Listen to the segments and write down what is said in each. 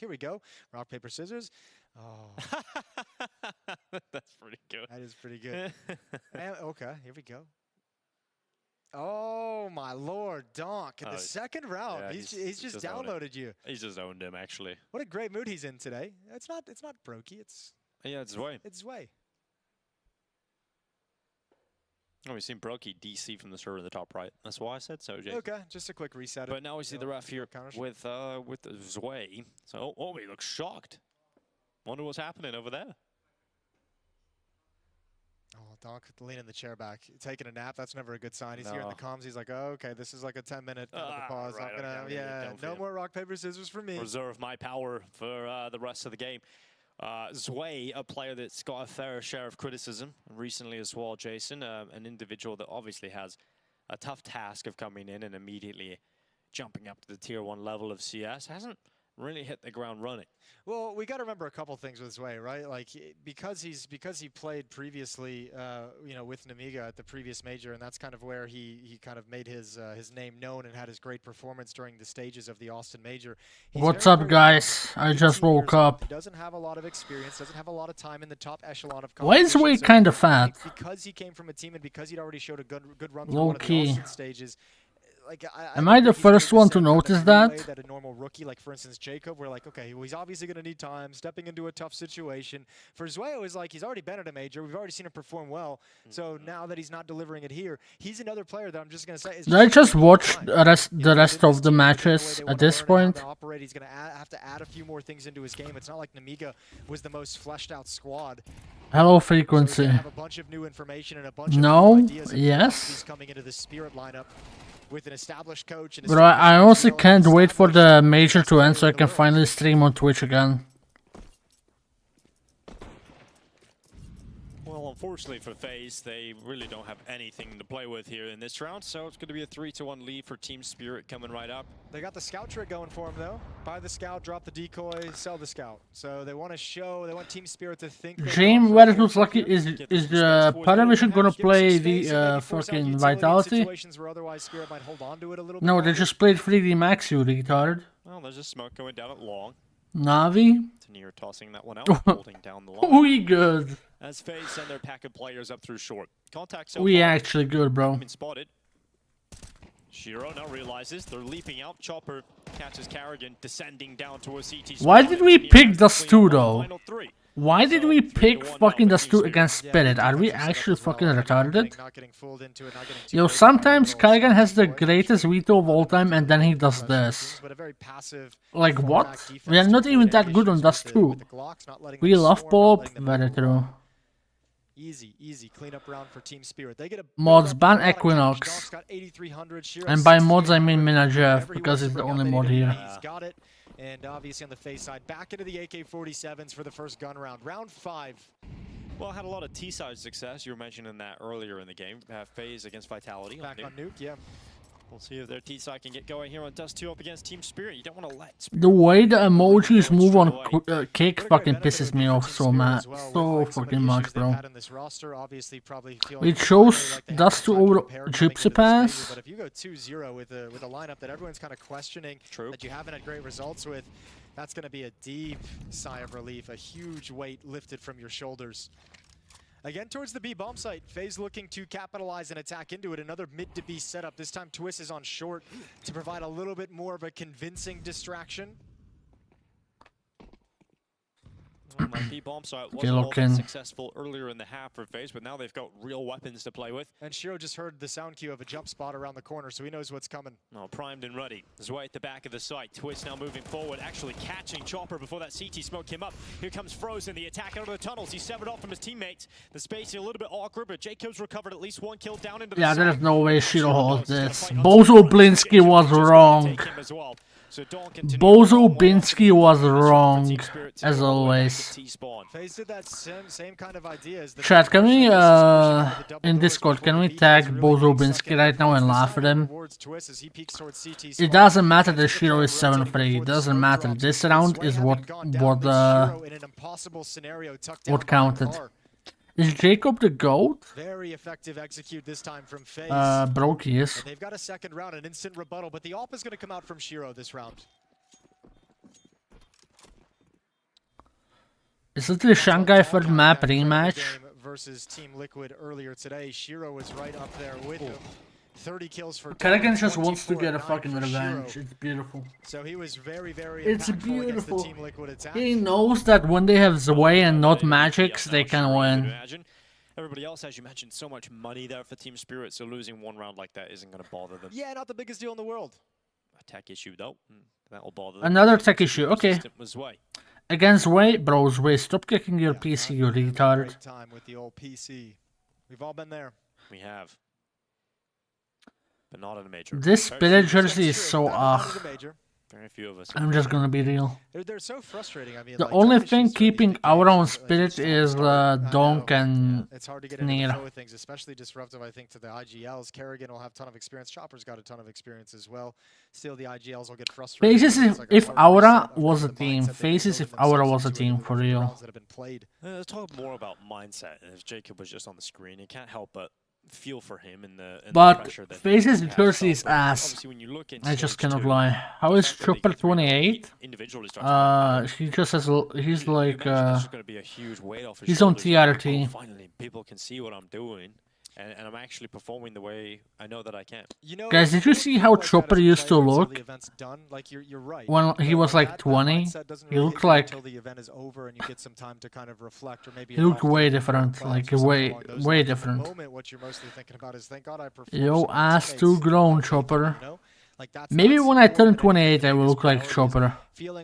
Here we go. Rock, paper, scissors. Oh, That's pretty good. that is pretty good. Okay, here we go. Oh my lord, Donk! In the second round, yeah, he's just downloaded you. He's just owned him, actually. What a great mood he's in today. It's not Brokey. Yeah, it's Zwei. It's Zwei. Oh, we've seen Brokey DC from the server in the top right. That's why I said so, Jay. Okay, just a quick reset. But now we see the ref here with Zwei. So, oh, he looks shocked. Wonder what's happening over there. Oh, Donk leaning the chair back, taking a nap. That's never a good sign. He's here in the comms. He's like, oh, okay, this is like a 10-minute pause. Right, I'm gonna, yeah, no more rock, paper, scissors for me. Reserve my power for the rest of the game. Zwei, a player that's got a fair share of criticism recently as well, Jason. An individual that obviously has a tough task of coming in and immediately jumping up to the tier 1 level of CS. Hasn't really hit the ground running. Well, we got to remember a couple things with Zwei, right? Like because he played previously, you know, with Nemiga at the previous major, and that's kind of where he kind of made his name known and had his great performance during the stages of the Austin major. What's up, guys? I just woke up. He doesn't have a lot of experience, doesn't have a lot of time in the top echelon of Why is Zwei kind of fat? Because he came from a team and because he'd already showed a good run through Low one of the key. Austin stages. Like, Am I the first one to notice that? That a normal rookie, like for instance Jacob, we're like, okay, well, he's obviously going to need time, stepping into a tough situation. For Zwei, it was like he's already been at a major. We've already seen him perform well. So now that he's not delivering it here, he's another player that I'm just going to say. Did I just watch the rest of the matches at this point? He's going to have to add a few more things into his game. It's not like Nemiga was the most fleshed out squad. Hello, frequency. So have a bunch of new information and a bunch of new ideas. Yes. He's coming into the Spirit lineup with an established coach. And Bro, I honestly can't wait for the major to end so I can finally stream on Twitch again. Well, unfortunately for FaZe, they really don't have anything to play with here in this round, so it's going to be a 3-1 lead for Team Spirit coming right up. They got the scout trick going for them, though. Buy the scout, drop the decoy, sell the scout. So they want to show, they want Team Spirit to think. James, where it looks like is Paravision gonna play the fucking Vitality? No, they just played 3D Max, you retarded. Well, there's a smoke going down at long. Navi? Tanier tossing that one out, holding down the line. We good. As FaZe send their pack of players up through short. Contact so We far. actually good, bro. Been spotted. Shiro now realizes they're leaping out. Chopper catches Carrigan, descending down to a CT. Why did we pick Dust 2 though? Why did we pick fucking Dust 2 against Spirit? Are we actually fucking retarded? Yo, sometimes Carrigan has the greatest veto of all time and then he does this. Like what? We are not even that good on Dust 2. We love Poloolpp, very true. Easy cleanup round for Team Spirit. They get a mods ban Equinox. And by mods I mean Minajev because it's the only mod here. He's got it. And obviously on the FaZe side, back into the AK-47s for the first gun round. Round 5. Well, had a lot of T-side success. You were mentioning that earlier in the game. FaZe against Vitality. Back on Nuke, yeah. We'll see if their T-side can get going here on Dust 2 up against Team Spirit. You don't want to let the way the emojis move on Cake fucking pisses me off so much. So fucking much, bro. It shows Dust 2 over Gypsy Pass. But if you go 2-0 with a lineup that everyone's kind of questioning, that you haven't had great results with, that's going to be a deep sigh of relief, a huge weight lifted from your shoulders. Again, towards the B bomb site, FaZe looking to capitalize and attack into it. Another mid to B setup. This time Twist is on short to provide a little bit more of a convincing distraction. Well, that B bomb site wasn't all that successful earlier in the half for FaZe, but now they've got real weapons to play with. And Shiro just heard the sound cue of a jump spot around the corner, so he knows what's coming. Oh, primed and ready. Zwei at the back of the site. Twist now moving forward, actually catching Chopper before that CT smoke came up. Here comes Frozen, the attack out of the tunnels. He's severed off from his teammates. The space is a little bit awkward, but Jacob's recovered at least one kill down into the yeah, there's no way Shiro holds this. Bozo Blinsky was wrong. Bozo Binsky was wrong, as always. Chat, can we, in Discord, can we tag Bozo Binsky right now and laugh at him? It doesn't matter that Shiro is 7-3, it doesn't matter. This round is what counted. Is Jacob the GOAT? Very effective execute this time from FaZe. Brokey is. They've got a second round, an instant rebuttal, but the AWP is going to come out from Shiro this round. Is it the Shanghai third map rematch? Versus Team Liquid earlier today. Shiro was right up there with him. 30 kills for Kerrigan just wants to get a fucking revenge. It's beautiful. So he was very it's beautiful. Team Liquid attack. He knows that when they have Zwei and not Magics, they can win. Everybody else, as you mentioned, so much money there for Team Spirit, so losing one round like that isn't going to bother them. Yeah, not the biggest deal in the world. A tech issue, though. That will bother them. Another tech issue, okay. Against Zwei, bro, Zwei, stop kicking your PC, you retard. Great time with the old PC. We've all been there. We have. But not in a major. This Spirit jersey is so Very few of us. I'm just gonna be real. They're so frustrating. I mean, the only thing keeping our own Spirit is Donk and it's hard to get into the flow of things, especially disruptive, I think, to the IGLs. Kerrigan will have a ton of experience. Chopper's got a ton of experience as well. Still, the IGLs will get frustrated. Faces if Aura was a team. Faces if Aura was a team, for real. Let's talk more about mindset. As Jacob was just on the screen, you can't help but feel for him in the pressure that Faces jersey is ass. I just cannot lie. How is Chopper 28? He just has. He's like. He's on TRT. Finally, people can see what I'm doing. And I'm actually performing the way I know that I can. Guys, did you see how Chopper used to look when he was like 20? He looked like he looked way different, like way different. Yo, ass too grown, Chopper. Maybe when I turn 28, I will look like Chopper. Just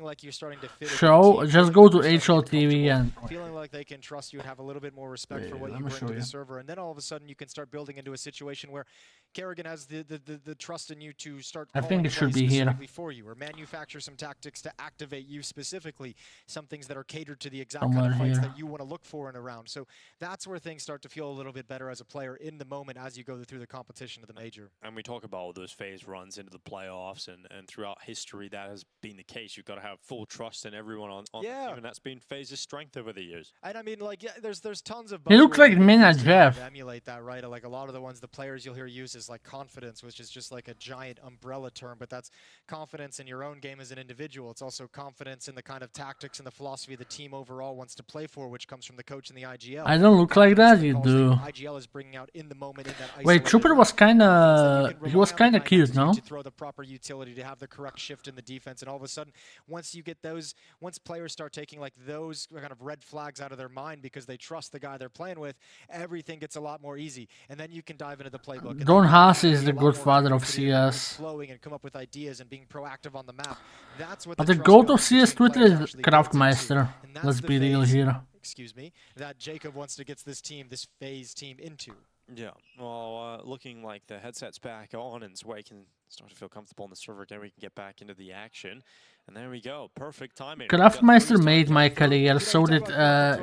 go to HLTV and feeling like they can trust you and have a little bit more respect for what you bring to the server, and then all of a sudden you can start building into a situation where Kerrigan has the trust in you to start. I think it should be here for you, or manufacture some tactics to activate you specifically. Some things that are catered to the exact kind of fights that you want to look for in a round. So that's where things start to feel a little bit better as a player in the moment as you go through the competition of the major. And we talk about all those phase runs into the playoffs, and throughout history that has been the case. You've got to have full trust in everyone on the team, and that's been FaZe's strength over the years. And I mean, like, there's tons of. He looks like Mina Jeff. Emulate that, right? Like a lot of the ones the players you'll hear use is like confidence, which is just like a giant umbrella term, but that's confidence in your own game as an individual. It's also confidence in the kind of tactics and the philosophy the team overall wants to play for, which comes from the coach in the IGL. I don't look like that, you do. IGL is bringing out in the moment in that. Wait, Trooper was kind of cute, no? To throw the proper utility, to have the correct shift in the defense, and all of a sudden, once you get those, once players start taking like those kind of red flags out of their mind because they trust the guy they're playing with, everything gets a lot more easy, and then you can dive into the playbook. Don Haas is the good father of CS. Flowing and come up with ideas and being proactive on the map. That's what but the goat of CS Twitter is Craftmeister. Let's be real here. Excuse me. That Jacob wants to get this team, this FaZe team, into. Yeah, well, looking like the headset's back on and Zwei can start to feel comfortable on the server again. We can get back into the action. And there we go. Perfect timing. Craftmeister made my career, so did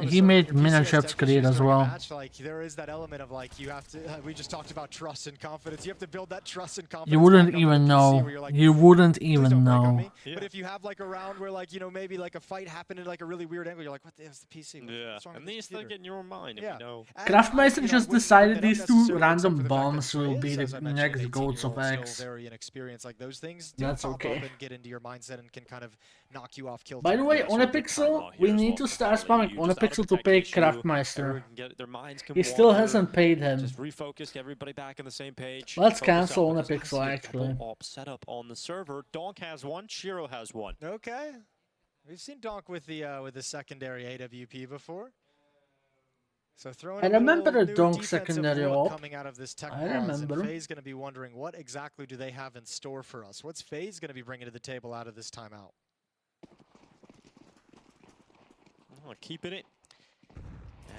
he made Minachev's career as well. Like, there is that element of like you have to. We just talked about trust and confidence. You have to build that trust and confidence. You wouldn't even know. Like, you wouldn't even know. Yeah. But if you have like a round where like maybe like a fight happened in like a really weird angle, you're like, what the hell's the PC? What's and these things get in your mind. If you know. Craftmeister just decided these two random bombs will be the next goats of X. Very inexperienced, like those things. That's okay. And get into your mindset and can kind of knock you off kill. By the way, on a pixel, we need to start spamming on a pixel to pay Craftmeister. He still hasn't paid him. Just refocus everybody back on the same page. Let's cancel on a pixel actually. Set up on the server. Donk has one, Shiro has one. Okay. We've seen Donk with the secondary AWP before. So throwing I remember a Donk secondary op. Coming out of this tech I remember. and FaZe going to be wondering what exactly do they have in store for us? What's FaZe going to be bringing to the table out of this timeout? Keeping it.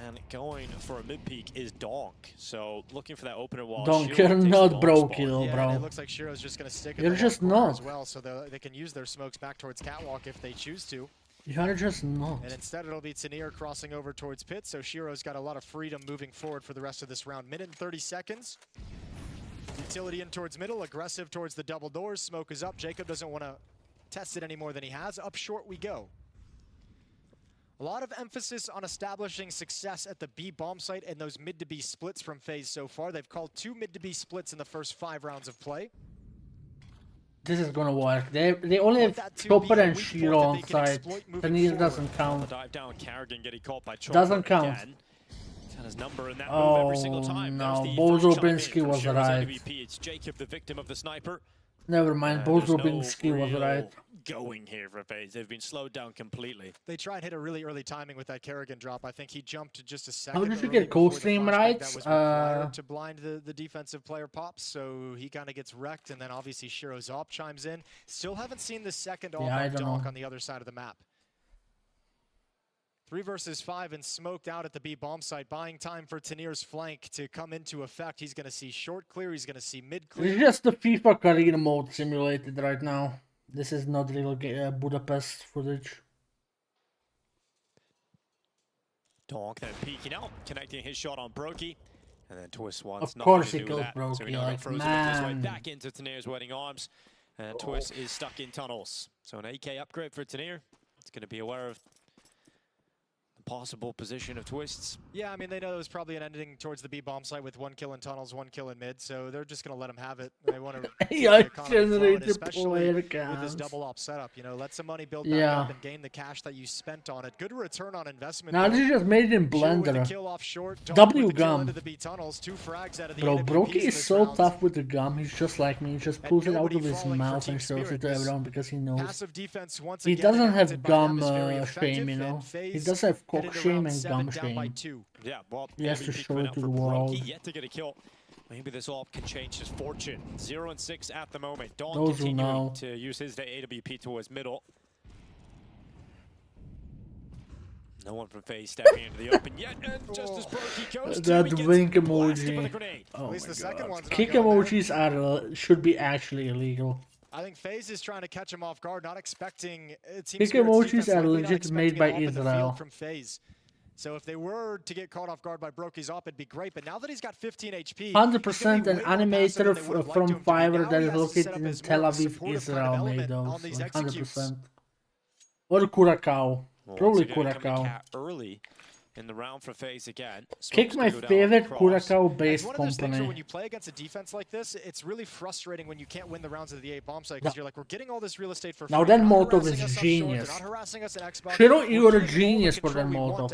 And going for a mid-peak is Donk. So looking for that opener wall. Donk, you're not broke, you know, bro. It looks like Shiro's just going to stick You're just not. As well, so they can use their smokes back towards Catwalk if they choose to. You're just not. And instead it'll be Tanir crossing over towards Pit, so Shiro's got a lot of freedom moving forward for the rest of this round. Minute and 30 seconds. Utility in towards middle, aggressive towards the double doors. Smoke is up. Jacob doesn't want to test it any more than he has. Up short we go. A lot of emphasis on establishing success at the B bomb site and those mid to B splits from FaZe so far. They've called 2 mid to B splits in the first 5 rounds of play. This is gonna work. They only have Chopper and Shiro on site. Teniers doesn't count. Doesn't count. Oh no, Bozobinski was right. Never mind, Bozobinski was right. Going here for FaZe. They've been slowed down completely. They try and hit a really early timing with that Kerrigan drop. I think he jumped just a second. How did you get Coldstream right? To blind the defensive player pops, so he kind of gets wrecked, and then obviously Shiro's op chimes in. Still haven't seen the second op Donk on the other side of the map. 3 versus 5 and smoked out at the B bomb site, buying time for Tenier's flank to come into effect. He's going to see short clear, he's going to see mid clear. It's just the FIFA career mode simulated right now. This is not real Budapest footage. Donk then peeking out, connecting his shot on Brokey. And then Twist wants of course nothing to he do with that. Brokey, So he like, frozen his way back into Tenier's waiting arms. And Twist is stuck in tunnels. So an AK upgrade for Tenier. It's going to be aware of possible position of Twists. Yeah, I mean, they know it was probably an ending towards the B bomb site with 1 kill in tunnels, 1 kill in mid, so they're just going to let him have it. They want to especially with this double op setup, you know, let some money build back up and gain the cash that you spent on it. Good return on investment. Now this just made it in Blender. W gum. Bro, Brokey is so tough with the gum. He's just like me. He just pulls it out of his mouth and shows it to everyone because he knows. He doesn't have gum shame, you know. He does have cock shame and gum shame. Yeah, well, he has to show it to the world. Yet to get a kill. Maybe this all can change his fortune. 0 and 6 at the moment. Donk Those continuing to use his AWP towards middle. No one from FaZe stepping into the open yet, and just as Brokey goes that wink emoji. Oh my god. Kick emojis are should be actually illegal. I think FaZe is trying to catch him off guard, not expecting. Kick emojis are legit made by Israel. From FaZe. So if they were to get caught off guard by Brokey's op, it'd be great. But now that he's got 15 HP, 100% an animator from Fiverr that is located in Tel Aviv, Israel made those. 100%. Or Curacao. Probably Curacao. Early in the round for FaZe again. Kick my favorite Curacao-based company. When you play against a defense like this, it's really frustrating when you can't win the rounds of the A bomb site because you're like, we're getting all this real estate for free. Now that Molotov is genius. Shiro, you're a genius for that Molotov.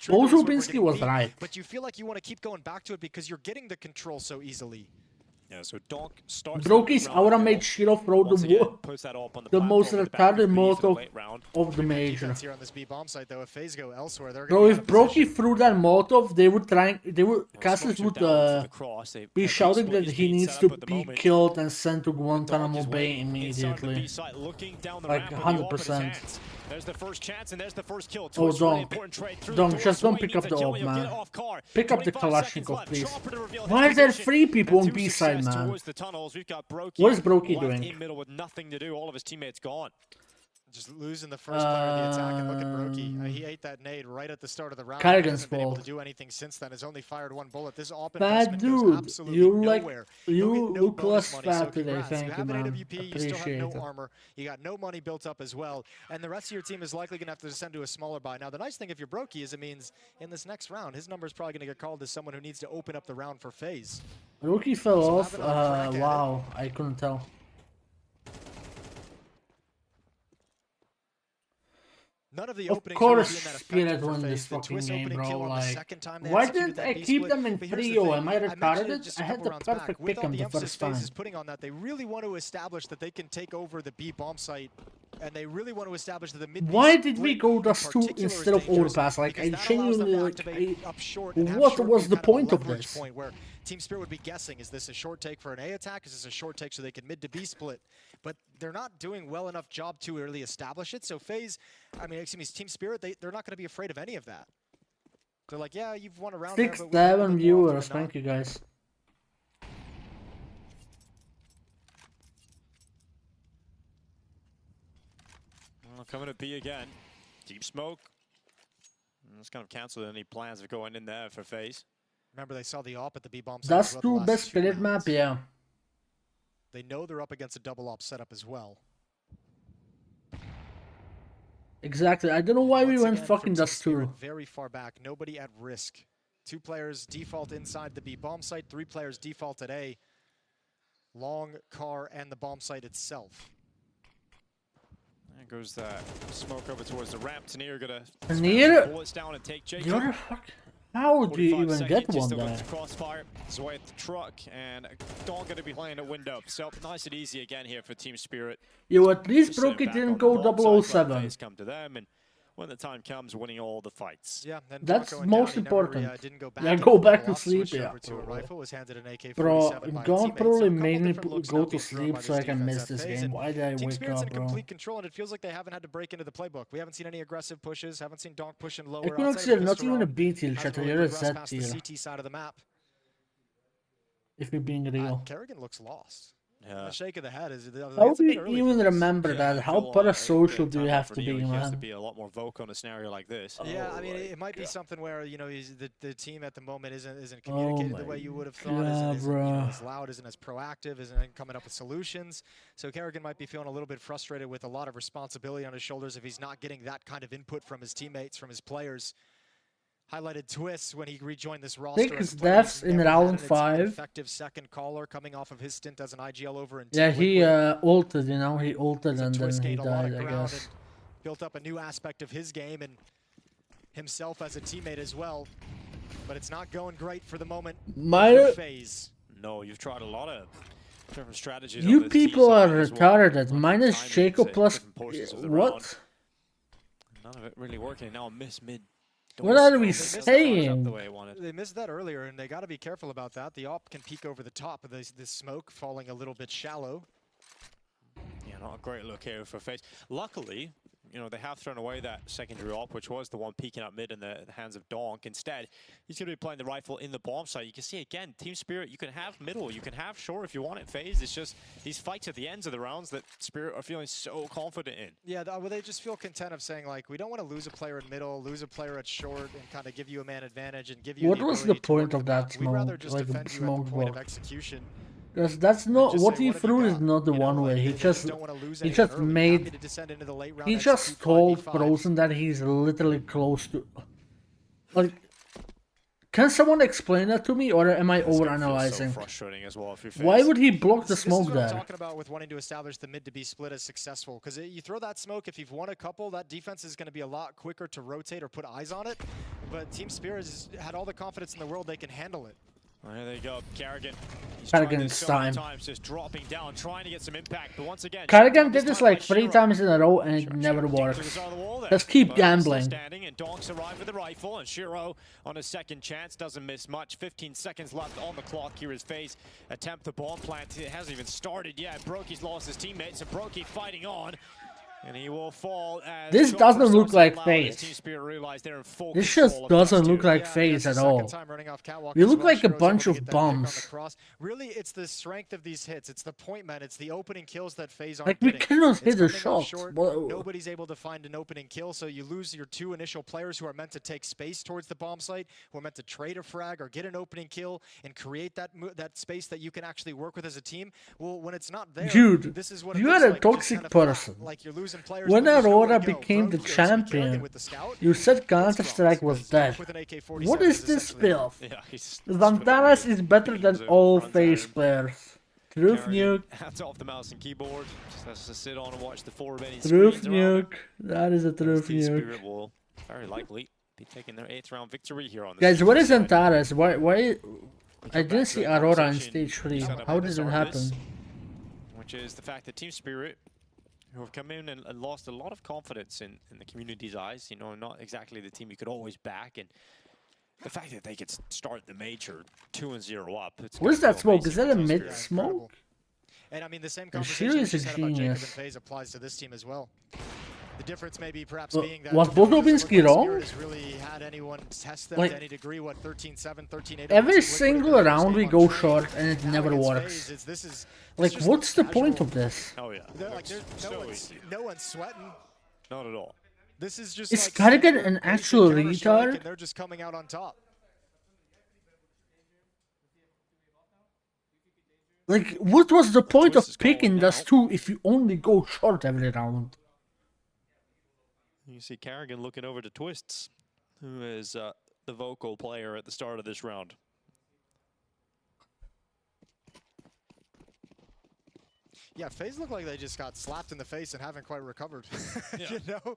Bozobinski was right. But you feel like you want to keep going back to it because you're getting the control so easily. Yeah, so Donk starts Brokey's aura made Shiro throw the most retarded Molotov of the major. Bro, if Brokey threw that Molotov, Castles would be shouting that he needs to be killed and sent to Guantanamo Bay immediately. Like 100%. There's the first chance and there's the first kill. Oh, don't just don't pick up the old man. Pick up the Kalashnikov, please. Why are there 3 people on B side, man? What is Brokey doing? In middle with nothing to do. All of his teammates gone. Just losing the first player of the attack, and look at Brokey. He ate that nade right at the start of the round. Kerrigan's fault. Able to do anything since then. Has only fired 1 bullet. This op investment goes absolutely nowhere. You look less fat today. Thank you, man. AWP, you still have no armor. You got no money built up as well, and the rest of your team is likely gonna have to descend to a smaller buy. Now, the nice thing if you're Brokey is it means in this next round, his number is probably gonna get called as someone who needs to open up the round for FaZe. Brokey fell off. Wow, I couldn't tell. None of the of course, Spirit won this fucking game, bro. Like, why didn't I keep them in trio? Am I retarded? I had the perfect pick on the first time. Putting on that, they really want to establish that they can take over the B bomb site, and they really want to establish that the mid. Why did we go dust 2 instead of overpass? Like, I genuinely what was the point of this? Where Team Spirit would be guessing, is this a short take for an A attack? Is this a short take so they can mid to B split? But they're not doing well enough job to really establish it. So FaZe, Team Spirit, they're not going to be afraid of any of that. They're like, yeah, you've won a round. 6-7 viewers, thank you guys. Well, coming to B again. Deep smoke. That's kind of canceled any plans of going in there for FaZe. Remember, they saw the op at the B bomb. That's 2 best Spirit map, yeah. They know they're up against a double op setup as well. Exactly. I don't know why we went fucking dust 2. Very far back. Nobody at risk. 2 players default inside the B bomb site. 3 players default at A. long car and the bomb site itself. There goes that smoke over towards the ramp. Tanier gonna bullets down and take Jacob. You're how do you even get one there? Crossfire. Zwei at the truck, and Dawn gonna be playing at window. So nice and easy again here for Team Spirit. You at least broke it didn't go 007. Come to them, and when the time comes, winning all the fights. Yeah, and that's most important. Yeah, go back to sleep, yeah. Bro, God probably made me go to sleep so I can miss this game. Why did I Team wake Spirit's up, in bro? complete control, and it feels like they haven't had to break into the playbook. We haven't seen any aggressive pushes, haven't seen Donk pushing lower. Equinox here, not even a B tier, chat. You're a Z tier. CT side of the map. If you're being real. Kerrigan looks lost. Yeah. The shake of the head is. How do you even remember that? How parasocial do you have to be, He has to man? be a lot more vocal in a scenario like this. Yeah, I mean, it might be something where, you know, the team at the moment isn't communicating the way you would have thought, isn't you know, as loud, isn't as proactive, isn't coming up with solutions. So Kerrigan might be feeling a little bit frustrated with a lot of responsibility on his shoulders if he's not getting that kind of input from his teammates, from his players. Highlighted twists when he rejoined this roster. 6 deaths in round 5. Effective second caller coming off of his stint as an IGL over in Yeah, he ulted, you know, he ulted and then he died, I guess. Built up a new aspect of his game and himself as a teammate as well. But it's not going great for the moment. Phase. No, you've tried a lot of different strategies. You people are retarded. Minus Jacob plus what? None of it really working. Now a miss mid. What are we saying? They missed that earlier, and they got to be careful about that. The AWP can peek over the top of this smoke, falling a little bit shallow. Yeah, not a great look here for FaZe. Luckily, you know, they have thrown away that secondary AWP, which was the one peeking up mid in the hands of Donk. Instead, he's going to be playing the rifle in the bomb site. You can see, again, Team Spirit, you can have middle, you can have short if you want it, FaZe. It's just these fights at the ends of the rounds that Spirit are feeling so confident in. Yeah, well, they just feel content of saying, like, we don't want to lose a player in middle, lose a player at short, and kind of give you a man advantage and give you What was the point of that smoke? We'd rather just defend you at the point of execution. Because that's not what he threw is not the one way. He just told Frozen that he's literally close to. Like, can someone explain that to me, or am I overanalyzing? So frustrating as well. Why would he block the smoke there? This is what I'm talking about with wanting to establish the mid to be split as successful. Because you throw that smoke, if you've won a couple, that defense is going to be a lot quicker to rotate or put eyes on it. But Team Spirit has had all the confidence in the world they can handle it. Well, there they go, Kerrigan. Kerrigan's time. Just dropping down, trying to get some impact, but once again, Kerrigan did this like 3 times in a row and it never works. Just keep gambling. Standing and Donks arrived with the rifle, and Shiro on a second chance doesn't miss much. 15 seconds left on the clock. Here is FaZe attempt the bomb plant. It hasn't even started yet. Broky's lost his teammates, and Broky fighting on. And he will fall as this doesn't look like FaZe. This just doesn't look like FaZe at all. We look like a bunch of bums. Really, it's the strength of these hits. It's the point man. It's the opening kills that FaZe aren't like we cannot hit a shot. Nobody's able to find an opening kill, so you lose your 2 initial players who are meant to take space towards the bomb site, who are meant to trade a frag or get an opening kill and create that space that you can actually work with as a team. Well, when it's not there, dude, this is what you are a toxic person. Like you're losing. When Aurora became the champion, you said Counter-Strike was dead. What is this filth? Vantaras is better than all FaZe players. Truth nuke. Hats off the mouse and keyboard. Just has to sit on and watch the 4 remaining Truth nuke. That is a truth nuke. Spirit will very likely be taking their 8th round victory here on this. Guys, what is Vantaras? Why? I didn't see Aurora in stage 3. How did it happen? Which is the fact that Team Spirit, who have come in and lost a lot of confidence in the community's eyes, you know, not exactly the team you could always back, and the fact that they could start the major 2-0 up. What is that smoke? Is that a mid smoke? And I mean, the same conversation you said about Jacob and FaZe applies to this team as well. The difference maybe perhaps being that was Bodobinski wrong? Really had anyone test them to any degree, what, 13-7, 13-8. Every single round we go short and it never works. Like, what's the point of this? Oh yeah. Like, no one's sweating. Not at all. This is just like Kerrigan an actual retard? And they're just coming out on top. Like, what was the point of picking those 2 if you only go short every round? You see Kerrigan looking over to Twists, who is the vocal player at the start of this round. Yeah, FaZe look like they just got slapped in the face and haven't quite recovered. Yeah. You know,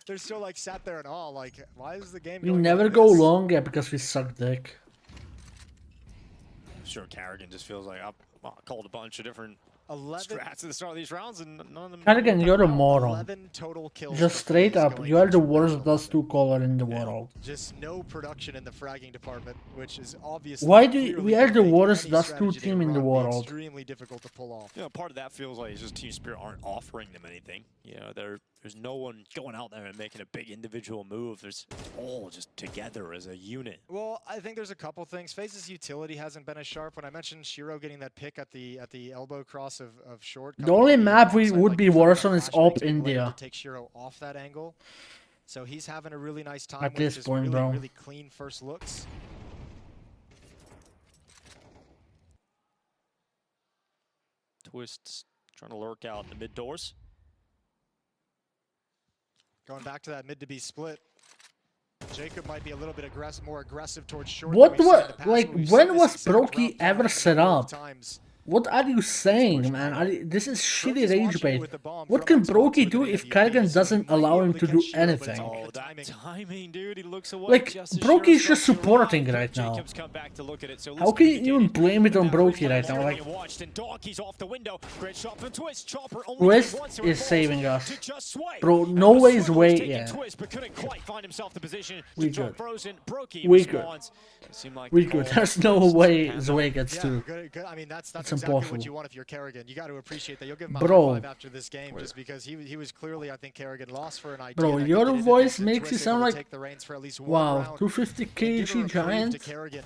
they're still like sat there in awe. Like, why is the game? We going never like go this? long, yeah, because we suck dick. I'm sure Carrigan just feels like I called a bunch of different 11 strats at the start of these rounds, and none of them. Carrigan, you're a moron. 11 total kills. Just for straight FaZe up, going you are the into worst round Dust 2 caller in the Yeah. world. Just no production in the fragging department, which is obviously. Why do we clearly are the make worst any Dust 2 strategy team they in the run be world? Extremely difficult to pull off. You know, part of that feels like it's just Team Spirit aren't offering them anything. You know, there's no one going out there and making a big individual move. There's all just together as a unit. Well, I think there's a couple things. FaZe's utility hasn't been as sharp. When I mentioned Shiro getting that pick at the elbow cross of short. The only map we offside, would like, be you throw worse that on is flashbang Op to Blade India. to take Shiro off that angle. So he's having a really nice time At with this just point, really, bro. really clean first looks. Twists trying to lurk out in the mid doors. Going back to that mid to be split. Jacob might be a little bit more aggressive towards short. What than we've seen in the what past, like but we've when seen this was exact Brokey route ever play out a set number of up? times. What are you saying, man? This is shitty Brokey's rage launching it bait. with the bomb What from can Xbox Brokey with do an if AWP, Carrigan so he doesn't might be allow able him to to catch do Shiro, but it's anything? all Oh, the that timing. timing, dude. He looks away. Like, just as Brokey's Shiro just starts to supporting arrive. right now. Jacobs come back to look at it, so at How least can you mitigating even blame it on that Brokey was right now? being Like, watched, and Donkey's off the window. Great shot from Twist. Chopper only Twist did once, so is it falls saving us. to just Sway. Bro, And no the way is Swindler way, taking yeah. Twist, but couldn't quite find himself the position We to drop good. frozen. Brokey We good. responds. It seemed like we the good. call There's on no Twist way panned Zway out. gets Yeah, 2. good. I mean, that's It's exactly impossible. what you want if you're Kerrigan. You got to appreciate that. You'll give him a Bro. high five after this game, just because he was clearly, I think, Kerrigan lost for an idea. Bro, and I think your it ended voice in makes Twist you sound able to like, take the reins for at least one wow, round 250 and give her a kg reprieve giant. to Kerrigan.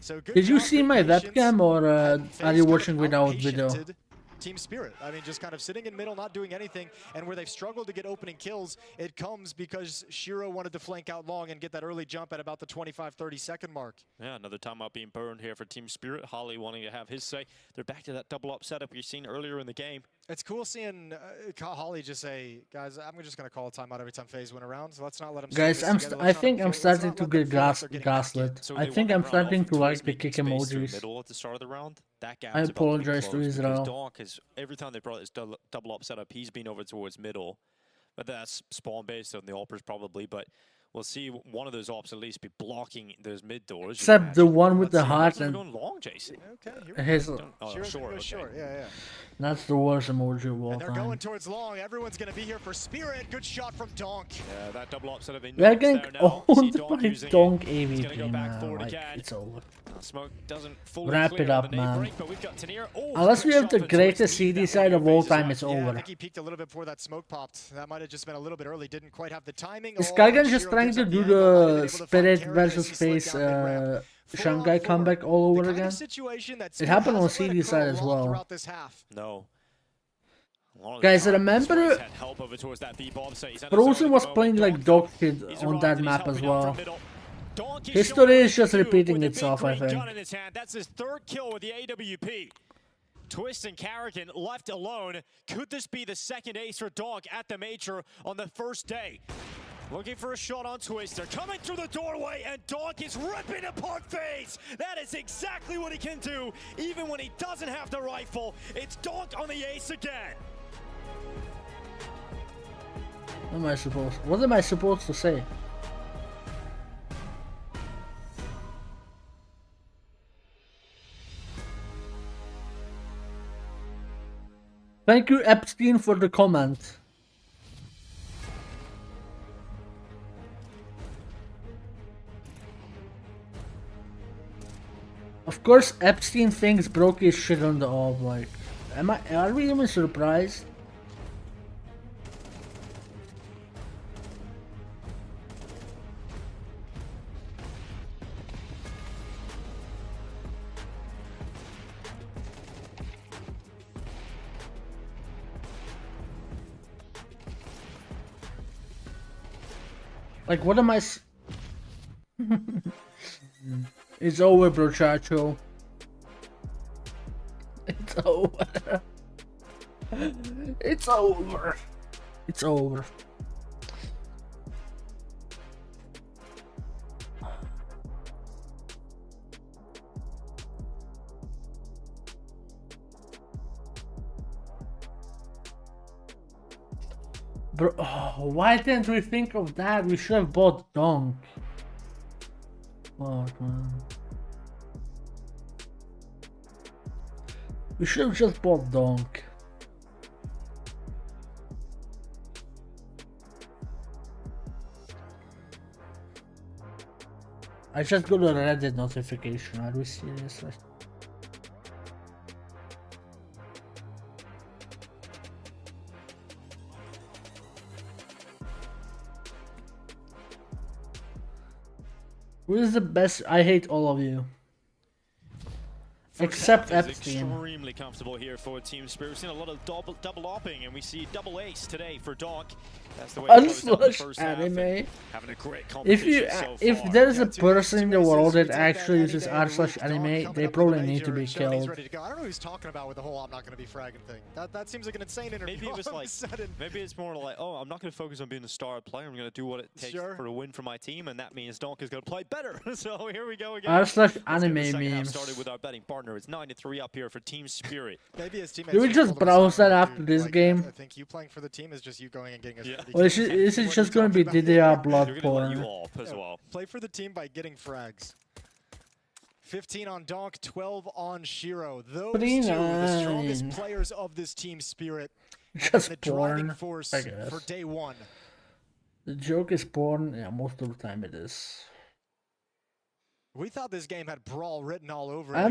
So good Did you job, see good my patience, webcam or and are FaZe you kind of watching without video? out-patiented Team Spirit. I mean, just kind of sitting in middle, not doing anything, and where they've struggled to get opening kills, it comes because Shiro wanted to flank out long and get that early jump at about the 25-30 second mark. Yeah, another timeout being burned here for Team Spirit. Holly wanting to have his say. They're back to that double up setup we've seen earlier in the game. It's cool seeing Holly just say, guys, I'm just going to call a timeout every time FaZe win around, so let's not let them Guys, I think I'm starting to get gaslit. So I they think won I'm that round starting off to with like Twist the making kick space through emojis. middle at the start of the round. That gap's I about to be apologize to closed because Israel. Donk is, every time they brought this double up setup, he's been over towards middle. But that's spawn based on the operas probably, but we'll see one of those ops at least be blocking those mid doors. Except the one with the Let's see, heart how's it and going long, Jason. Okay, here we his. go. Oh, Shiro's gonna short, go okay. short. Yeah. That's the worst emoji of all And they're time. going towards long. Everyone's going to be here for Spirit. Good shot from Donk. Yeah, that double up setup. We are getting there now. owned See by using it. Donk He's gonna go AVP, back man. forward Like, again. it's over. Smoke doesn't fully Wrap clear it on up, the nade man. break, but we've got Tanier. Oh, Unless we great have the shot from greatest Twist. CD That side of one all phases time, right. it's Yeah, I over. think he peaked a little bit before that smoke popped. That might have just been a little bit early. Didn't quite have the timing. Is Oh, Kargan and just Shiro trying gives to up do angle, might have been the able to find Spirit Kerrigan as versus he slid Space down mid-ramp. Shanghai comeback all over The kind again? of situation that It Spirit happened on hasn't let CD occur side a as lot well. throughout this half. No. A lot of Guys, the time, remember Sway's had help over towards that B-bomb, so he's under Frozen zone at was the moment. playing like Donk, dog shit he's on arrived that and he's map as helping out from well. middle. Donk is History showing is just what he can do repeating with the itself, big I green think. gun in his hand. That's his third kill with the AWP. Twist and Carrigan left alone. Could this be the second ace for Donk at the major on the first day? Looking for a shot on Twist. They're coming through the doorway, and Donk is ripping apart FaZe. That is exactly what he can do, even when he doesn't have the rifle. It's Donk on the ace again. What am I supposed to say? Thank you, Epstein, for the comment. Of course, Epstein thinks Brokey is shit on the orb. Like, are we even surprised? Like, what am I? It's over, brochacho. It's over. It's over. It's over. Bro, oh, why didn't we think of that? We should have bought Donk. Oh, man. We should have just bought Donk. I just got a Reddit notification. Are we serious? Who is the best? I hate all of you. Except Epstein. Extremely comfortable here for Team Spirit. We've seen a lot of double opping, and we see double ace today for Donk. That's the way Unslash anime. Having a great competition if there's a person in the world that actually uses r/slash anime, they probably need to be killed. I don't know who he's talking about with the whole "I'm not going to be fragging" thing. That seems like an insane interview. Maybe it was like, maybe it's more like, oh, I'm not going to focus on being a star player. I'm going to do what it takes for a win for my team, and that means Donk is going to play better. So here we go again. r/slash anime memes. Started with our betting partner. It's 9-3 up here for Team Spirit. Maybe his teammates. Do we just browse that after this game? I think you playing for the team is just you going and getting a. Yeah. Well, is it just going to be DDR blood porn? As well. Play for the team by getting frags. 15 on Donk, 12 on Shiro. Those two, the strongest players of this Team Spirit. Just the porn, driving force I guess. for day one. The joke is porn. Yeah, most of the time it is. We thought this game had brawl written all over it. I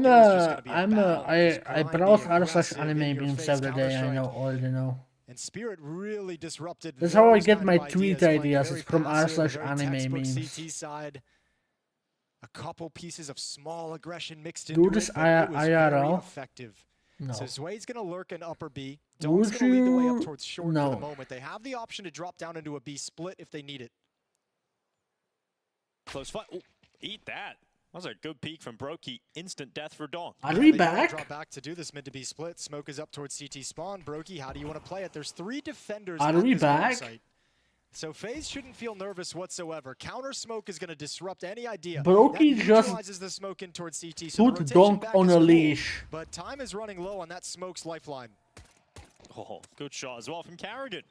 browse r/slash anime memes every day. I know, already know. And Spirit really disrupted. That's how I get my tweet ideas. It's from r/slash anime memes. CT side. A couple pieces of small aggression mixed Do into this it, but it was very IRL? effective. No. So Zway's gonna lurk in upper B. Donk's gonna lead the way up towards short No. for the moment. They have the option to drop down into a B split if they need it. Close fight. Ooh, eat that. That was a good peek from Brokey. Instant death for Donk. Are we They back? drop back to do this mid to B split. Smoke is up towards CT spawn. Brokey, how do you want to play it? There's 3 defenders Are at we this bomb back? site. So FaZe shouldn't feel nervous whatsoever. Counter smoke is going to disrupt any idea. Brokey That just neutralizes the smoke in towards CT. So put Donk on a leash. But time is running low on that smoke's lifeline. Oh, good shot as well from Carrigan.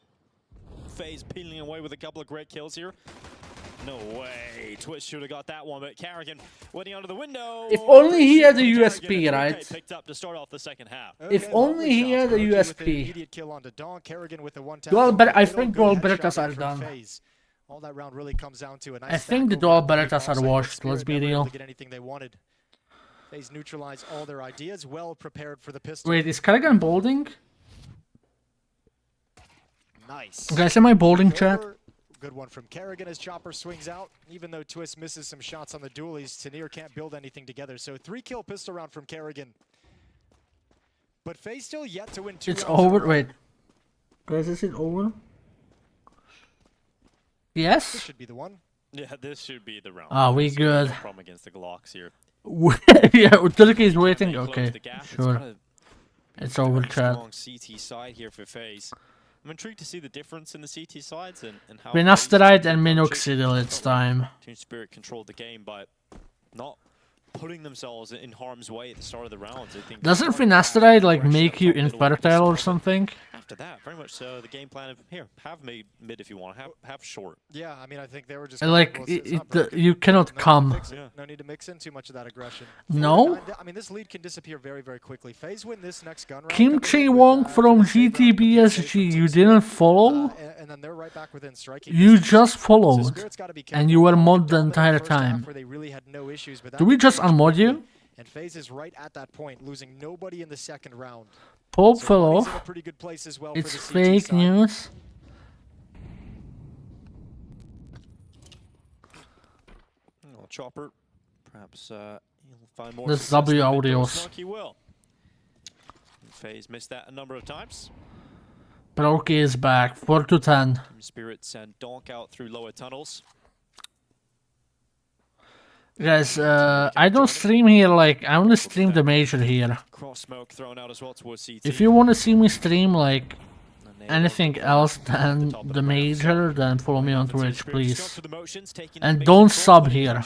FaZe peeling away with a couple of great kills here. No way. Twitch should have got that one, but Carrigan waiting under the window. If only he had a USP, right? Picked up to start off the second half. If only he had a USP. Kill onto Donk. Carrigan with the one tap. I think dual Berettas are done. All that round really comes down to a nice I think the dual Berettas are washed. Let's be real. Get anything they wanted. FaZe neutralize all their ideas. Well prepared for the pistol. Wait, is Carrigan bolding? Nice. Guys, am I bolding, chat? Good one from Carrigan as Chopper swings out. Even though Twist misses some shots on the dualies, Tanir can't build anything together. So 3-kill pistol round from Carrigan. But FaZe still yet to win 2 It's rounds. over. Wait. Guys, is it over? This Yes? should be the one. Yeah, this should be the round. Ah, we good. No problem against the Glocks here. Yeah, Turkey is waiting. They close Okay, the gap. sure. It's over, chat. Strong CT side here for FaZe. I'm intrigued to see the difference in the CT sides and how Finasteride and Minoxidil, it's time. Team Spirit controlled the game, but not putting themselves in harm's way at the start of the rounds. I think Doesn't Finasteride like make you infertile or something? after that, very much so. The game plan of here, have mid if you want, have short. Yeah, I mean, I think they were just Like, you cannot come. No need to mix in too much of that aggression. No? I mean, this lead can disappear very, very quickly. FaZe win this next gun round. Kimchi Wong from GTBSG, you didn't follow? And then they're right back within striking. You just followed. Spirit's gotta be And you were mod the careful. entire First half time. where they really had no issues, but Do we just unmod you? And FaZe is right at that point, losing nobody in the second round. Pope So fell Money's in a off. pretty good place as well It's for the CT fake side. news. Oh, Chopper, perhaps he'll find more. This success W than Victor audios. Snarky will. FaZe missed that a number of times. Brokey is back, 4 to 10. Team Spirit send Donk out through lower tunnels. Guys, I don't stream here, like, I only stream the major here. Cross smoke thrown out as well towards CT. If you want to see me stream, like, anything else than the major, then follow me on Twitch, please. And don't sub here.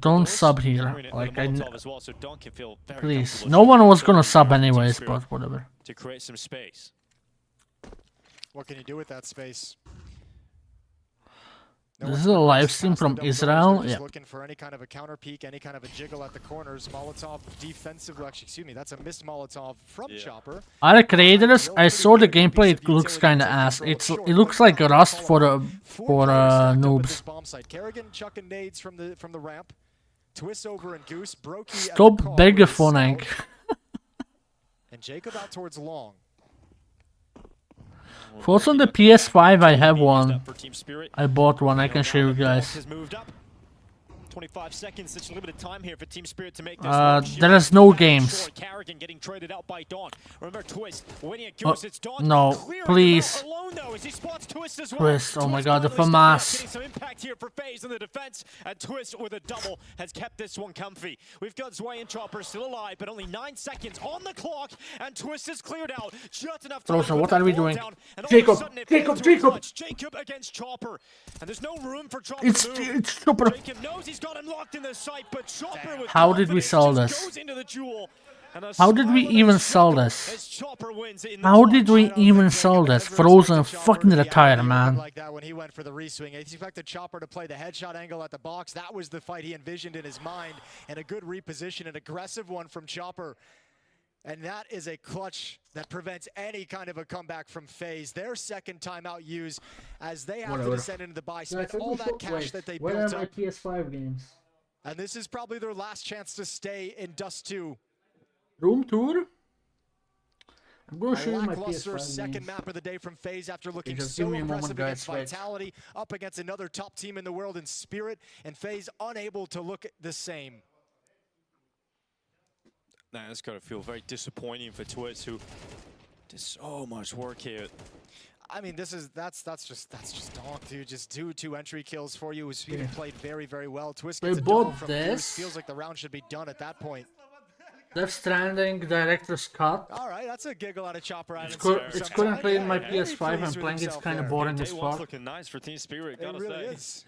Don't sub here. Like, please. No one was gonna sub anyways, but whatever. To create some space. What can you do with that space? This is a live stream from Israel. Yeah. Looking for any kind of a counter peek, any kind of a jiggle at the corners. Molotov defensive, actually, excuse me, that's a missed Molotov from Chopper. Are the creators? I saw the gameplay. It looks kind of ass. It looks like Rust for noobs. Kerrigan chucking nades from the ramp. Twist over and Goose. Brokey. Stop begaphoning. And Jacob out towards long. Thoughts on the PS5? I have one. I bought one. I can show you guys. 25 seconds, such limited time here for Team Spirit to make this. There is no games. Carrigan getting traded out by Dawn. Remember Twist winning at Goose. It's Dawn. No, please. Alone, though, as he spots Twist as well. Twist, oh my god, the FAMAS. Getting some impact here for FaZe in the defense, and Twist with a double has kept this one comfy. We've got Zwei and Chopper still alive, but only 9 seconds on the clock, and Twist is cleared out just enough time. Frozen, what are we doing? Jacob against Chopper, and there's no room for Chopper. It's Chopper. Jacob knows he's got him locked in the sight, but Chopper with how did we sell this? How did we even sell this? How did we even sell this? Frozen fucking retired, man. Like that when he went for the reswing. He expected Chopper to play the headshot angle at the box. That was the fight he envisioned in his mind, and a good reposition, an aggressive one from Chopper. And that is a clutch that prevents any kind of a comeback from FaZe. Their second timeout used as they have to descend into the buy. Spent all that cash that they built up. My PS5 games? And this is probably their last chance to stay in Dust 2. Room tour? I'm going to show you my PS5 second games. map of the day from FaZe after looking so impressive against Vitality, up against another top team in the world in Spirit, and FaZe unable to look the same. That's got to feel very disappointing for Twist, who did so much work here. I mean, that's just donk, dude. Just do 2 entry kills for you. He played very, very well. Twist gets a double from Goose. Feels like the round should be done at that point. Death Stranding Director's Cut. All right, that's a giggle out of Chopper. It's couldn't play in my PS5 and playing it's kind of boring as fuck. Looking nice for Team Spirit, gotta say.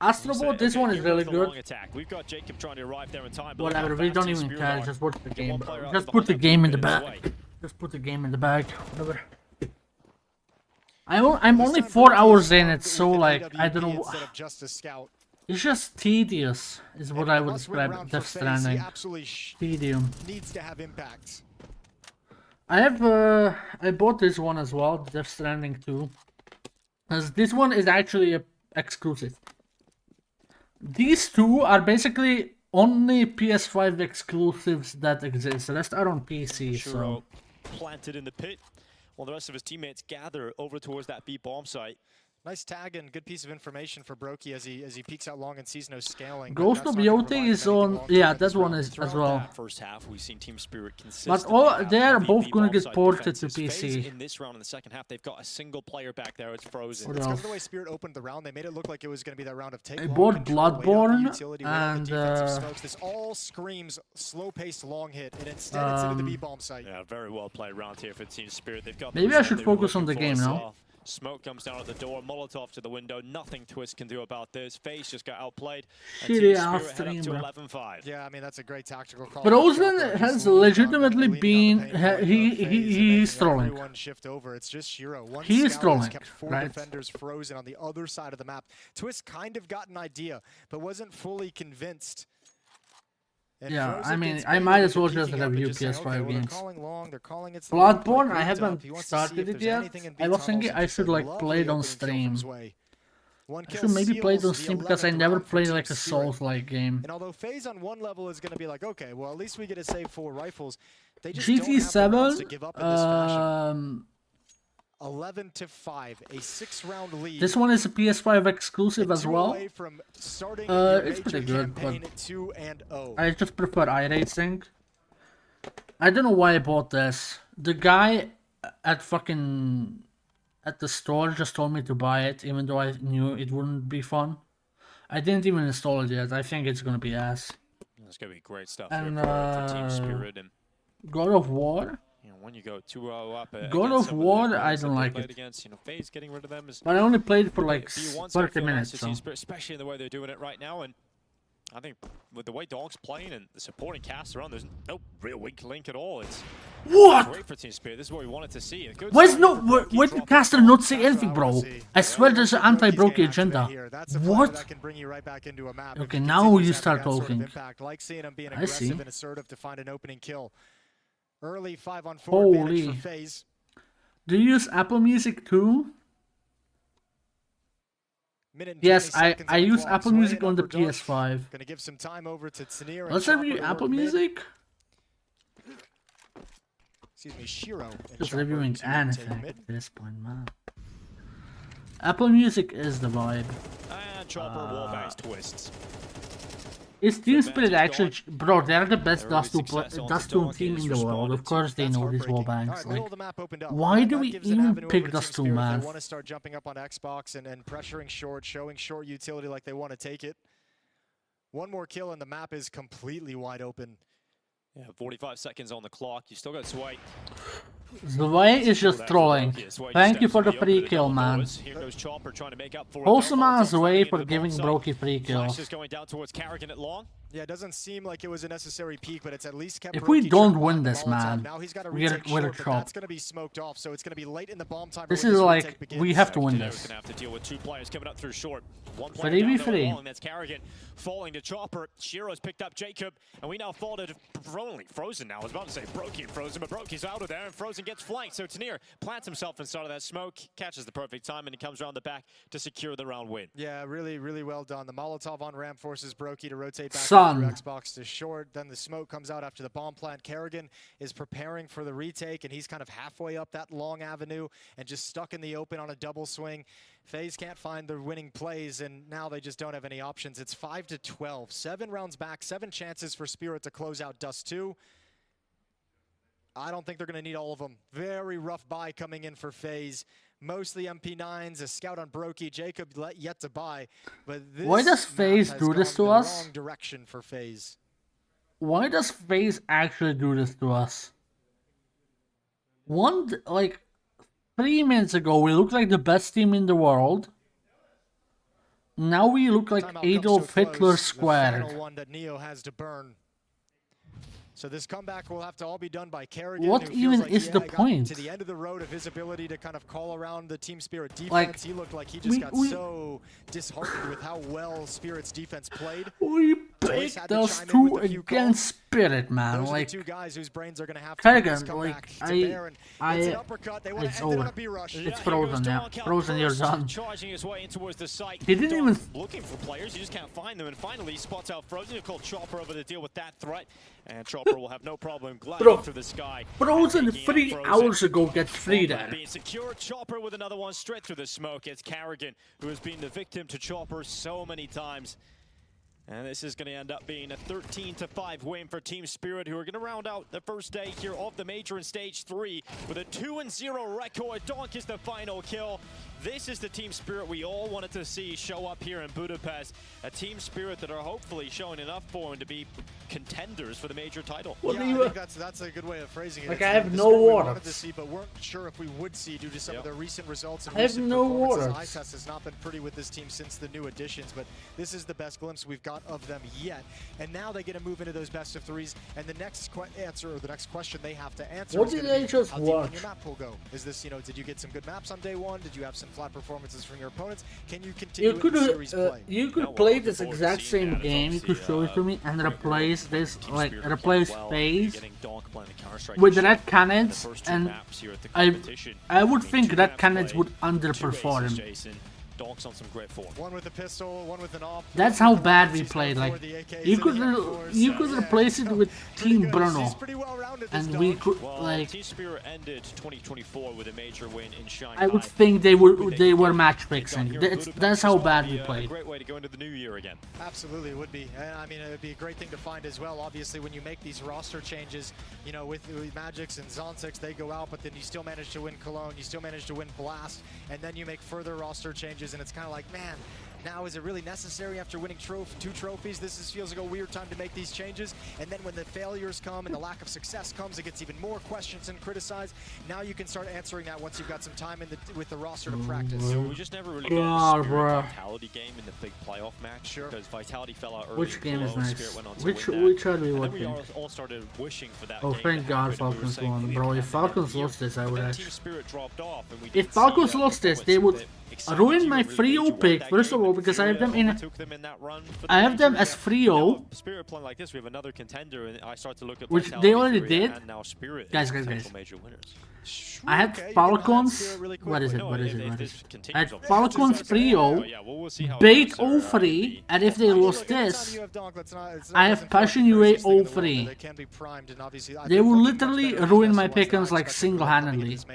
Astrobot, this one is really good. We've got Jacob trying to arrive there in time. Whatever, we don't even care. Just watch the game. Just put the game in the bag. Just put the game in the bag. Whatever. I'm only 4 hours in it, so like I don't know. It's just tedious, is what I would describe Death Stranding. Tedium. Needs to have impact. I bought this one as well, Death Stranding 2. As this one is actually a exclusive. These two are basically only PS5 exclusives that exist. The rest are on PC. So planted in the pit, while the rest of his teammates gather over towards that B bomb site. Nice tag and good piece of information for Brokey as he peeks out long and sees no scaling. Ghost of Yoti is on. Yeah, that one is as well. First half, we've seen Team Spirit but all they are both gonna get ported to PC. In this round, in the second half, they've got a single player back there. It's Frozen. It's because of the way Spirit opened the round. They made it look like it was going to be that round of take. I bought Bloodborne and this all screams slow-paced long hit, and instead it's into the B bomb site. Yeah, very well played round here for Team Spirit. They've got. Maybe I should focus on the game now. Smoke comes down at the door, Molotov to the window. Nothing Twist can do about this. FaZe just got outplayed. Shitty ass stream, bro. 11-5. Yeah, I mean that's a great tactical call. But Ozan has legitimately been he's trolling. Shift over. It's just Shiro. He's trolling. Kept 4 right? defenders frozen on the other side of the map. Twist kind of got an idea, but wasn't fully convinced. Yeah, I mean, I might as well just review PS5 games. Bloodborne, I haven't started it yet. I was thinking I should like play it on stream. I should maybe play it on Steam because I never played like a Souls-like game. And although FaZe on one level is going to be like, okay, well at least we get to save 4 rifles. They just GT7, to give up in this fashion. 11-5, a 6-round lead. This one is a PS5 exclusive as well. It's pretty good, but I just prefer iRacing. I don't know why I bought this. The guy at the store just told me to buy it, even though I knew it wouldn't be fun. I didn't even install it yet. I think it's gonna be ass. It's gonna be great stuff and, for Team Spirit and God of War. You know, when you go 2-0 up, God of War, I don't like it. Against, you know, FaZe getting rid of them is, but I only played it for like 30 minutes. So. Especially in the way they're doing it right now, and I think with the way Dog's playing and the supporting cast around, there's no real weak link at all. It's What? Great for Team Spirit. This is what we wanted to see. Why did Caster not say anything, bro? I swear there's an anti-Brokey agenda. What? Okay, now you start talking. I see. Holy. Do you use Apple Music too? Yes, I use Apple Music on the PS5. Let's review Apple Music. Excuse me, Shiro. Just reviewing anything at this point, man. Apple Music is the vibe. And Chopper wallbangs twists. Is Team Spirit actually... Bro, they're the best Dust 2 team in the world. Of course they know these wallbangs. Like, why do we even pick Dust 2, man? They want to start jumping up on Xbox and pressuring short, showing short utility like they want to take it. One more kill and the map is completely wide open. Yeah, 45 seconds on the clock. You still got Sway. Zwei is just trolling. Thank you for the free kill, man. Wholesome on Zwei for giving Brokey free kill. Yeah, it doesn't seem like it was a necessary peak, but it's at least kept. If we don't win this, man, we're a that's going to be smoked off, so it's going to be late in the bomb time. This is like we have to win this. Have to deal with two players coming up through short. One 3v3. That's Carrigan falling to Chopper. Shiro's picked up Jacob, and we now fall to Frozen now. I was about to say Brokey and Frozen, but Brokey's out of there, and Frozen gets flanked. So Tanir plants himself inside of that smoke, catches the perfect time, and he comes around the back to secure the round win. Yeah, really, really well done. The Molotov on ramp forces Brokey to rotate back Son. Xbox to short. Then the smoke comes out after the bomb plant. Kerrigan is preparing for the retake, and he's kind of halfway up that long avenue and just stuck in the open on a double swing. FaZe can't find the winning plays, and now they just don't have any options. It's 5-12. 7 rounds back, 7 chances for Spirit to close out Dust 2. I don't think they're going to need all of them. Very rough buy coming in for FaZe. Mostly MP9s, a scout on Brokey, Jacob yet to buy. But this why does FaZe do this to us? Wrong direction for FaZe. Why does FaZe actually do this to us? Like 3 minutes ago, we looked like the best team in the world. Now we look like Adolf Hitler squared. The final one that Neo has to burn. So this comeback will have to all be done by Kerrigan. What even is the point? To the end of the road of his ability to kind of call around the Team Spirit defense. Like, he looked like he just got so disheartened with how well Spirit's defense played. We picked us 2 against Spirit, man. Those like, are the 2 guys whose brains are going to have to Kerrigan, come like, back to bear. And it's an uppercut. They want it's to end it over. on a B-rush. It's Frozen now. Frozen, you're done. Charging his way in towards the site. He didn't even looking for players. You just can't find them. And finally, he spots out Frozen. He'll call Chopper over to deal with that threat. And Chopper will have no problem gliding through the sky. Frozen 3 hours ago gets free there. Being secure, Chopper with another one straight through the smoke. It's Kerrigan, who has been the victim to Chopper so many times. And this is going to end up being a 13-5 win for Team Spirit, who are going to round out the first day here of the Major in Stage 3 with a 2-0 record. Donk is the final kill. This is the Team Spirit we all wanted to see show up here in Budapest. A Team Spirit that are hopefully showing enough form to be contenders for the Major title. Yeah, I think that's a good way of phrasing it. Like, it's I have no we water. wanted to see, but weren't sure if we would see due to some of their recent results and I have recent no performances. water. ITES has not been pretty with this team since the new additions, but this is the best glimpse we've got of them yet. And now they get to move into those best of 3s, and the next question they have to answer what is did they just how watch? deep your map pool go? Is this, did you get some good maps on day 1? Did you have some flat performances from your opponents? Can you continue with the series play? You could play this exact same game, you could show it to me, and replace this, like, replace FaZe with Red Cannons, and I would think Red Cannons would underperform. Donks on some great form. One with a pistol, one with an op. That's how bad we played. Like, you could replace it with Team Bruno, and we could like. Team Spirit ended 2024 with a major win in Shanghai. I would think they were match fixing. That's how bad we played. Great way to go into the new year again. Absolutely, it would be. I mean, it would be a great thing to find as well. Obviously, when you make these roster changes, with Magix and Zonzix, they go out, but then you still manage to win Cologne, you still manage to win Blast, and then you make further roster changes. And it's kind of like, man, Now, is it really necessary after winning 2 trophies? Feels like a weird time to make these changes. And then when the failures come and the lack of success comes, it gets even more questions and criticized. Now you can start answering that once you've got some time with the roster to practice. So we just never really got the Spirit Vitality game in the big playoff match. Sure. Because Vitality fell out early. Which game is nice? Spirit went on to Which are we watching? And then we all started wishing for that Oh, game. thank God Falcons won, bro. If Falcons lost this, I would actually... Spirit dropped off, and we if Falcons lost this, they would ruin my 3-0 pick, first of all, because I have them in... I have them as 3-0. Spirit playing like this, we have another contender, and I start to look at which they already did. Guys. Major winners. I had Falcons. What is it? I had Falcons 3-0, Bait 0-3, and if they lost this, I have Passion UA 0-3. They will literally ruin my pick'ems like single-handedly. So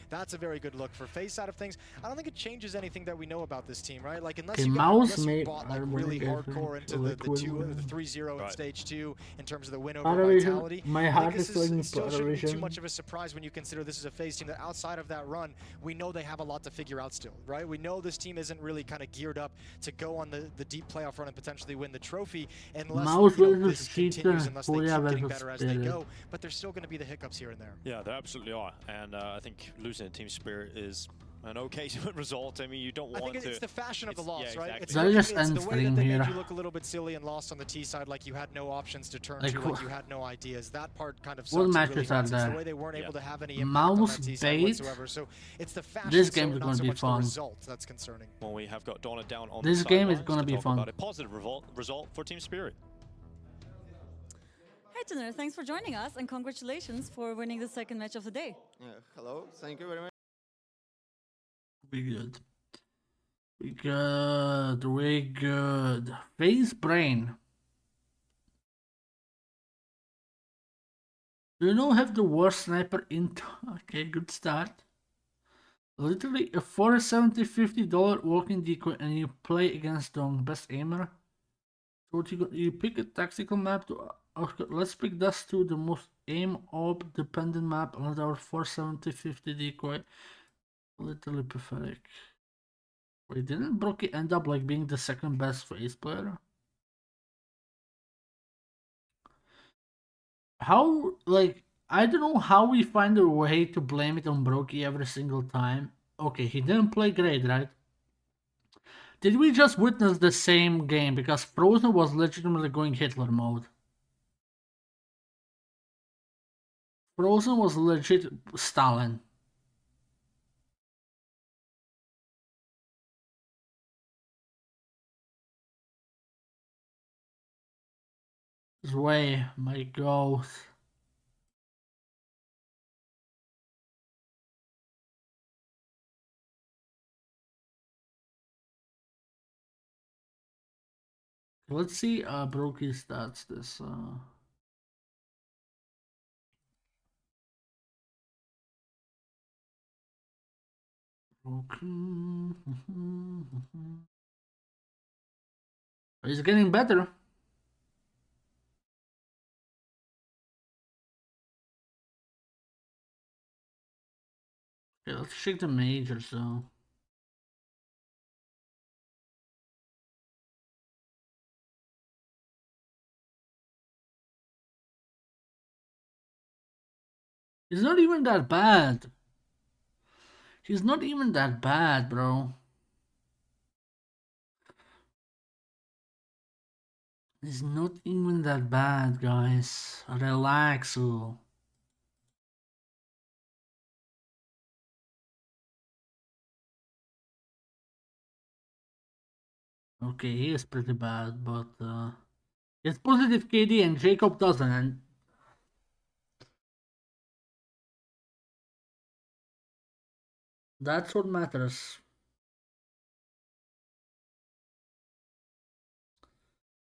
that's a very good look for face side of things. I don't think it changes anything that we know about this team, right? Like unless you bought like really hardcore into the 3-0 in stage 2 in terms of the win over Vitality. My heart is still shouldn't be too much of a surprise when you consider this is a FaZe team that outside of that run, we know they have a lot to figure out still, right? We know this team isn't really kind of geared up to go on the deep playoff run and potentially win the trophy unless this continues, unless they keep getting better as they go. But there's still going to be the hiccups here and there. Yeah, there absolutely are. And I think losing Team Spirit is an okay result. I mean, you don't want to... I think it's the fashion of the loss, right? Exactly. It's the way that they made you look a little bit silly and lost on the T side, like you had no options to turn to, like you had no ideas. That part kind of sucks. What matches are there? The way they weren't able to have any impact on that T side whatsoever. So it's the fashion. This game is going to be fun. Result that's concerning. Well, we have got Donna down on this game is going to be fun. About a positive result for Team Spirit. Hi, Tanner. Thanks for joining us, and congratulations for winning the second match of the day. Hello. Thank you very much. We good. We good. FaZe Brain. Do you know have the worst sniper in... Okay, good start. Literally a $470, $50 walking decoy and you play against the best aimer. So you pick a tactical map to... let's pick Dust 2, the most aim-op dependent map on our $470, $50 decoy. Literally pathetic. Wait, didn't Brookie end up like being the second best FaZe player? How, like, I don't know how we find a way to blame it on Brookie every single time. Okay, he didn't play great, right? Did we just witness the same game? Because Frozen was legitimately going Hitler mode. Frozen was legit Stalin. Way, my God. Let's see Brokey stats this He's getting better. Okay, let's check the major, so. He's not even that bad. He's not even that bad, bro. He's not even that bad, guys. Relax. Okay, he is pretty bad, but it's positive KD and Jacob doesn't, and that's what matters.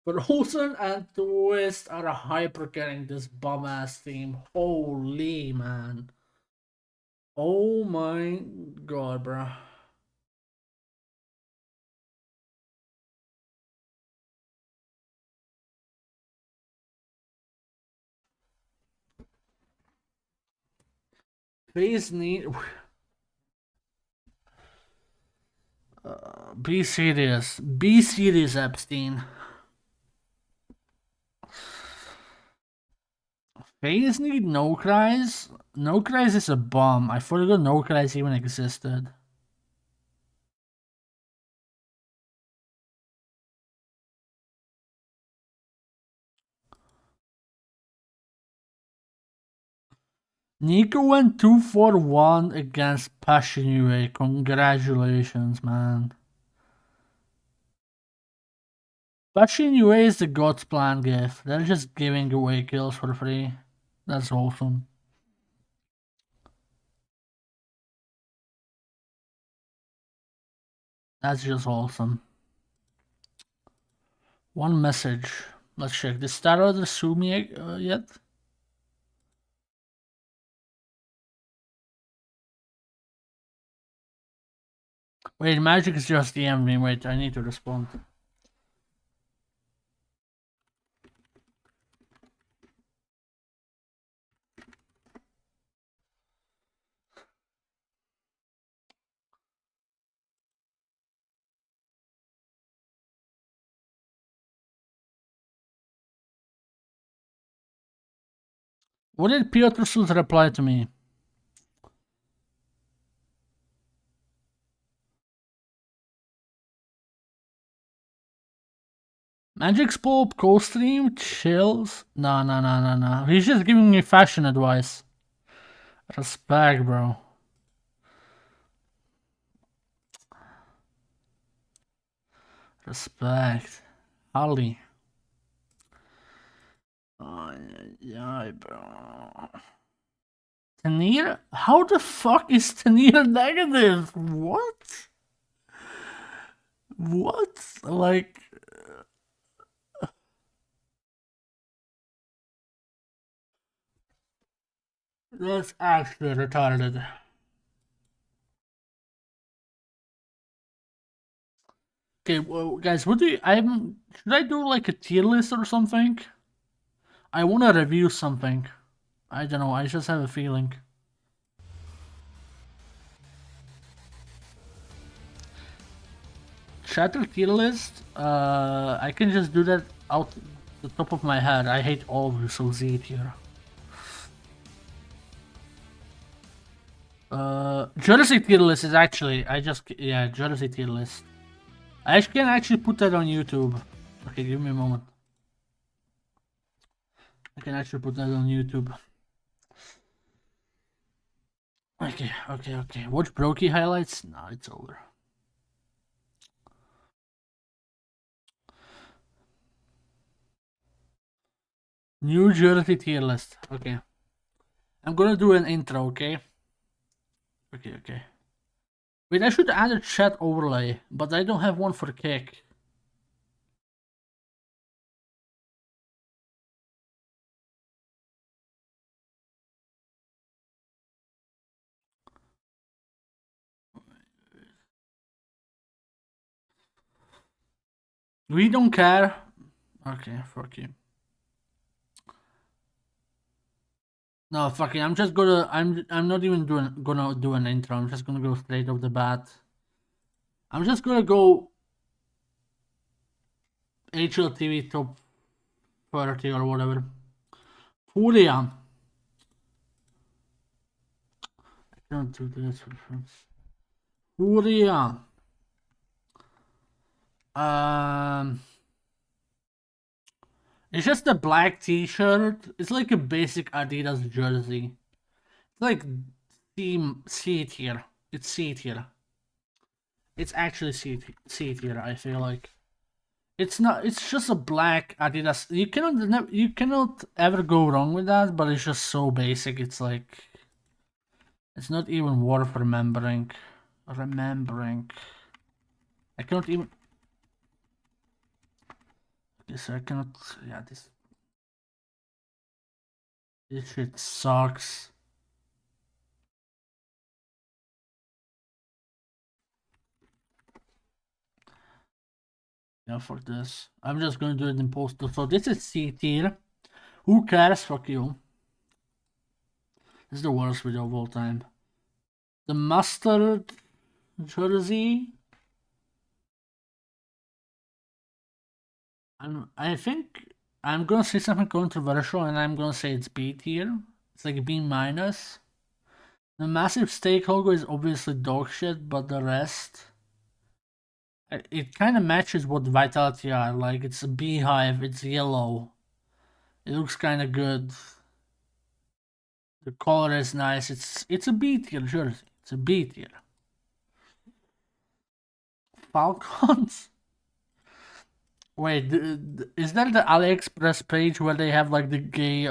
Frozen and Twist are hyper carrying this bum ass team. Holy man. Oh my God, bro. FaZe need Be serious. Be serious, Epstein. FaZe need No Cries? No Cries is a bomb. I forgot No Cries even existed. Nico went 2-for-1 against Passionue. Congratulations, man. Passionue is the God's plan gift. They're just giving away kills for free. That's awesome. That's just awesome. One message. Let's check. Did Star Order sue me yet? Wait, Magic is just DM'd me. Wait, I need to respond. What did Piotr Sus reply to me? Magic's Poloolpp co-stream? Chills? No. He's just giving me fashion advice. Respect, bro. Respect. Holly. Oh, yeah, bro. Tanir? How the fuck is Tanir negative? What? What? Like... That's actually retarded. Okay, well, guys, what do you... should I do like a tier list or something? I want to review something. I don't know, I just have a feeling. Shatter tier list? I can just do that out the top of my head. I hate all of you, so Z tier. Jersey tier list is actually... yeah, Jersey tier list. I can actually put that on YouTube. Okay, give me a moment. I can actually put that on YouTube. Okay. Watch Brokey highlights? No, it's over. New Jersey tier list. Okay. I'm gonna do an intro, okay? Okay. Wait, I should add a chat overlay, but I don't have one for Kick. We don't care. Okay, fuck you. No, fucking, I'm just gonna, I'm not even gonna do an intro. I'm just gonna go straight off the bat. I'm just gonna go HLTV top 30 or whatever. Furia. I can't do this for friends. Furia. It's just a black t-shirt. It's like a basic Adidas jersey. It's like C tier. It's C tier. It's actually C tier, I feel like. It's not, it's just a black Adidas. You cannot ever go wrong with that, but it's just so basic. It's like, it's not even worth remembering. I cannot even... Yes, I cannot... Yeah, this shit sucks. Yeah, fuck this. I'm just gonna do it in post. So this is C tier. Who cares? Fuck you. This is the worst video of all time. The mustard jersey. I think I'm gonna say something controversial, and I'm gonna say it's B tier. It's like B minus. The massive stake logo is obviously dog shit, but the rest, it kind of matches what Vitality are. Like, it's a beehive, it's yellow. It looks kind of good. The color is nice. It's a B tier jersey. It's a B tier. Falcons. Wait, is that the AliExpress page where they have like the gay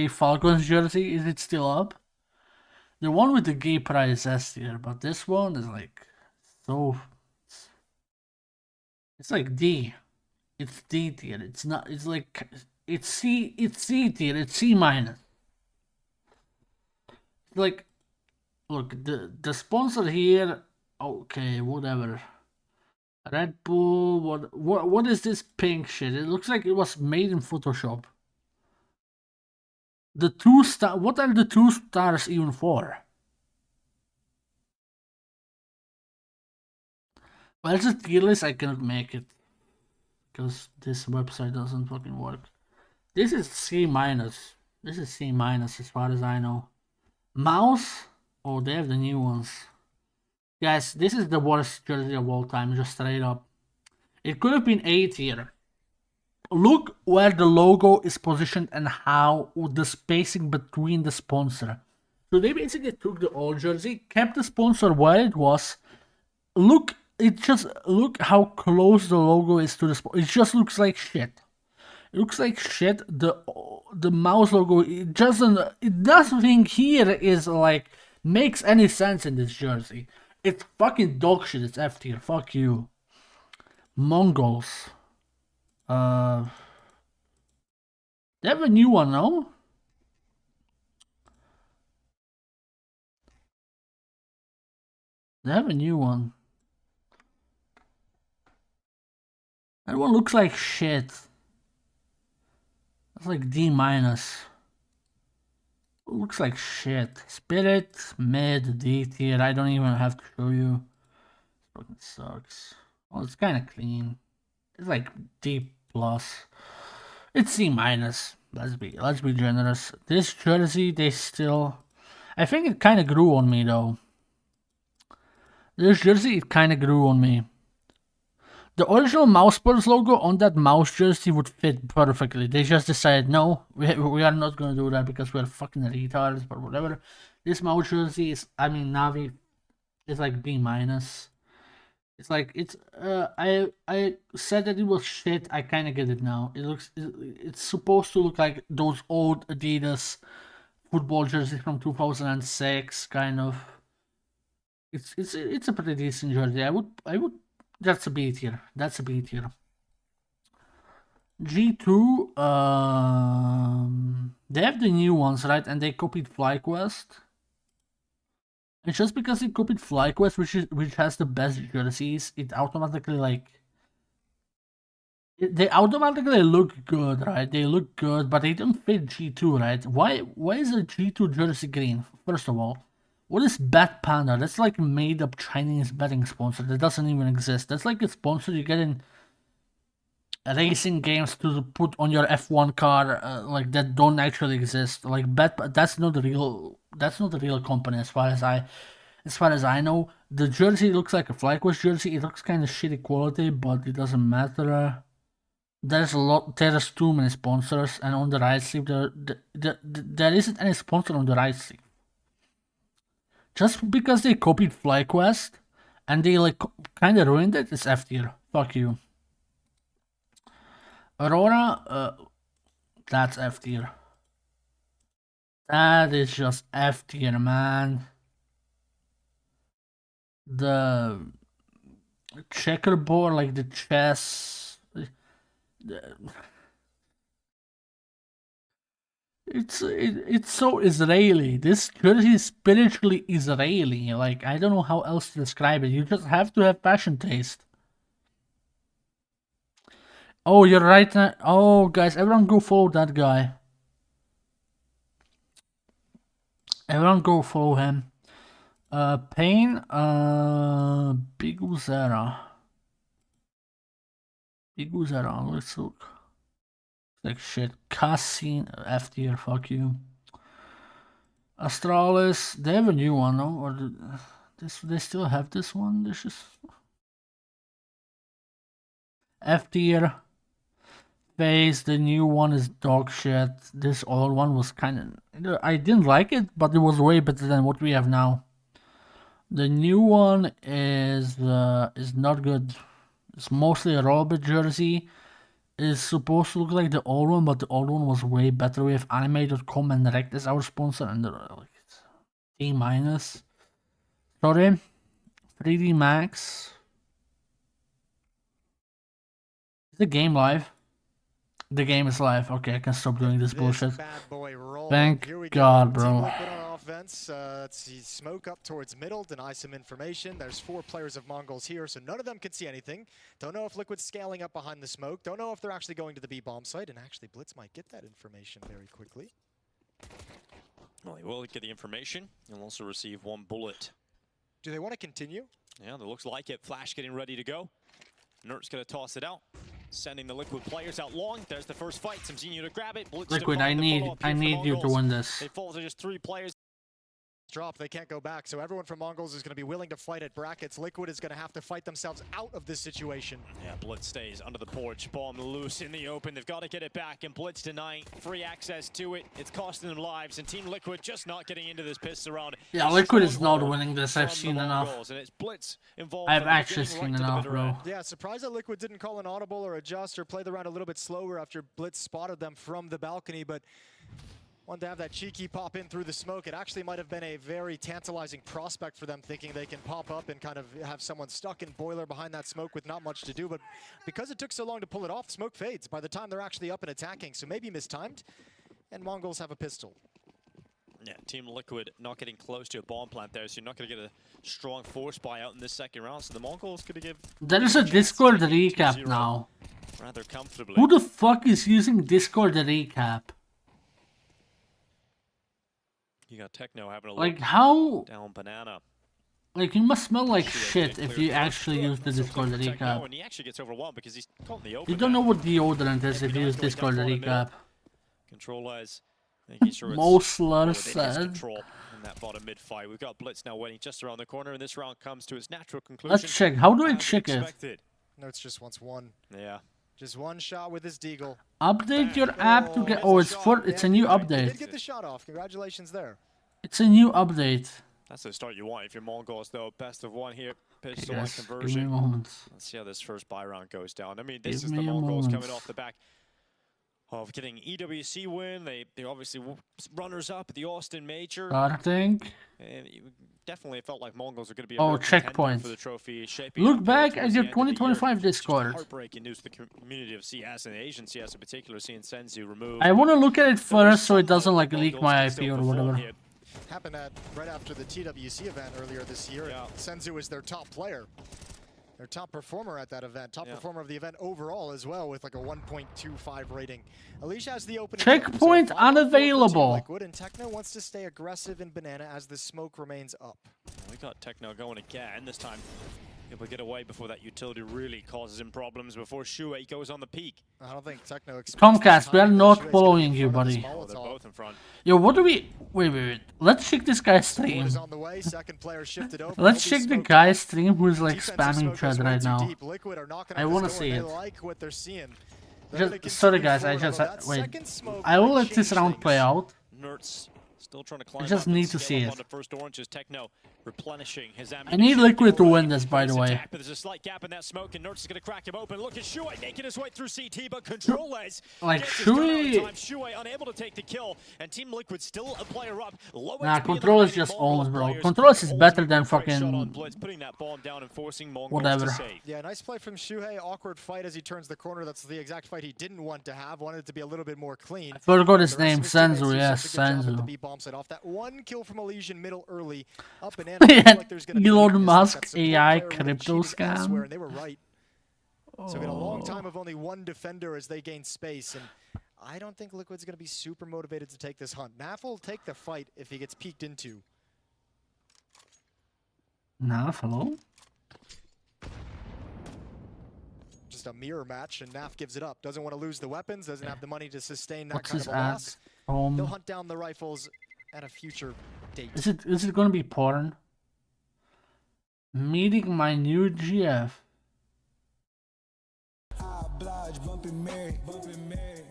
Falcons jersey? Is it still up? The one with the gay pride is S tier, but this one is like so. It's like D. It's D tier. It's not. It's like it's C. It's C tier. It's C minus. Like, look, the sponsor here. Okay, whatever. Red Bull. What is this pink shit? It looks like it was made in Photoshop. The 2-star. What are the 2 stars even for? Well, it's a tier list. I cannot make it because this website doesn't fucking work. This is C minus. This is C minus as far as I know. Mouse. Oh, they have the new ones. Guys, this is the worst jersey of all time, just straight up. It could have been A tier. Look where the logo is positioned and how the spacing between the sponsor. So they basically took the old jersey, kept the sponsor where it was. Look how close the logo is to the sponsor. It just looks like shit. It looks like shit. The mouse logo, nothing here is like makes any sense in this jersey. It's fucking dog shit. It's F tier. Fuck you. Mongols. They have a new one, no? They have a new one. That one looks like shit. That's like D minus. Looks like shit. Spirit, mid, D tier. I don't even have to show you. It fucking sucks. Well, it's kind of clean. It's like D plus. It's C minus. Let's be generous. This jersey, they still. I think it kind of grew on me though. This jersey, it kind of grew on me. The original Mousepurs logo on that mouse jersey would fit perfectly. They just decided, no, we are not going to do that because we're fucking retards, but whatever. This mouse jersey is, I mean, Navi is like B minus. It's like, I said that it was shit. I kind of get it now. It's supposed to look like those old Adidas football jerseys from 2006, kind of. It's a pretty decent jersey. I would that's a B tier. That's a B tier. G2, they have the new ones, right? And they copied FlyQuest. And just because they copied FlyQuest, which has the best jerseys, it automatically like they automatically look good, right? They look good, but they don't fit G2, right? Why is a G2 jersey green? First of all, what is Bet Panda? That's like a made up Chinese betting sponsor that doesn't even exist. That's like a sponsor you get in racing games to put on your F1 car, like that don't actually exist. Like that's not the real company as far as I know. The jersey looks like a FlyQuest jersey. It looks kind of shitty quality, but it doesn't matter. There's too many sponsors, and on the right sleeve there isn't any sponsor on the right sleeve. Just because they copied FlyQuest and they like kind of ruined it, it's F tier. Fuck you. Aurora, that's F tier. That is just F tier, man. The checkerboard, like the chess. It's so Israeli. This jersey is spiritually Israeli. Like, I don't know how else to describe it. You just have to have fashion taste. Oh, you're right. Oh, guys, everyone go follow that guy. Everyone go follow him. Pain, Big Uzera. Who's around? Let's look. Like shit. Cassine, F tier, fuck you. Astralis, they have a new one, no? Or they still have this one? This is F tier. Phase, the new one is dog shit. This old one was kind of... I didn't like it, but it was way better than what we have now. The new one is not good. It's mostly a robot jersey. It's supposed to look like the old one, but the old one was way better. We have anime.com and Rect as our sponsor, and they're like A minus. Sorry, 3D Max. Is the game live? The game is live. Okay, I can stop doing this bullshit. Thank God, bro. Let's see, smoke up towards middle, deny some information. There's 4 players of Mongols here, so none of them can see anything. Don't know if Liquid's scaling up behind the smoke. Don't know if they're actually going to the B bomb site, and actually Blitz might get that information very quickly. Well, he will get the information. He'll also receive 1 bullet. Do they want to continue? Yeah, that looks like it. Flash getting ready to go. Nert's going to toss it out. Sending the Liquid players out long. There's the first fight. Samzinho to grab it. Blitz Liquid, I need you to win this. They fall to just 3 players. Drop, they can't go back, so everyone from Mongols is going to be willing to fight at brackets. Liquid is going to have to fight themselves out of this situation. Yeah, Blitz stays under the porch. Bomb loose in the open. They've got to get it back, and Blitz denying free access to it. It's costing them lives, and Team Liquid just not getting into this piss around. Yeah, Liquid is not winning this. I've seen enough. And it's Blitz involved. I've actually seen enough, bro. Yeah, surprised that Liquid didn't call an audible or adjust or play the round a little bit slower after Blitz spotted them from the balcony, but wanted to have that cheeky pop in through the smoke. It actually might have been a very tantalizing prospect for them, thinking they can pop up and kind of have someone stuck in boiler behind that smoke with not much to do. But because it took so long to pull it off, smoke fades by the time they're actually up and attacking. So maybe mistimed, and Mongols have a pistol. Yeah, Team Liquid not getting close to a bomb plant there, so you're not going to get a strong force buy out in this second round. So the Mongols going to give... There is a Discord recap now. Rather comfortably. Who the fuck is using Discord recap? You got Techno having a look. Like, how? Down banana. Like, you must smell like shit if you actually use the Discord recap. And he actually gets overwhelmed because he's caught in the open. You don't know what deodorant is if you use Discord recap. Control-wise, making sure it's Mosler said. Control in that bottom mid fight. We've got Blitz now waiting just around the corner, and this round comes to its natural conclusion. Let's check. How do I check it? No, it's just wants one. Yeah. Just one shot with his deagle. Update your app to get... Oh, it's a new update. Did get the shot off. Congratulations there. It's a new update. That's the start you want if you're Mongols, though. Best of 1 here. Pistol Yes, conversion. give me a moment. Let's see how this first buy round goes down. I mean, this Give is the me a Mongols moment. coming off the back of getting EWC win. They obviously runners up at the Austin Major. Starting. And it definitely felt like Mongols are going to be a Oh, real contender checkpoint. for the trophy. Shaping Look up back towards at the your end of the year. 2025 Just Discord. heartbreaking news to the community of CS and Asian CS in particular, seeing Senzu removed. I want to look at it first so it doesn't like Mongols leak can my still IP or perform whatever. here. Happened right after the TWC event earlier this year. Yeah. Senzu was their top player. Their top performer at that event. Top performer of the event overall as well with like a 1.25 rating. Alicia has the opening. Checkpoint unavailable. Liquid, and Techno wants to stay aggressive in Banana as the smoke remains up. We got Techno going again. This time, able to get away before that utility really causes him problems before Shuei goes on the peak. I don't think Techno expects Tomcast, we are not Shuei's following gonna be you, in front of buddy. this Oh, they're Molotov. both in front. Yo, what do we... Wait. Let's check this guy's stream. Is on the way. Second player shifted over. Let's He'll be check the smoked guy's out. stream who's like Defensive spamming smoke goes chat way right too now. deep. Liquid are knocking I on this wanna door, see and it. They like what they're seeing. They're gonna Sorry continue guys, I forward, just... although that Wait. second smoke I will might let this change round things. play out. Nertz still trying to climb I just up and need to scale see up it. onto first oranges. Techno replenishing his I ammunition. need Liquid to Already win this, by the face way. attack, but there's a slight gap in that smoke, and Nertz is going to crack him open. Look at Shuei making his way through CT, but Controles Like, gets his gun out in Shuei- time. Shuei unable to take the kill, and Team Liquid still a player up. Low Nah, XP in the Controls remaining just Mongol owns, bro. players. Controls is better than Great shot on fucking... Blitz, putting that bomb down and forcing Mongols Whatever. to save. Yeah, nice play from Shuhei. Awkward fight as he turns the corner. That's the exact fight he didn't want to have. Wanted it to be a little bit more clean. I forgot his The rest name. of his teammates Senzu, do yes, such a good job with the Senzu. B bomb set off. That one kill from Elysian middle early. Up and in. I feel like there's gonna be Elon weakness. Musk That support AI player would've crypto cheated elsewhere, scam. and they were right. So we had a long time of only one defender as they gain space, and I don't think Liquid's going to be super motivated to take this hunt. Naf will take the fight if he gets peeked into. Nah, hello? Just just a mirror match, and Naf gives it up. Doesn't want to lose the weapons, doesn't have the money to sustain that What's kind his of a loss. ad? He'll hunt down the rifles at a future date. Is it gonna be porn? Meeting my new GF.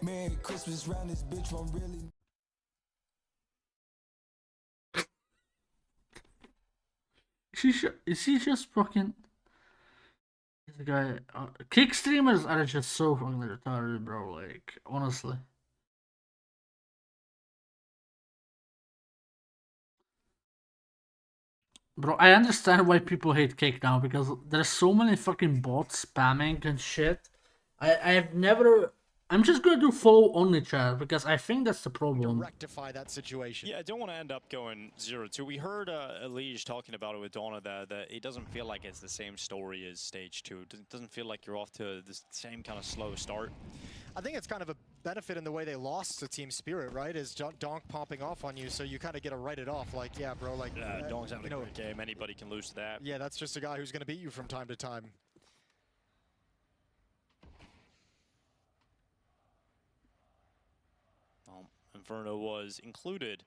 Merry Christmas round this bitch won't really. Is he just fucking? This guy. Kick streamers are just so fucking retarded, bro. Like, honestly. Bro, I understand why people hate Kick now, because there's so many fucking bots spamming and shit. I've never... I'm just gonna do follow only chat, because I think that's the problem. To rectify that situation. Yeah, I don't want to end up going 0-2. We heard Elige talking about it with Donna that it doesn't feel like it's the same story as stage 2. It doesn't feel like you're off to the same kind of slow start. I think it's kind of a benefit in the way they lost to Team Spirit, right? Is Donk popping off on you, so you kind of get to write it off. Like, yeah, bro, like... Donk's having a great game. Anybody can lose to that. Yeah, that's just a guy who's going to beat you from time to time. Inferno was included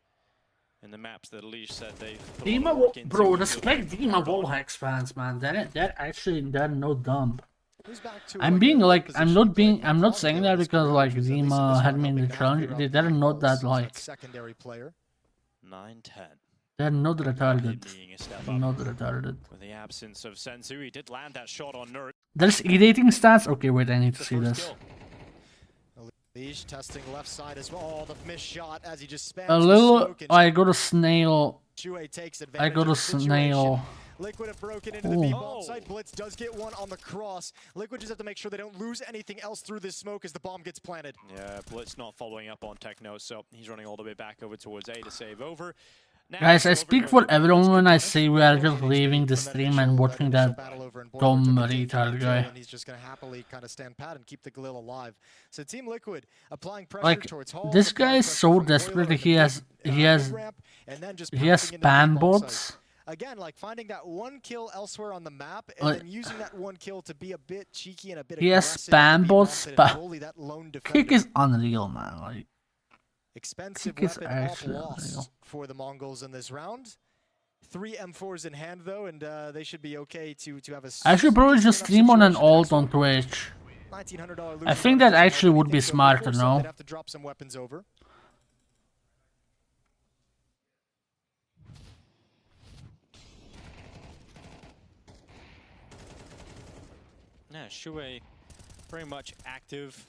in the maps that Elige said they put Dima, bro, respect Dima Wallhacks fans, man. They're no dumb. I'm being like, I'm not saying that because like Dima had me in the challenge. They're not that like. Secondary player. 9-10. They're not retarded. Not retarded. With the absence of Senzu, he did land that shot on Nerd. There's eating stats. Okay, wait, I need to see this. Elige testing left side as well. Oh, the missed shot as he just spams A little. I got a snail. I got a snail. Liquid have broken into the B-bomb site. Blitz does get one on the cross. Liquid just have to make sure they don't lose anything else through this smoke as the bomb gets planted. Yeah, Blitz not following up on Techno, so he's running all the way back over towards A to save over. Now, guys, I speak for everyone when I say we are just leaving the stream and watching that dumb retard guy. He's just going to happily kind of stand pat and keep the Galil alive. So Team Liquid applying pressure like, towards Hall. This guy is so desperate. He has spam bots. Again, like finding that one kill elsewhere on the map and then using that one kill to be a bit cheeky and a bit aggressive. He has spam bots. Kick is unreal, man. Like, expensive weapon off loss for the Mongols in this round. 3 M4s in hand though, and they should be okay to have a... I should probably just stream on an alt on Twitch. I think that actually would be smarter, no? They'd have to drop some weapons over. Yeah, Shuei very much active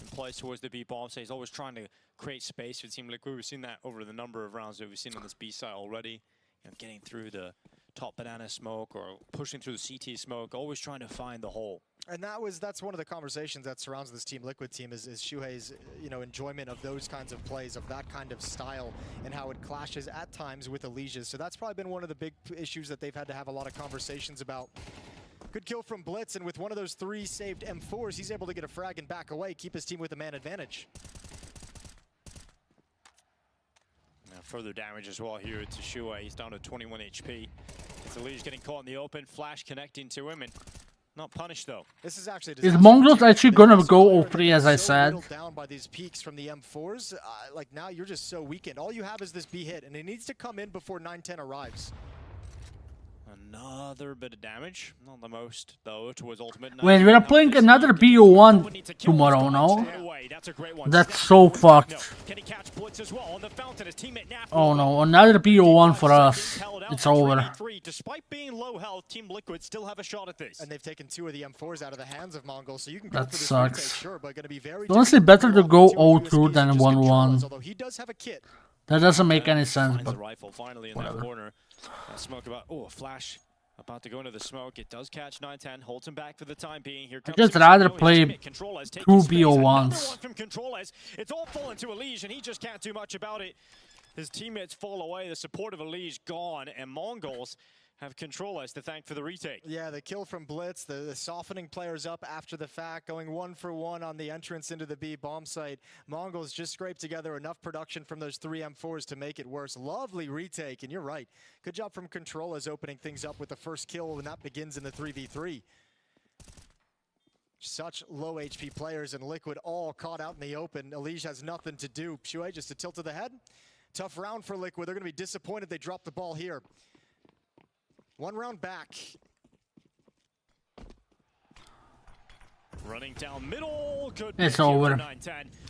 in place towards the B bomb, so he's always trying to create space for Team Liquid. We've seen that over the number of rounds that we've seen on this B side already. You know, getting through the top banana smoke or pushing through the CT smoke, always trying to find the hole. And that's one of the conversations that surrounds this Team Liquid team is Shuhei's enjoyment of those kinds of plays, of that kind of style, and how it clashes at times with Elige's. So that's probably been one of the big issues that they've had to have a lot of conversations about. Good kill from Blitz, and with one of those 3 saved M4s, he's able to get a frag and back away, keep his team with a man advantage. Now further damage as well here to Shuei. He's down to 21 HP. Elige getting caught in the open, Flash connecting to him, and not punished though. This is actually is Mongols actually gonna go 0-3 as I said? Down by these peaks from the M4s, like now you're just so weakened. All you have is this B hit, and it needs to come in before 9-10 arrives. Another bit of damage, not the most though, towards ultimate. Wait, we're playing another BO1 tomorrow, no? That's so fucked. Oh no, another BO1 for us. It's over. Despite being low health, Team Liquid still have a shot at this. And they've taken 2 of the M4s out of the hands of Mongols, so you can go for this sucks. retake, sure, but gonna be very honestly better to go 0-2 than 1-1. Although he does have a kit. That doesn't make any sense, but rifle finally in that corner. Smoke about a flash about to go into the smoke. It does catch 9-10, holds him back for the time being. Here comes I'd just rather play 2 BO1s. From Controles. It's all fallen to Elige, and he just can't do much about it. His teammates fall away. The support of Elige gone, and Mongols have Controles to thank for the retake. Yeah, the kill from Blitz, the softening players up after the fact, going 1 for 1 on the entrance into the B bomb site. Mongols just scraped together enough production from those 3 M4s to make it worse. Lovely retake, and you're right. Good job from Controles opening things up with the first kill when that begins in the 3v3. Such low HP players, and Liquid all caught out in the open. Elige has nothing to do. Shuey just a tilt to the head. Tough round for Liquid. They're going to be disappointed they dropped the ball here. One round back. Running down middle. Good. It's over.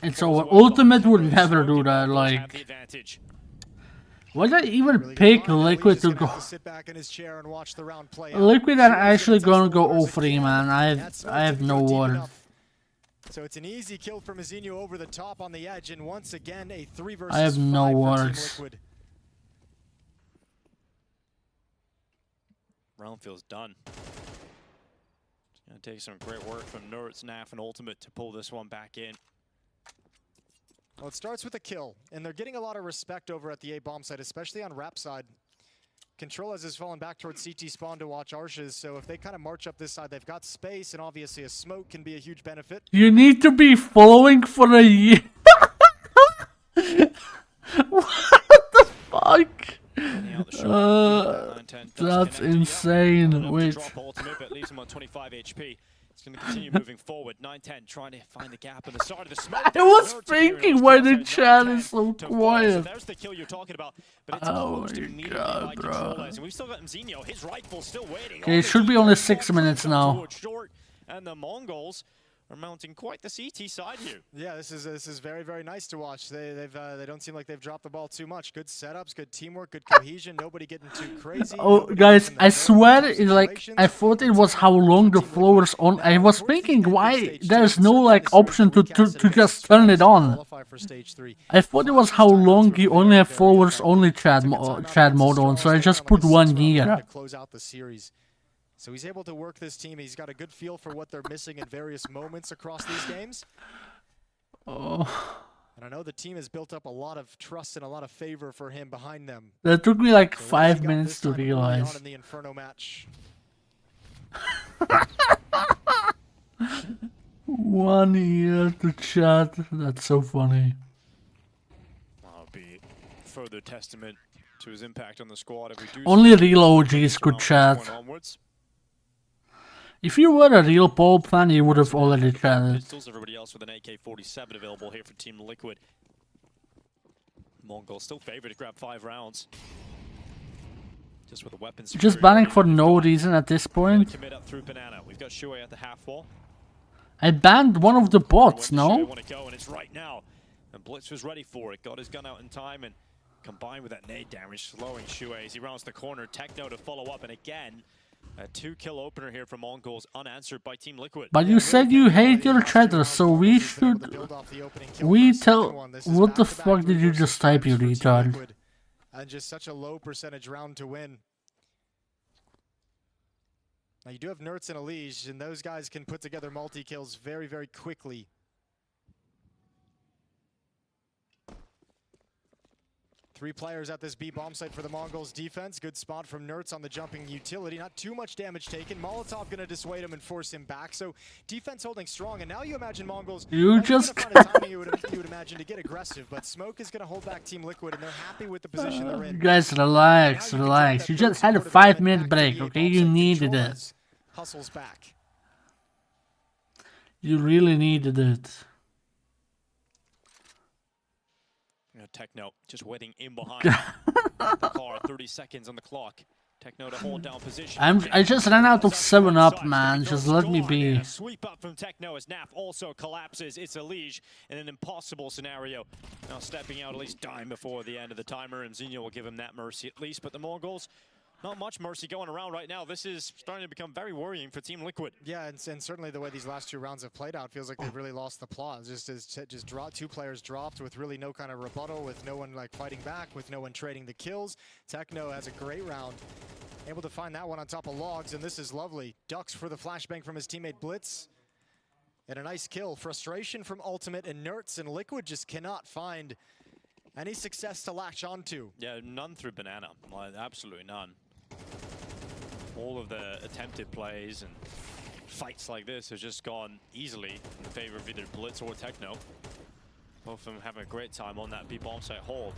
It's over. Ultimate would never do that. Like, why did I even pick Liquid to go? Liquid are actually gonna go 0-3, man. I have no words. So it's an easy kill for Mazinho over the top on the edge, and once again a 3 versus 5 I have no words. Liquid. Round feels done. It's gonna take some great work from Nerds, Naf, and Ultimate to pull this one back in. Well, it starts with a kill, and they're getting a lot of respect over at the A bomb side, especially on Rap side. Control has fallen back towards CT spawn to watch Arshes, so if they kind of march up this side, they've got space, and obviously a smoke can be a huge benefit. You need to be following for a year. What the fuck? That's insane. Wait. It's going to continue moving forward. 9-10 trying to find the gap in the side of the smoke. I was thinking why the chat is so quiet. There's the kill you're talking about, but it's Oh my god, bro. And we've still got Mazinho, his rifle still waiting. Okay, it should be only 6 minutes now. And the Mongols are mounting quite the CT side here. Yeah, this is very, very nice to watch. They don't seem like they've dropped the ball too much. Good setups, good teamwork, good cohesion. Nobody getting too crazy. Oh, guys, I swear, it's like I thought it was how long the floor's on. I was thinking why there's no like option to just turn it on. I thought it was how long you only have followers only chat mode on, so I just put 1 year. Close out the series. So he's able to work this team. He's got a good feel for what they're missing in various moments across these games. Oh. And I know the team has built up a lot of trust and a lot of favor for him behind them. That took me like 5 minutes to realize. In the Inferno match. 1 year to chat. That's so funny. That'll be further testament to his impact on the squad. If we do only real OGs could chat. If you were a real Poloolpp fan, you would have already chatted. Pistols, everybody else with an AK-47 available here for Team Liquid. Mongol still favored to grab 5 rounds. Just with a weapon. Just banning for no reason at this point. Commit up through Banana. We've got Shuey at the half wall. I banned one of the bots, no? Want to go, and it's right now. And Blitz was ready for it. Got his gun out in time, and combined with that nade damage, slowing Shuey as he rounds the corner. Techno to follow up, and again, a 2-kill opener here from Mongols, unanswered by Team Liquid. But you said you hate your chatter, so we should... What the fuck did you just type, you retard? And just such a low percentage round to win. Now you do have Nerds and Elige, and those guys can put together multi-kills very, very quickly. Three players at this B bomb site for the Mongols defense. Good spot from Nerds on the jumping utility. Not too much damage taken. Molotov gonna dissuade him and force him back. So defense holding strong. And now you imagine Mongols. You just find a timing you would imagine to get aggressive, but Smoke is gonna hold back Team Liquid, and they're happy with the position they're in. Guys, relax, relax. You just had a 5-minute break, okay? You needed it. Hustles back. You really needed it. Techno just waiting in behind the car. 30 seconds on the clock. Techno to hold down position. I just ran out of 7-Up, man. Just let me be. Sweep up from Techno as Naf also collapses. It's Elige in an impossible scenario. Now stepping out at least time before the end of the timer, and Zinho will give him that mercy at least. But the Mongols, not much mercy going around right now. This is starting to become very worrying for Team Liquid. Yeah, and certainly the way these last 2 rounds have played out feels like they've really lost the plot. Just 2 players dropped with really no kind of rebuttal, with no one like fighting back, with no one trading the kills. Techno has a great round, able to find that one on top of logs, and this is lovely. Ducks for the flashbang from his teammate Blitz, and a nice kill. Frustration from Ultimate and Nerds, and Liquid just cannot find any success to latch onto. Yeah, none through Banana. Well, absolutely none. All of the attempted plays and fights like this have just gone easily in the favor of either Blitz or Techno. Both of them having a great time on that B-bomb site hold.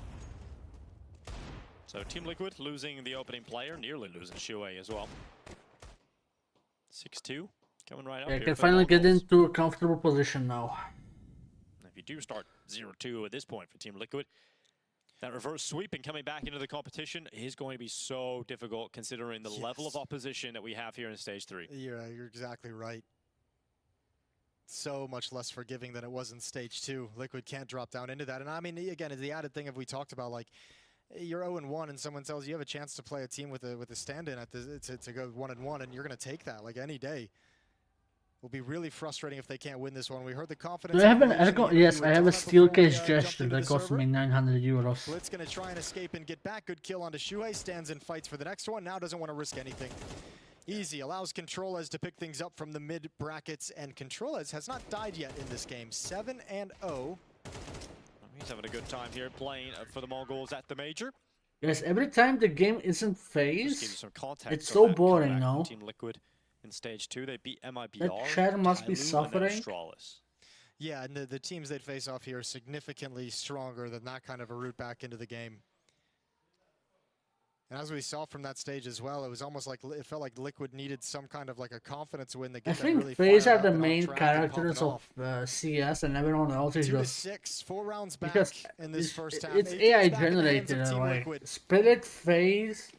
So Team Liquid losing the opening player, nearly losing Shuey as well. 6-2. coming right up I here. can for the finally get Mongols. into a comfortable position now. If you do start 0-2 at this point for Team Liquid, that reverse sweep and coming back into the competition is going to be so difficult considering the level of opposition that we have here in Stage 3. Yeah, you're exactly right. So much less forgiving than it was in Stage 2. Liquid can't drop down into that. And I mean, again, the added thing of we talked about, like, you're 0-1 and someone tells you have a chance to play a team with a stand-in to go 1-1, and you're going to take that, like, any day. Will be really frustrating if they can't win this one. We heard the confidence. Do I have an ergo? Yes, I have a steel case gesture that cost me 900 euros. Blitz gonna try and escape and get back. Good kill onto Shuhei. Stands and fights for the next one. Now doesn't want to risk anything. Easy allows Controles to pick things up from the mid brackets, and Controles has not died yet in this game. 7-0. He's having a good time here playing for the Mongols at the major. Yes, every time the game isn't phased, Some it's so boring, no? Team Liquid in Stage 2, they beat MIBR. That chat must be Tyloo, and suffering. Astralis. Yeah, and the teams that face off here are significantly stronger than that kind of a route back into the game. And as we saw from that stage as well, it was almost like it felt like Liquid needed some kind of like a confidence win that I gets them really think FaZe fired are up the and on main track and popping characters off. of CS, and everyone else is 2-6, just 4 rounds back because in this first half. it's It AI gets back in the hands of generated. Team Like Liquid. Spirit FaZe.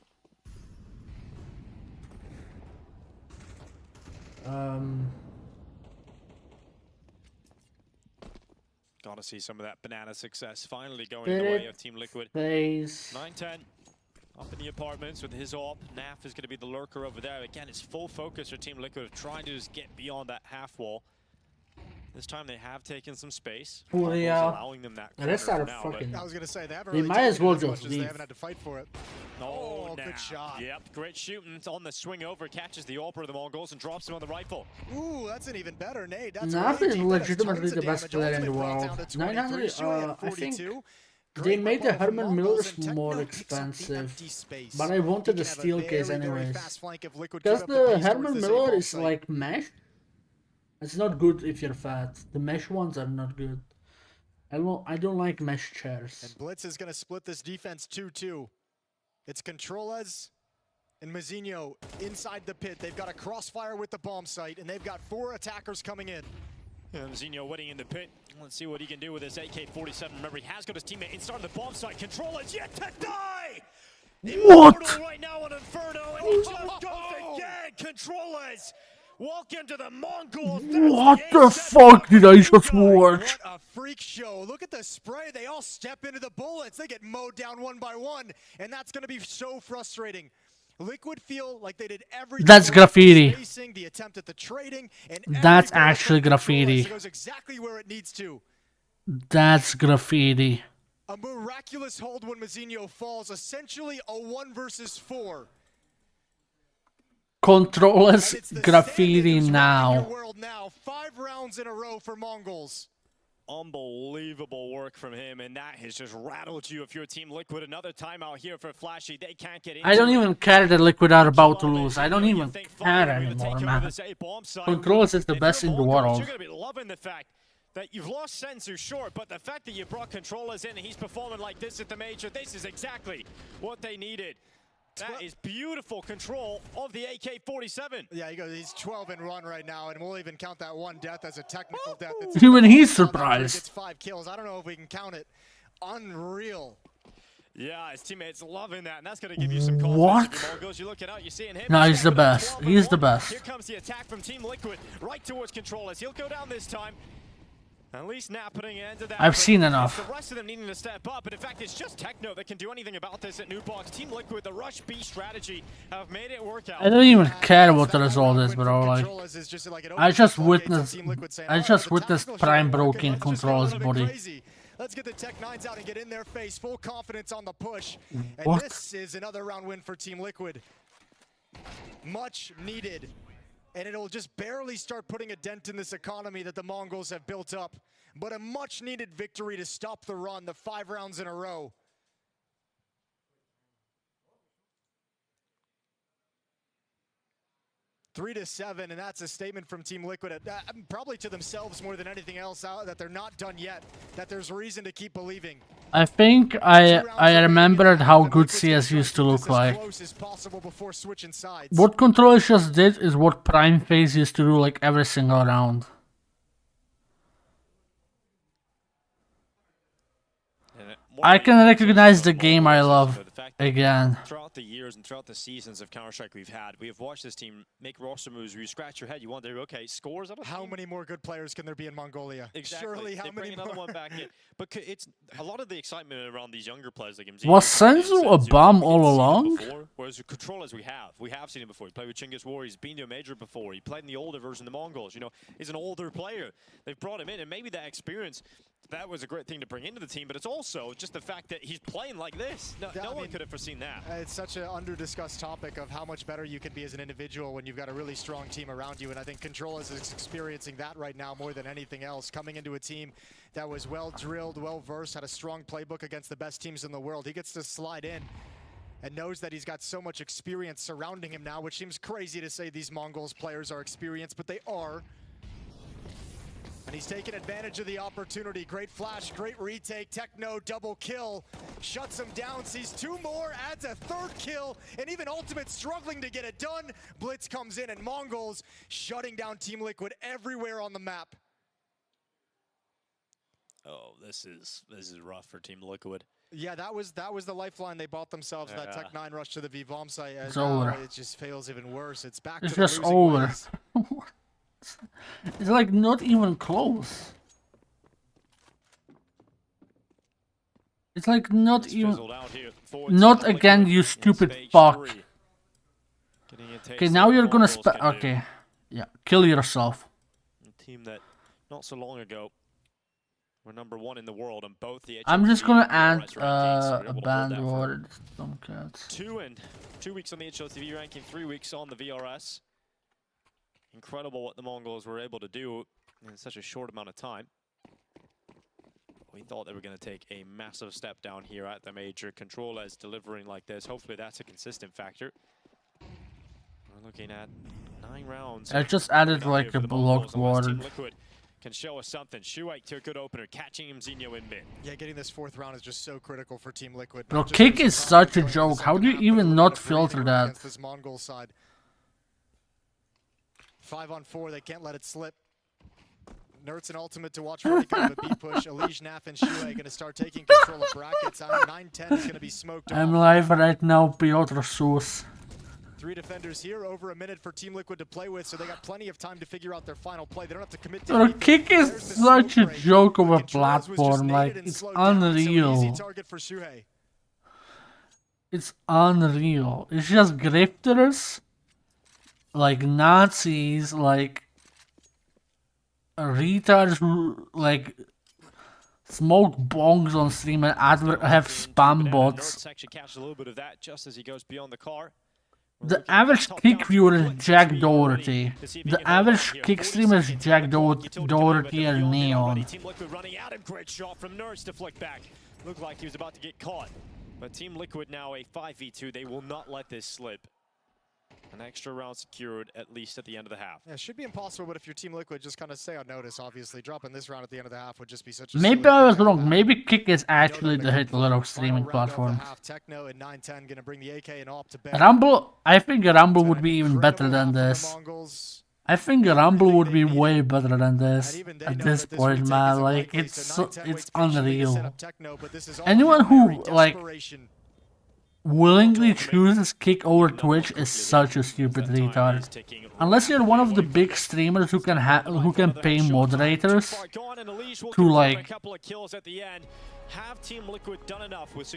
Gotta see some of that banana success finally going in the way of Team Liquid. FaZe. 9-10 up in the apartments with his AWP. Naf is going to be the lurker over there. Again, it's full focus for Team Liquid of trying to just get beyond that half wall. This time they have taken some space. Allowing them that corner for now, fucking. I was gonna say they haven't They really might as taken well it as just much as they leave. haven't had to fight for it. Oh, good shot. Yep, great shooting. It's on the swing over, catches the AWP of the Mongols and drops him on the rifle. Ooh, that's an even better nade. That's Naf is way deep. That does legitimately tons the of best damage. player in the Ultimate brought world. down to 23. 900. Shuhei at I think 42. they Great made the ball from Herman Mongols, Millers and more Techno picks up the expensive, empty space. but I wanted He the can have a steel case very, very anyways. fast flank if Liquid Because keep up the pace towards Herman this Miller A-ball is site. like mesh. It's not good if you're fat. The mesh ones are not good. I don't like mesh chairs. And Blitz is going to split this defense 2-2. It's Controles and Mazinho inside the pit. They've got a crossfire with the bomb site, and they've got 4 attackers coming in. Yeah, Zinho waiting in the pit. Let's see what he can do with this AK-47. Remember, he has got his teammate inside the bomb site. Controles yet to die! What? Immortal right now on Inferno, and he just goes again! Controles! Welcome to the Mongols! What the fuck did I just watch? What a freak show. Look at the spray. They all step into the bullets. They get mowed down one by one, and that's going to be so frustrating. Liquid feel like they did everything. That's graffiti. Spacing, the attempt at the trading, and That's every bullet actually from graffiti. Controles goes exactly where it needs to. That's graffiti. A miraculous hold when Mazinho falls. Essentially a 1 versus 4. Controllers And it's the graffiti stand-in who's rocking now. your world now. 5 rounds in a row for Mongols. Unbelievable work from him, and that has just rattled you if you're Team Liquid. Another timeout here for Flashy. They can't get into I don't it. even care that Liquid are about to lose. I don't even care anymore, man. Controls is the best in the world. You're going to be loving the fact that you've lost Senzu, short, but the fact that you brought Controllers in and he's performing like this at the major, this is exactly what they needed. That is beautiful control of the AK-47. Yeah, he's 12 and 1 right now, and we'll even count that 1 death as a technical death. Even he's He surprised. gets 5 kills. I don't know if we can count it. Unreal. Yeah, his teammates loving that, and that's going to give you some confidence. What? If you're Mongols, you're looking out, you're seeing him. No, he's the best. 12 He's the and 1. best. Here comes the attack from Team Liquid, right towards Controllers. He'll go down this time. At least not putting an end to that. I've seen enough. The rest of them needing to step up, but in fact, it's just Techno that can do anything about this at Newbox. Team Liquid, the Rush B strategy, have made it work out. I don't even care what the result is, bro. Like, I just witnessed Prime broken Controls body. Let's get the Tech-9s out and get in their face. Full confidence on the push. And What? this is another round win for Team Liquid. Much needed. And it'll just barely start putting a dent in this economy that the Mongols have built up. But a much-needed victory to stop the run, the 5 rounds in a row. 3-7, and that's a statement from Team Liquid, probably to themselves more than anything else, that they're not done yet, that there's reason to keep believing. I think I remembered how good CS used to look like. What Controllers just did is what Prime Phase used to do like every single round. I can recognize the game I love again. Throughout the years and throughout the seasons of Counter-Strike we've had, we have watched this team make roster moves where you scratch your head. You wonder, okay, scores? How many more good players can there be in Mongolia? Exactly. Surely, how they many bring another more? one back in. But it's a lot of the excitement around these younger players like MZ. Was Senzu a bum all along? Whereas with Controllers we have seen him before. He played with Chinggis War. He's been to a major before. He played in the older version of the Mongols. You know, he's an older player. They've brought him in, and maybe that experience, that was a great thing to bring into the team, but it's also just the fact that he's playing like this. No one could have foreseen that. It's such an under-discussed topic of how much better you can be as an individual when you've got a really strong team around you, and I think Controllers is experiencing that right now more than anything else. Coming into a team that was well-drilled, well-versed, had a strong playbook against the best teams in the world. He gets to slide in and knows that he's got so much experience surrounding him now, which seems crazy to say these Mongols players are experienced, but they are. And he's taking advantage of the opportunity. Great flash, great retake. Techno double kill. Shuts him down, sees two more, adds a third kill, and even Ultimate struggling to get it done. Blitz comes in, and Mongols shutting down Team Liquid everywhere on the map. Oh, this is rough for Team Liquid. Yeah, that was the lifeline they bought themselves. That Tech 9 rush to the V-Bomb site. It's over. It just fails even worse. It's back It's to just the losing over. ways. It's like not even close. It's like not even. Not again, you stupid fuck. Okay, now you're gonna okay, yeah, kill yourself. A team that not so long ago were #1 in the world on both the. I'm just gonna add a band word. Some cats. 2 weeks on the HLTV ranking, 3 weeks on the VRS. Incredible what the Mongols were able to do in such a short amount of time. We thought they were going to take a massive step down here at the major. Controllers delivering like this. Hopefully that's a consistent factor. We're looking at 9 rounds. I just added like a blocked word. Liquid can show us something. Shuai to a good opener, catching him Zinho in mid. Yeah, getting this 4th round is just so critical for Team Liquid. Bro, kick is such a joke. How do you even not filter that? This Mongol side. 5-on-4, they can't let it slip. Nert's an ultimate to watch for any kind of a B push. Elige, Naf, and Shuai going to start taking control of brackets. 9-10 is going to be smoked I'm off. live right now, Piotr Sus. 3 defenders here, over a minute for Team Liquid to play with, so they got plenty of time to figure out their final play. They don't have to commit to Bro, anything. kick is There's the such a break. joke of a Controls was just platform, nated like, and it's slowed down, so an unreal. easy target for Shuai. It's unreal. It's just grifters, like Nazis, like retards who like smoke bongs on stream and have spam bots. The average kick viewer is Jack Doherty. The average kick streamer is Jack Doherty and Neon. Team Liquid running out, a great shot from Nurse to flick back. Looked like he was about to get caught. But Team Liquid now a 5v2. They will not let this slip. An extra round secured, at least at the end of the half. Yeah, it should be impossible, but if your Team Liquid just kind of stay on notice, obviously, dropping this round at the end of the half would just be such a Maybe I was wrong. Maybe Kick is actually the hit little streaming platform. Techno and 9-10 gonna bring the AK and op to bed. Rumble, I think Rumble would be even better than this. I think Rumble would be way better than this at this point, man. Like, it's unreal. Anyone who, like, willingly chooses Kick over Twitch is such a stupid retard. Unless you're one of the big streamers who can pay moderators to like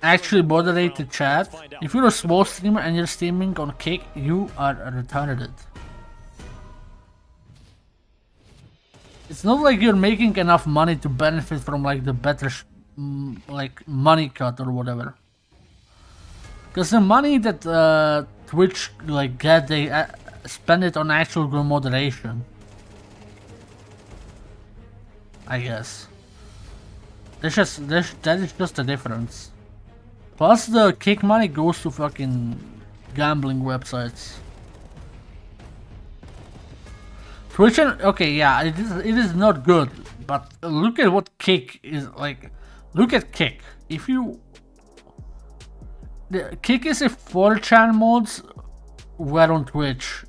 actually moderate the chat. If you're a small streamer and you're streaming on Kick, you are retarded. It's not like you're making enough money to benefit from like the better like money cut or whatever. Because the money that Twitch like get, they spend it on actual good moderation. I guess. That is just the difference. Plus the Kick money goes to fucking gambling websites. Twitch and okay, yeah, it is not good, but look at what Kick is like. Look at Kick. If you the Kick is a 4chan mods were on Twitch.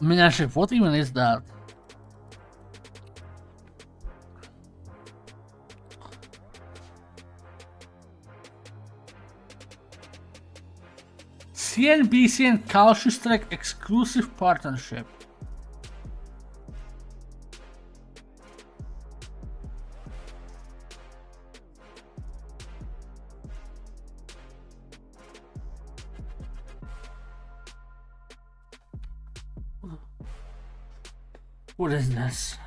I mean, actually, what even is that? CNBC and Culture Strike exclusive partnership. What is this?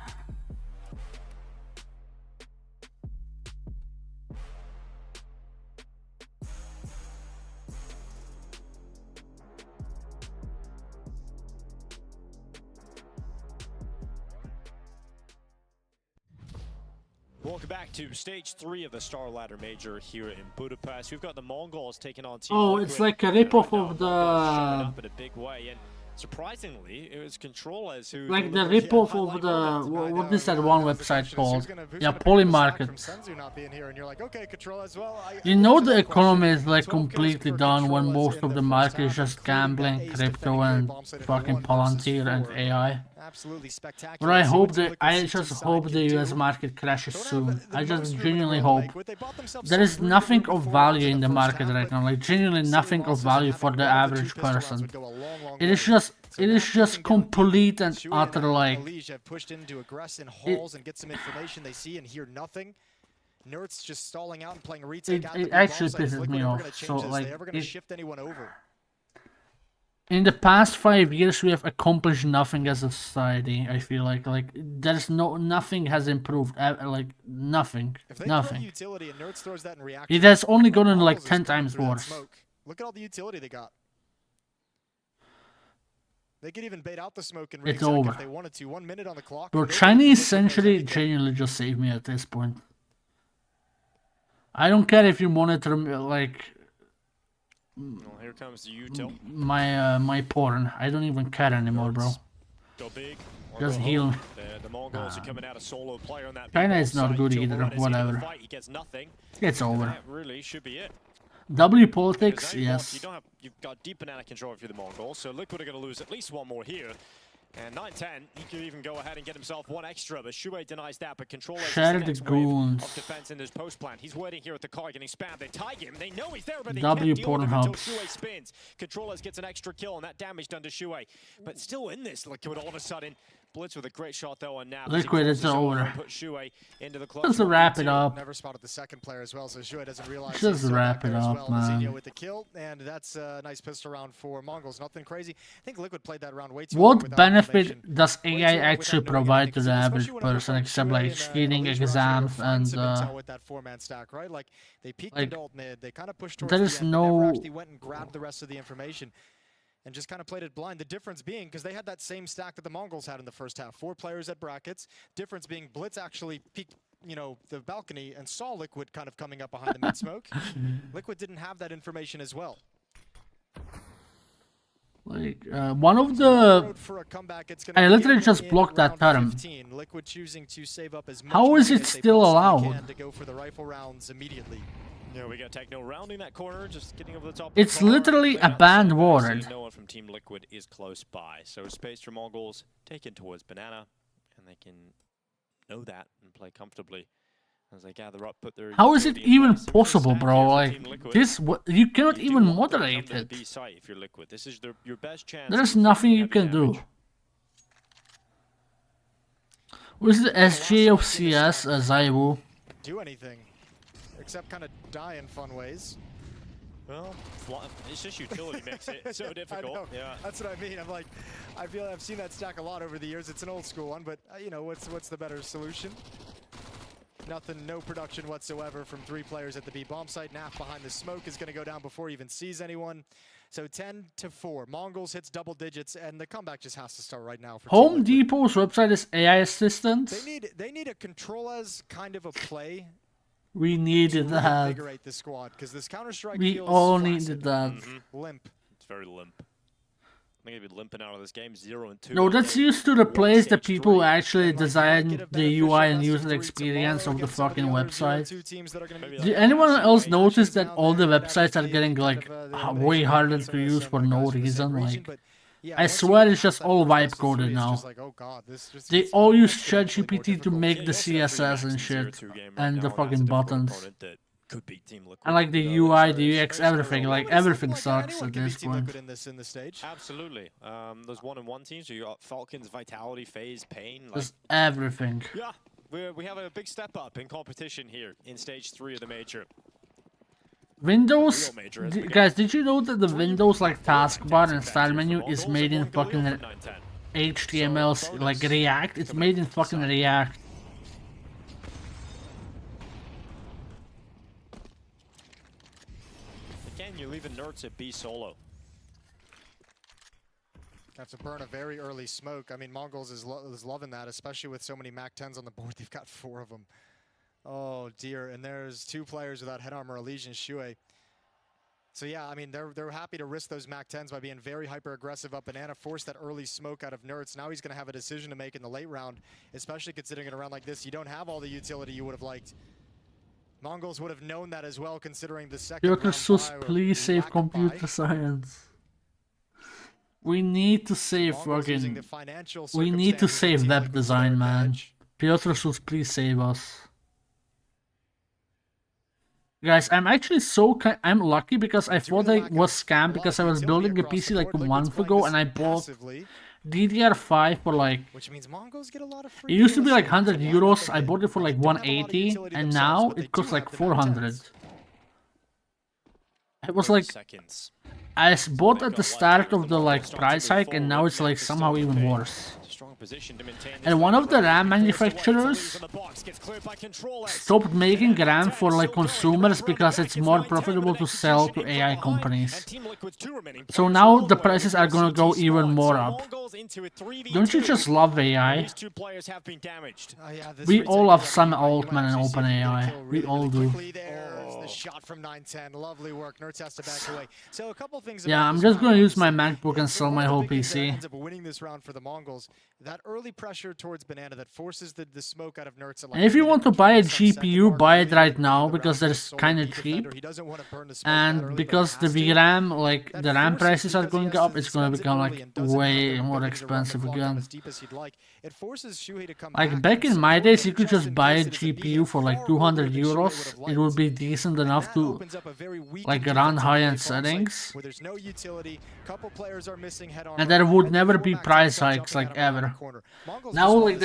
Welcome back to stage 3 of the Star Ladder Major here in Budapest. We've got the Mongols taking on Team Oh, Liquid. it's like a ripoff of Showing the up in a big way, and surprisingly, it was Controllers who like the ripoff of the what is that one website called? Yeah, Polymarket. You know the economy is like completely down when most of the market is just gambling, crypto, and fucking Palantir and AI. Absolutely spectacular. But I just hope the US market crashes soon. I just genuinely hope. There is nothing of value in the market right now, like genuinely nothing of value for the average person. It is just complete and utter like pushed into aggress in halls and get some information they see and hear nothing. Nerds just stalling out and playing retake. It actually pisses me off. So like shift anyone over. In the past 5 years, we have accomplished nothing as a society. I feel like there's nothing has improved. Like nothing. It has only gotten like 10 times worse. Look at all the utility they got. They could even bait out the smoke and it's over. If they wanted to. 1 minute on the clock. Bro, Chinese Century genuinely just saved me at this point. I don't care if you monitor like. Well, here comes the util. My porn. I don't even care anymore, bro. Go big just heal. The Mongols are coming out a solo player on that. China is not good either. Whatever. He gets nothing. It's over. That really should be it. W politics, yes. You've got deep banana control if you're the Mongols, so Liquid are going to lose at least one more here. And 9-10, he could even go ahead and get himself one extra, but Shuei denies that, but Controller is the next wave of defense in this post plant. He's waiting here at the car, getting spammed. They tag him. They know he's there, but they can't deal with him until Shuei spins. Controller gets an extra kill, and that damage done to Shuei. But still in this, Liquid all of a sudden. Blitz with a great shot though on Nap. Liquid is over. Just wrap it up. Never spotted the second player as well, so Shuei doesn't realize. Just wrap it up, man. With the kill, and that's a nice pistol round for Mongols. Nothing crazy. I think Liquid played that round way too long. What benefit does AI actually provide to the average person, except like cheating exams and with that 4-man stack, right? Like they peeked like, they kind of pushed towards there is the end, no never actually went and grabbed the rest of the information. And just kind of played it blind. The difference being, because they had that same stack that the Mongols had in the first half. 4 players at brackets. Difference being, Blitz actually peeked, you know, the balcony and saw Liquid kind of coming up behind the mid-smoke. Liquid didn't have that information as well. Like, one of the... I literally just blocked that term. How is it still allowed? To go for the rifle rounds immediately. Yeah, we got Techno rounding that corner, just getting over the top. It's literally a banned ward. No one from Team Liquid is close by, so space for Mongols taken towards Banana, and they can know that and play comfortably as they gather up. Put their how is it even possible, bro? Like this, you cannot even moderate it. If you're Liquid, this is your best chance. There's nothing you can do. Where's the SJ of CS, Zaiwu? Do anything. Except kind of die in fun ways. Well, it's just utility makes it so difficult. Yeah, that's what I mean. I'm like, I feel I've seen that stack a lot over the years. It's an old school one, but you know, what's the better solution? Nothing, no production whatsoever from 3 players at the B bomb site. Nap behind the smoke is going to go down before he even sees anyone. So 10-4. Mongols hits double digits, and the comeback just has to start right now. For Home Depot's website is AI assistant. They need a control as kind of a play. We needed to that. Invigorate the squad, because this Counter-Strike We feels all flaccid. needed that. Limp. It's very limp. I'm going to be limping out of this game 0-2. No, that's used to replace the people who actually design the UI and user experience of the fucking website. Did anyone else notice that all the websites are getting like way harder to use for no reason? Like, I swear it's just all wipe coded now. They all use ChatGPT to make the CSS and shit and the fucking buttons. And like the UI, the UX, everything, like everything sucks at this point. Absolutely. Those 1-on-1 teams, so you got Falcons, Vitality, FaZe, Pain. Like, Just everything. Yeah, we have a big step up in competition here in stage 3 of the major. Windows, guys, did you know that the Windows like taskbar and style menu is made in fucking HTML, like React? It's made in fucking React. Again, you're leaving Nerds at B solo. Have to burn a very early smoke. I mean, Mongols is loving that, especially with so many MAC-10s on the board. They've got 4 of them. Oh dear, and there's 2 players without head armor, Elysian and Shuei. So yeah, I mean, they're happy to risk those MAC-10s by being very hyper-aggressive up Banana, force that early smoke out of Nerds. Now he's going to have a decision to make in the late round, especially considering in a round like this, you don't have all the utility you would have liked. Mongols would have known that as well, considering the second round. Sus, please save computer science. We need to save fucking... We need to save web design, man. Piotr Sus, please save us. Guys, I'm actually I'm lucky because I thought I was scammed because I was building a PC like a month ago and I bought DDR5 for like... It used to be like 100 euros, I bought it for like 180 and now it costs like 400. It was like... I bought at the start of the like price hike and now it's like somehow even worse. And one of the RAM manufacturers stopped making RAM for like consumers because it's more profitable to sell to AI companies. So now the prices are gonna go even more up. Don't you just love AI? We all love Sam Altman and OpenAI. We all do. Yeah, I'm just gonna use my MacBook and sell my whole PC. That early pressure towards Banana that forces the smoke out of Nerds. And if you want to buy a GPU, buy it right now because they're kind of cheap. And because the VRAM, like the RAM prices are going up, it's going to become like way more expensive again. Like back in my days, you could just buy a GPU for like 200 euros. It would be decent enough to like run high-end settings. And there would never be price hikes like ever. Now like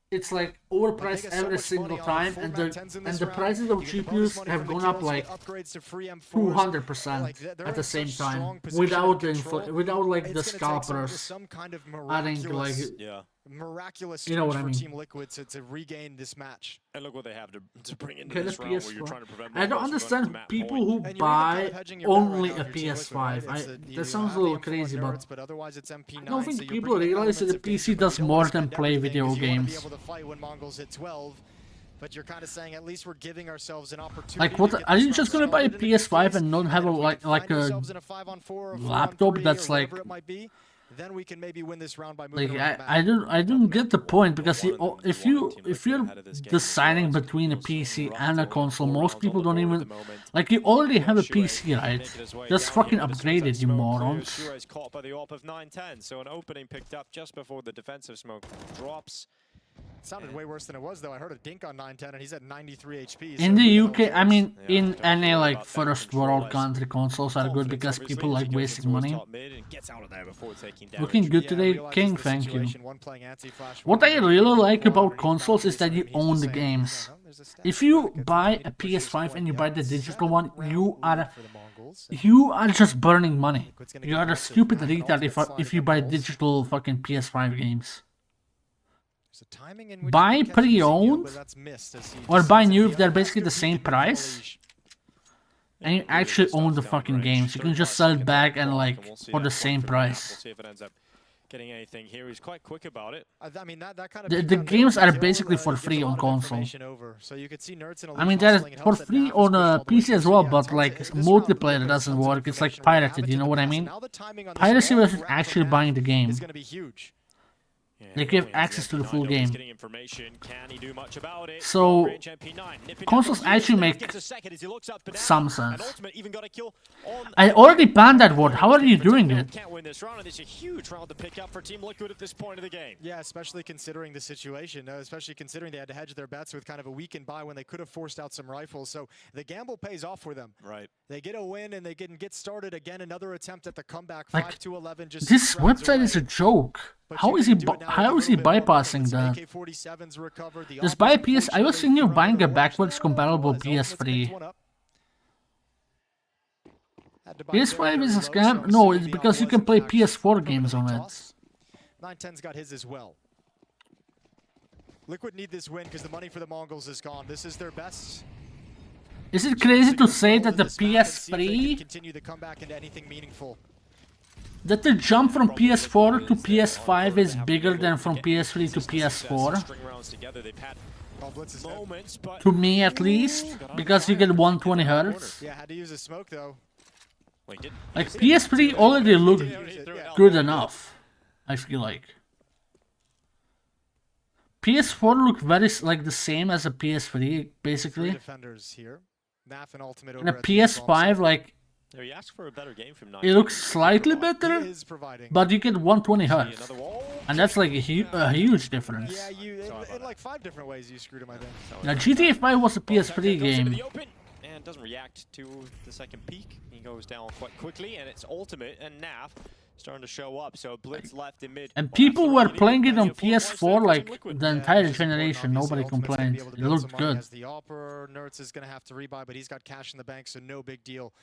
it's like overpriced every single time, and the prices of GPUs have gone up like 200% at the same time without like the scalpers adding like miraculous, you know what I mean. Team Liquid to regain this match. And look what they have to bring into this round where you're trying to prevent. I don't understand people who buy only a PS5. That sounds a little crazy, but I don't think people realize that the PC does more than play video games. But you're kind of saying at least we're giving ourselves an opportunity. Like what? Are you just gonna buy a PS5 and not have a like a laptop that's like? Then we can maybe win this round by moving like I don't get the point, because if you're deciding between a PC and a console, most people don't even like, you already have a PC, right? Just fucking upgrade it, you morons. So an opening picked up just before the defensive smoke drops. It sounded way worse than it was, though. I heard a dink on 910, and he's at 93 HP. In the UK, I mean, in any like first world country, consoles are good because people like wasting money. Looking good today, King, thank you. What I really like about consoles is that you own the games. If you buy a PS5 and you buy the digital one, you are just burning money. You are a stupid retard if you buy digital fucking PS5 games. Buy pre-owned or buy new if they're basically the same price. and you actually own the fucking games. You can just sell it back and like for the same price. We'll see if it ends up getting anything here. He's quite quick about it. I mean, that kind of the games are basically for free on console. So you could see Nerds and I mean, they're for free on PC as well, but like multiplayer doesn't work. It's like pirated, you know what I mean? Piracy versus actually buying the game. Is going to be huge. They give access to the full game. So, consoles actually make some sense. I already banned that word. How are you doing it? Yeah, especially considering the situation. Especially considering they had to hedge their bets with kind of a weekend buy when they could have forced out some rifles. So the gamble pays off for them. Right. They get a win and they can get started again. Another attempt at the comeback. Like, 5-11. Just this website is a joke. How is he bypassing that? Just buy a PS. I was thinking of buying a backwards compatible PS3. PS5 is a scam? No, it's because you can play PS4 games on it. 910's got his as well. Liquid need this win because the money for the Mongols is gone. This is their best. Is it crazy to say that the PS3, continue the comeback into anything meaningful? That the jump from PS4 to PS5 is bigger than from PS3 to PS4? To me at least, because you get 120 Hz. Yeah, had to use a smoke though. Like PS3 already looked good enough, I feel like. PS4 looked very like the same as a PS3, basically. And a PS5, like, it looks slightly better, but you get 120 Hz. And that's like a huge difference. Yeah, in like 5 different ways you screwed him, I think. Now, GTA 5 was a PS3 game. And doesn't react to the second peak. He goes down quite quickly, and it's ultimate, and NAF starting to show up. So Blitz left in mid. And people were playing it on PS4 like the entire generation. Nobody complained. It looked good. Nerds is gonna have to rebuy, but he's got cash in the bank, so no big deal.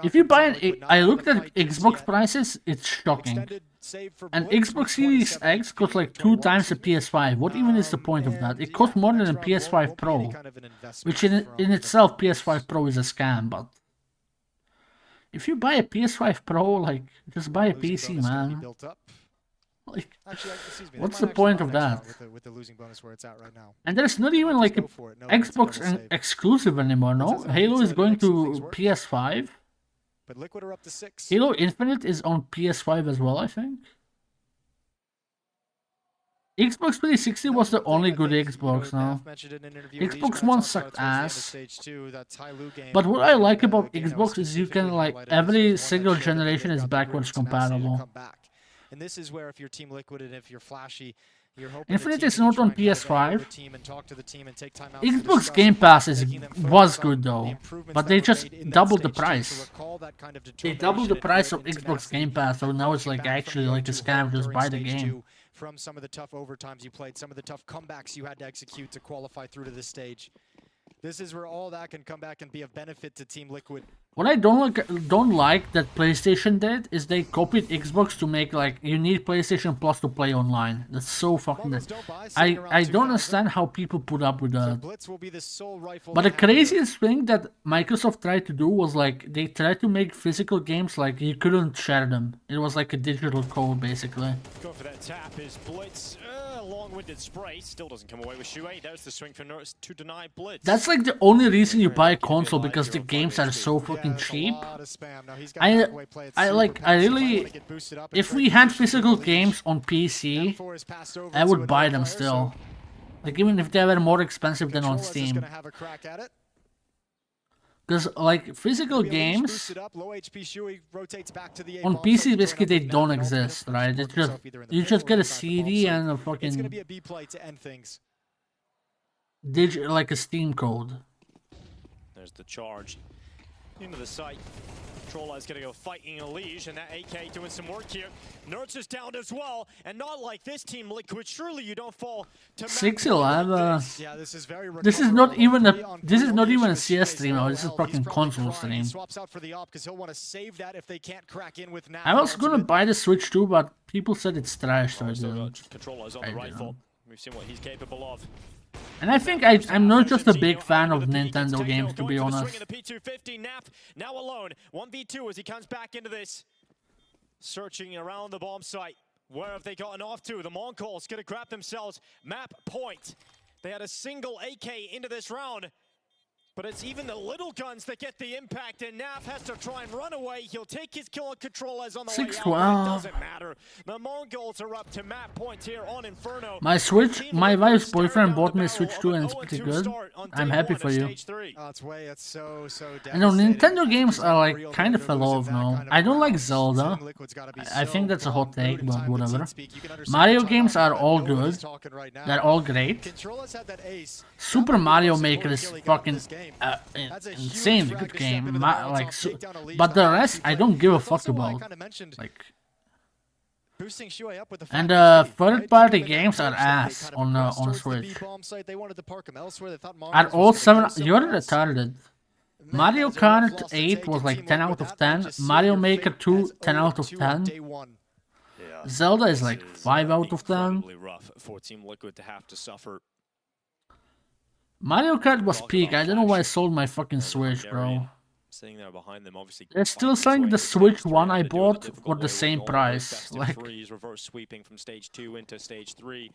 If you buy an, I looked at Xbox prices. It's shocking. And Xbox Series X costs like 2 times the PS5. What even is the point of that? It costs more than a PS5 Pro, which in itself PS5 Pro is a scam. But if you buy a PS5 Pro, like, just buy a PC, man. Like, what's the point of that? And there's not even like a Xbox exclusive anymore, no? Halo is going to PS5. But Liquid are up to 6. Halo Infinite is on PS5 as well, I think. Xbox 360 was the only good Xbox now. Xbox One sucked ass. But what I like about Xbox is you can, like, every single generation is backwards compatible. And this is where if you're Team Liquid and if you're flashy, Infinite is not on PS5. Xbox Game Pass was good though, but they just doubled the price. They doubled the price of Xbox Game Pass, so now it's like actually like a scam, just buy the game. From some of the tough overtimes you played, some of the tough comebacks you had to execute to qualify through to this stage. This is where all that can come back and be of benefit to Team Liquid. What I don't like that PlayStation did is they copied Xbox to make like you need PlayStation Plus to play online. That's so fucking. I don't understand how people put up with that. But the craziest thing that Microsoft tried to do was like they tried to make physical games like you couldn't share them. It was like a digital code basically. Go for that tap is Blitz. Long-winded spray still doesn't come away with Shuey. There's the swing for Nerds to deny Blitz. That's like the only reason you buy a console, because the games are so fucking cheap. I really, if we had physical games on PC, I would buy them still. Like even if they were more expensive than on Steam. Because like physical games on PC basically they don't exist, right? It's just you just get a CD and a fucking like a Steam code. There's the charge into the site. Trolli's gonna go fighting a leash, and that AK doing some work here. Nerds is down as well, and not like this Team Liquid. Surely you don't fall to 6-11. Yeah, this is very. This is not even a CS stream. This is fucking console stream. I was gonna buy the Switch too, but people said it's trash, so I didn't. Controller's on the rifle. We've seen what he's capable of. And I think I'm not just a big fan of Nintendo games, to be honest. Now alone, 1v2 as he comes back into this. Searching around the bomb site. Where have they gotten off to? The Mongols gonna grab themselves map point. They had a single AK into this round. But it's even the little guns that get the impact, and Naf has to try and run away. He'll take his kill control as on the way out, but it doesn't matter. The Mongols are up to map points here on Inferno. My wife's boyfriend bought me a Switch 2 and it's pretty good. I'm happy for you. I know Nintendo games are like kind of fell off now. I don't like Zelda. I think that's a hot take, but whatever. Mario games are all good. They're all great. Super Mario Maker is fucking insane good game, but the rest I don't give a fuck about. Like, and third-party games are ass on Switch. Are all 7? You're retarded. Mario Kart 8 was like 10 out of 10. Mario Maker 2, 10 out of 10. Zelda is like 5 out of 10. Mario Kart was peak. I don't know why I sold my fucking Switch, bro. Sitting there behind them, obviously. They're still selling the Switch 1 I bought for the same price. Like, reverse sweeping from stage 2 into stage 3.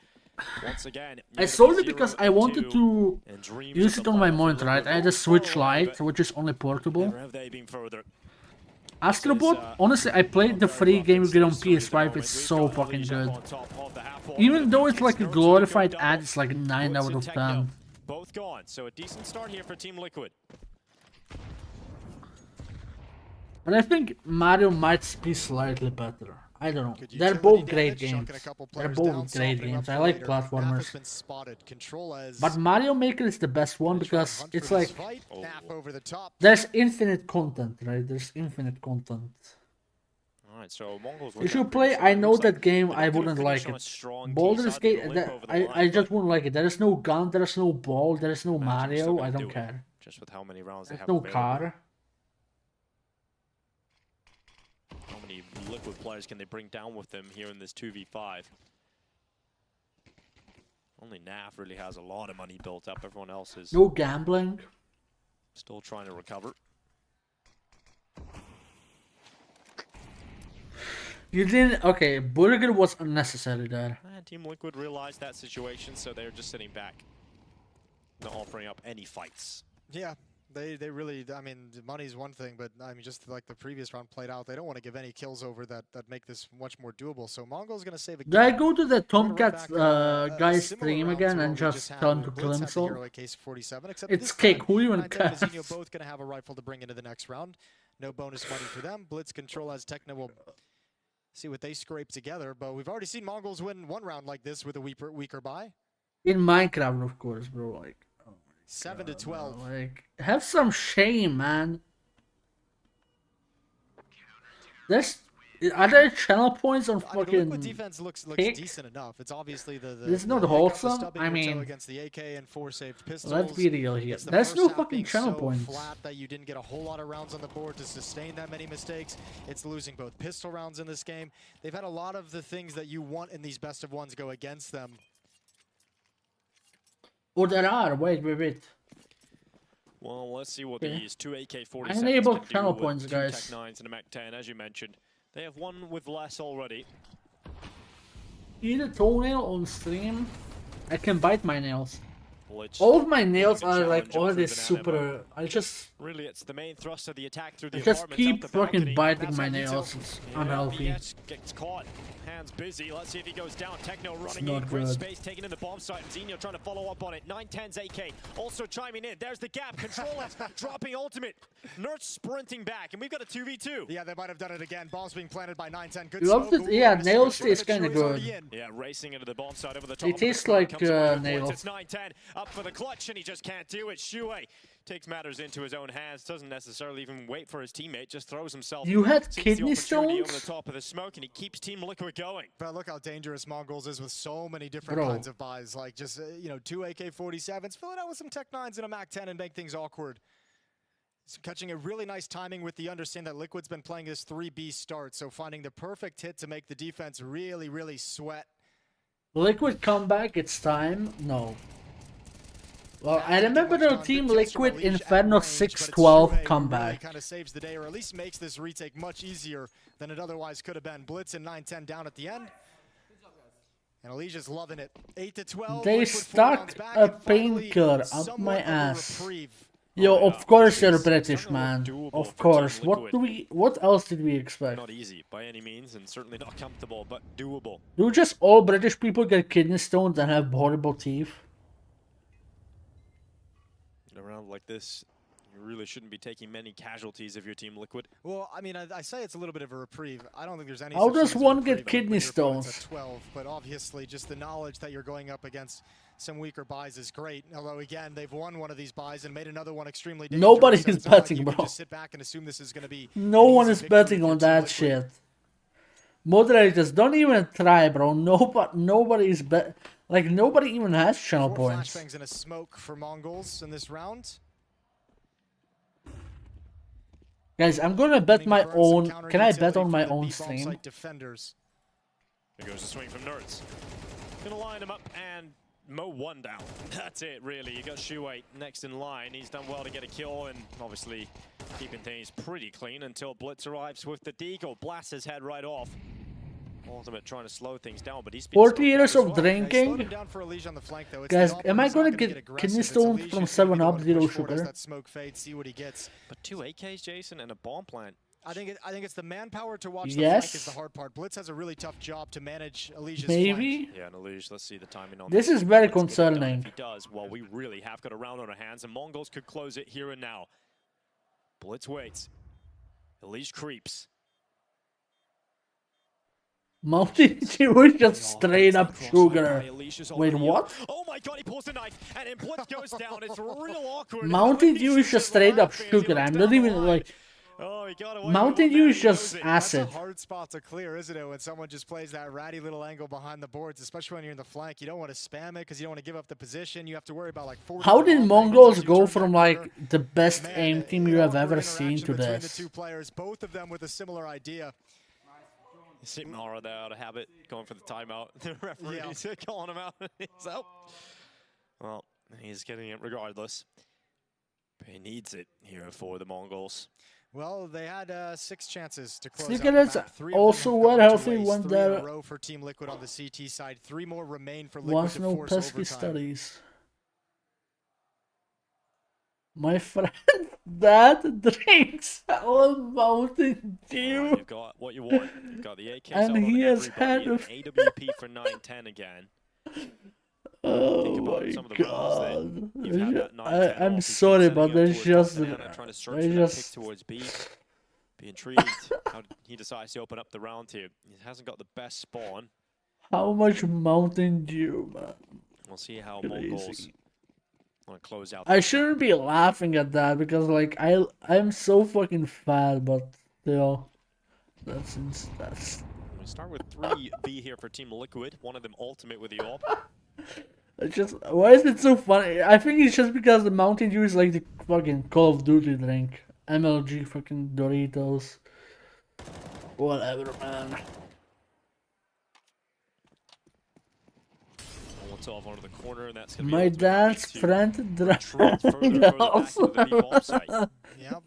Once again, I sold it because I wanted to use it on my monitor, right? I had a Switch Lite, which is only portable. Astrobot, honestly, I played the free game you get on PS5. It's so fucking good. Even though it's like a glorified ad, it's like 9 out of 10. Both gone, so a decent start here for Team Liquid. But I think Mario might be slightly better. I don't know. They're both great games. They're both great games. I like platformers. But Mario Maker is the best one because it's like there's infinite content, right? There's infinite content. So if you play, I know that game, I wouldn't like it. Baldur's Gate, I just wouldn't like it. There is no gun, there is no ball, there is no Mario. I don't care. Just with how many rounds there's no car. How many Liquid players can they bring down with them here in this 2v5? Only Naf really has a lot of money built up. Everyone else is no gambling. Still trying to recover. You didn't. Okay, Burger was unnecessary there. Team Liquid realized that situation, so they're just sitting back, not offering up any fights. Yeah, they really. I mean, money's one thing, but I mean, just like the previous round played out, they don't want to give any kills over that make this much more doable. So Mongol's gonna save a. Do I go to the Tomcat guy's stream again and just tell him to kill himself? It's cake. Who even cares? You're both gonna have a rifle to bring into the next round. No bonus money for them. Blitz control as Techno will. See what they scrape together, but we've already seen Mongols win one round like this with a weaker buy. In Minecraft, of course, bro. Like, oh 7 to 12. Bro. Like, have some shame, man. Are there channel points on fucking? The Liquid defense looks decent enough. It's obviously it's not wholesome. I mean, against the AK and 4 saved pistols. Let's be real here. There's no fucking channel points. Flat that you didn't get a whole lot of rounds on the board to sustain that many mistakes. It's losing both pistol rounds in this game. They've had a lot of the things that you want in these best of ones go against them. Oh, there are. Wait. Well, let's see what these two AK-47s I enabled can channel do points, with guys. Tech 9s and a Mac 10, as you mentioned. They have one with less already. Eat a toenail on stream. I can bite my nails. All of my nails are like already super. Really, it's the main thrust of the attack through the I just keep fucking biting my nails. It's unhealthy. Gets caught. Hands busy. Let's see if he goes down. Techno running in. Great space taken in the bomb site. And Xeno trying to follow up on it. 9-10's AK also chiming in. There's the gap. Control F dropping ultimate. Nerds sprinting back. And we've got a 2v2. Yeah, they might have done it again. Bombs being planted by 9-10. Good smoke. Yeah, nails taste kind of good. Yeah, racing into the bomb site over the top. It tastes like nails. It's 9-10 up for the clutch, and he just can't do it. Shui takes matters into his own hands, doesn't necessarily even wait for his teammate, just throws himself. You had kidney stones? Over the top of the smoke, and he keeps Team Liquid going. But look how dangerous Mongols is with so many different kinds of buys. Like just, you know, 2 AK-47s, fill it out with some Tech 9s and a Mac 10 and make things awkward. It's catching a really nice timing with the understand that Liquid's been playing this 3B start, so finding the perfect hit to make the defense really, really sweat. Liquid comeback, it's time. No. Well, I remember the Team Liquid Inferno 6-12 comeback. Kind of saves the day, or at least makes this retake much easier than it otherwise could have been. Blitz and 9-10 down at the end. And Alicia's loving it. 8-12. They stuck a painkiller up my ass. Yo, of course you're British, man. Of course. What else did we expect? Not easy by any means, and certainly not comfortable, but doable. Do just all British people get kidney stones and have horrible teeth? In a round like this, you really shouldn't be taking many casualties if you're Team Liquid. Well, I mean, I say it's a little bit of a reprieve. I don't think there's any. How does one get kidney stones? At 12, but obviously, just the knowledge that you're going up against some weaker buys is great. Although again, they've won one of these buys and made another one extremely dangerous. Nobody is betting, bro. Just sit back and assume this is going to be. No one is betting on that shit. Moderators, don't even try, bro. Nobody is bet. Like nobody even has channel points. Flashbangs in a smoke for Mongols in this round. Guys, I'm gonna bet my own. Can I bet on my own stream? Defenders. There goes the swing from Nerds. Gonna line him up and mow one down. That's it, really. You got Shuei next in line. He's done well to get a kill and obviously keeping things pretty clean until Blitz arrives with the deagle. Blasts his head right off. Ultimate trying to slow things down, but he's been 40 years of drinking. Guys, am I gonna get kidney stones from 7-Up, Zero Sugar? But 2 AKs, Jason, and a bomb plant. I think it's the manpower to watch the flank is the hard part. Blitz has a really tough job to manage Alicia's maybe flank. Yeah, and Alicia, let's see the timing on this. Is very concerning. If he does, well, we really have got a round on our hands, and Mongols could close it here and now. Blitz waits. Alicia creeps. Mountain Dew was just straight up sugar. Wait, what? Oh my god, he pulls the knife and then Blitz goes down. It's real awkward. Mountain Dew is just straight up sugar. I'm not even like. Mountain Dew is just acid. That's a hard spot to clear, isn't it? When someone just plays that ratty little angle behind the boards, especially when you're in the flank, you don't want to spam it because you don't want to give up the position. You have to worry about like 4. How did Mongols go from like the best aim team you have ever seen to this? The two players, both of them with a similar idea. Sigmara there out of habit, going for the timeout. The referee's calling him out. He's out. Well, he's getting it regardless. But he needs it here for the Mongols. Well, they had 6 chances to close Cigarettes out the map. also were healthy, one there. 3 in a row for Team Liquid on the CT side. 3 more remain for Liquid was to no force pesky overtime. studies. My friend, that drinks all Mountain Dew. You've got what you want. You've got the AKs and he has had an AWP for 9-10 again. Oh my god! I'm sorry, but there's just towards B. Be intrigued how he decides to open up the round here. He hasn't got the best spawn. How much Mountain Dew, man? We'll see how Mongols want to close out. I shouldn't be laughing at that because like I'm so fucking fat, but still, that's. We start with 3B here for Team Liquid. One of them ultimate with the AWP. It's just, why is it so funny? I think it's just because the Mountain Dew is like the fucking Call of Duty drink. MLG fucking Doritos. Whatever, man. Off onto the corner, and that's gonna my be dad's friend Yeah,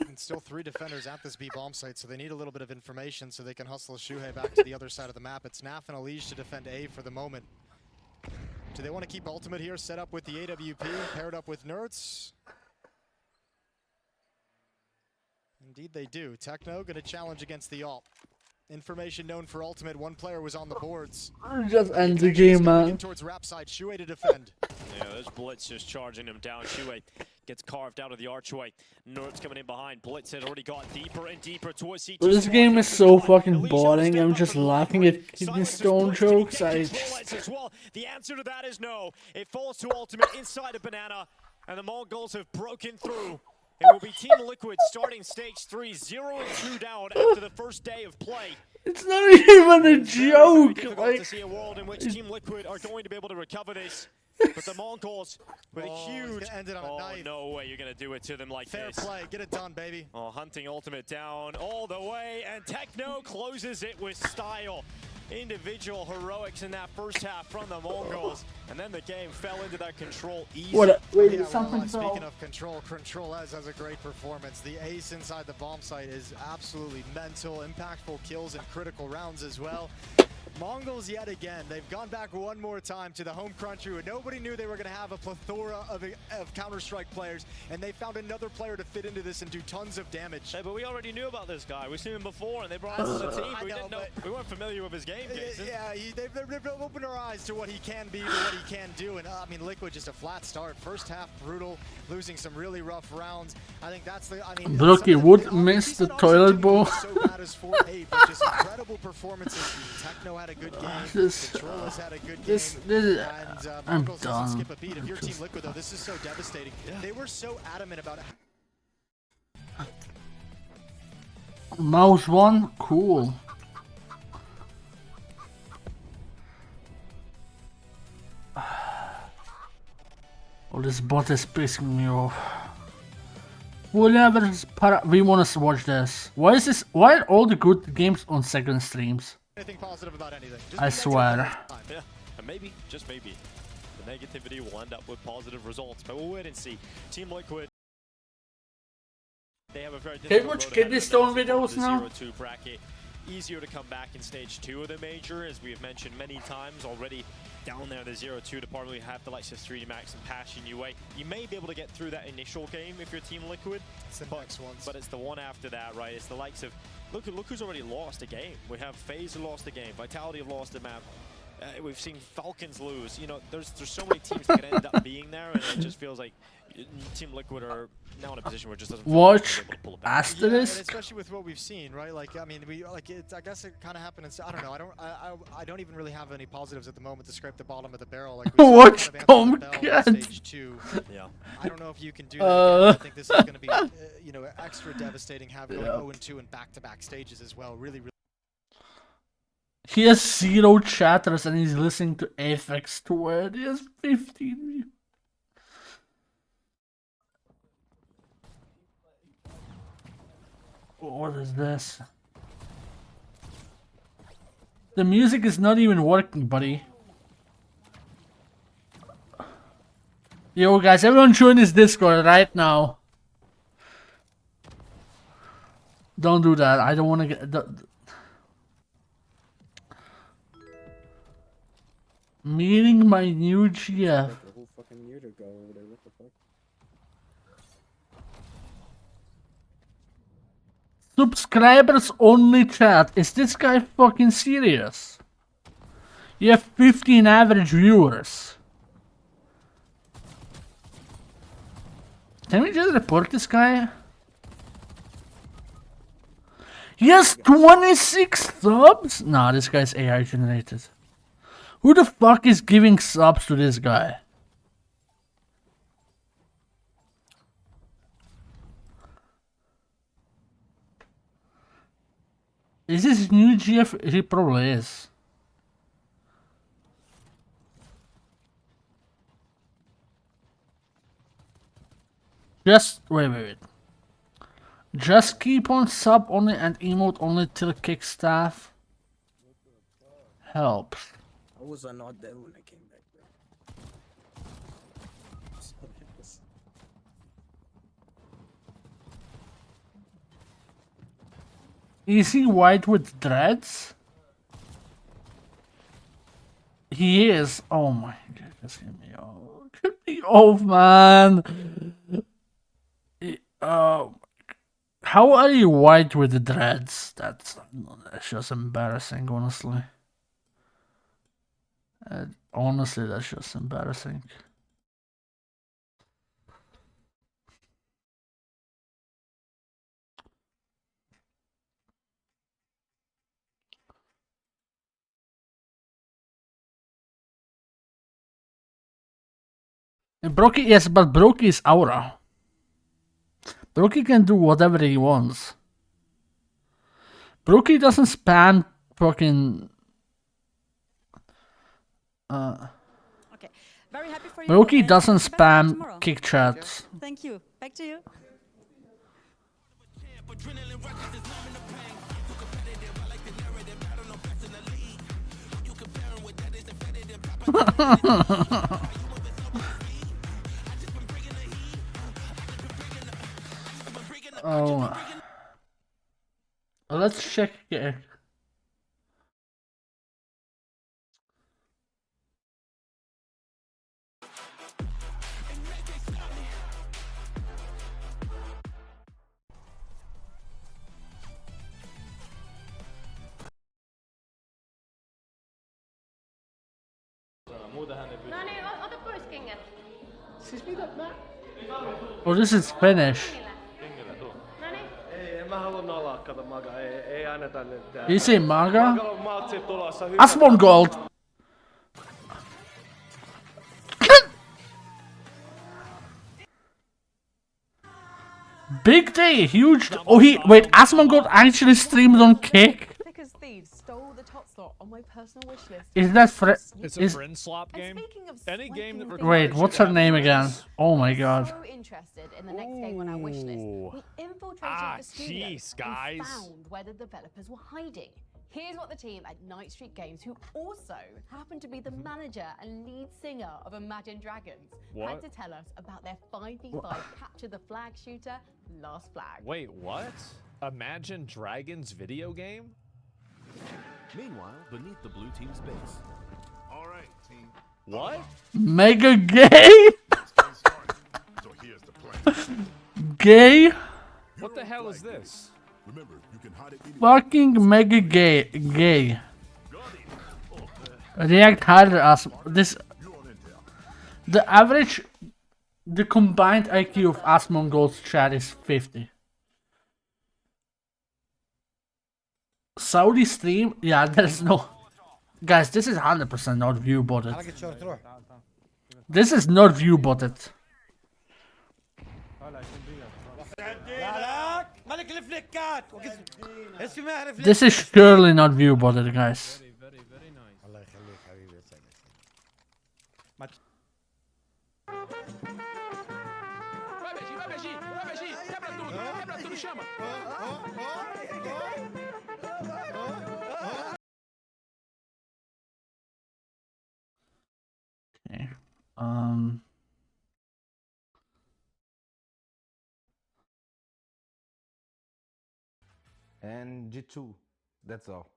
and still 3 defenders at this B bomb site, so they need a little bit of information so they can hustle Shuhei back to the other side of the map. It's Naf and Alicia to defend A for the moment. Do they want to keep ultimate here, set up with the AWP, paired up with Nerds? Indeed they do. Techno gonna challenge against the AWP. Information known for ultimate, 1 player was on the boards. Just end the game, man. Towards rap side, Shuhei to defend. Yeah, there's Blitz just charging him down. Shuhei gets carved out of the archway. Nerds coming in behind. Blitz had already got deeper and deeper towards CT. This game is so fucking boring. I'm just laughing at kidney stone jokes. The answer to that is no. It falls to ultimate inside a banana, and the Mongols have broken through. It will be Team Liquid starting stage 3, 0-2 down after the first day of play. It's not even a joke. Like, to see a world in which Team Liquid are going to be able to recover this, but the Mongols with a huge. No way you're gonna do it to them like this. Fair play, get it done, baby. Oh, hunting ultimate down all the way, and Techno closes it with style. individual heroics in that first half from the Mongols, and then the game fell into that control easy. Wait, speaking of control has a great performance. The ace inside the bomb site is absolutely mental, impactful kills in critical rounds as well. Mongols yet again, they've gone back one more time to the home country where nobody knew they were going to have a plethora of Counter-Strike players, and they found another player to fit into this and do tons of damage. Hey, but we already knew about this guy. We've seen him before, and they brought him to the team. We weren't familiar with his game, Jason. Yeah, they've opened our eyes to what he can be, to what he can do, and I mean, Liquid just a flat start. First half brutal, losing some really rough rounds. I think that's the. I mean, Brookie would miss the toilet bowl. So bad as 4-8, but just incredible performances. Techno had a good game. Controller's had a good game. And I'm Mongols done. doesn't skip a beat. If you're Team Liquid, though, this is so devastating. Yeah. They were so adamant about it. Mouse 1? Cool. Oh, this bot is pissing me off. Whatever, we want to watch this. Why is this? Why are all the good games on second streams? Anything positive about anything. I swear. Yeah, and maybe, just maybe, the negativity will end up with positive results, but we'll wait and see. Team Liquid, they have a very difficult road ahead kidney of stone them. videos now? 0-2 bracket. Easier to come back in stage 2 of the major, as we have mentioned many times already. Down there, the 0-2 department, we have the likes of 3D Max and Passion UA. You may be able to get through that initial game if you're Team Liquid, but it's the one after that, right? It's the likes of look who's already lost a game. We have FaZe who lost a game, Vitality have lost a map. We've seen Falcons lose. You know, there's so many teams that could end up being there, and it just feels like Team Liquid are now in a position where it just doesn't watch pull it back. Asterisk. Yeah, especially with what we've seen, right? Like, I mean, I guess it kind of happened. I don't know. I don't even really have any positives at the moment to scrape the bottom of the barrel. Like, watch Tom Cat. Stage 2. Yeah. I don't know if you can do that. I think this is going to be, you know, extra devastating having 0-2 in back-to-back stages as well. Really. He has 0 chatters and he's listening to FX Twitter. He has 15 views. What is this? The music is not even working, buddy. Yo guys, everyone join this Discord right now. Don't do that. I don't want to get... Meeting my new GF. A whole fucking year to go over there. What the fuck? Subscribers only chat. Is this guy fucking serious? You have 15 average viewers. Can we just report this guy? He has 26 subs? Nah, this guy's AI generated. Who the fuck is giving subs to this guy? Is this new GF? He probably is. Just wait. Just keep on sub only and emote only till kick staff helps. How was I not there when I came back, bro? Is he white with dreads? He is. Oh my god, just get me off. Get me off, man. How are you white with the dreads? That's just embarrassing, honestly. Honestly, that's just embarrassing. Brokey, yes, but Brokey is Aura. Brokey can do whatever he wants. Brokey doesn't spam fucking... Okay. Very happy for you. Brokey doesn't spam tomorrow. kick chats. Thank you. Back to you. Oh. Let's check it. No niin, ota pois kengät. Oh, this is Finnish. No niin. Ei, en mä halua nolaa, kato Maga, ei anneta nyt. You say Maga? Maga on matsi tulossa. Asmongold! Big day, huge. Oh, wait, Asmongold actually streamed on Kick? Stole the top slot on my personal wish list. Is that It's a friend swap game. Any game that requires Wait, what's her name again? Oh my god. So interested in the next game on our wish list. We infiltrated the studio jeez, guys. and found where the developers were hiding. Here's what the team at Night Street Games, who also happened to be the manager and lead singer of Imagine Dragons, had to tell us about their 5v5 capture the flag shooter, Last Flag. Wait, what? Imagine Dragons video game? Meanwhile, beneath the blue team's base. All right, team. What? Mega gay? So here's the plan. Gay? What the hell is this? Remember, you can hide it anywhere. Fucking mega gay. Gay. React harder as this. The average, the combined IQ of Asmongold's chat is 50. Saudi stream? Yeah, there's no. Guys, this is 100% not view botted. This is not view botted. This is surely not view botted, guys. Okay. And G2. That's all.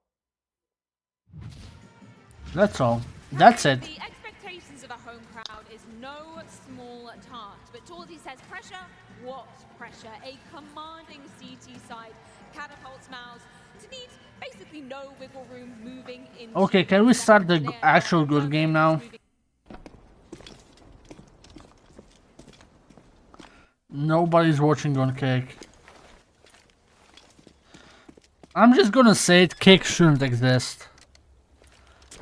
That's all. That's it. The expectations of a home crowd is no small task, but Torsey says pressure, what pressure? A commanding CT side catapults Mouse to need basically no wiggle room moving in. Okay, can we start the actual good game now? Nobody's watching on Cake. I'm just gonna say it, Cake shouldn't exist.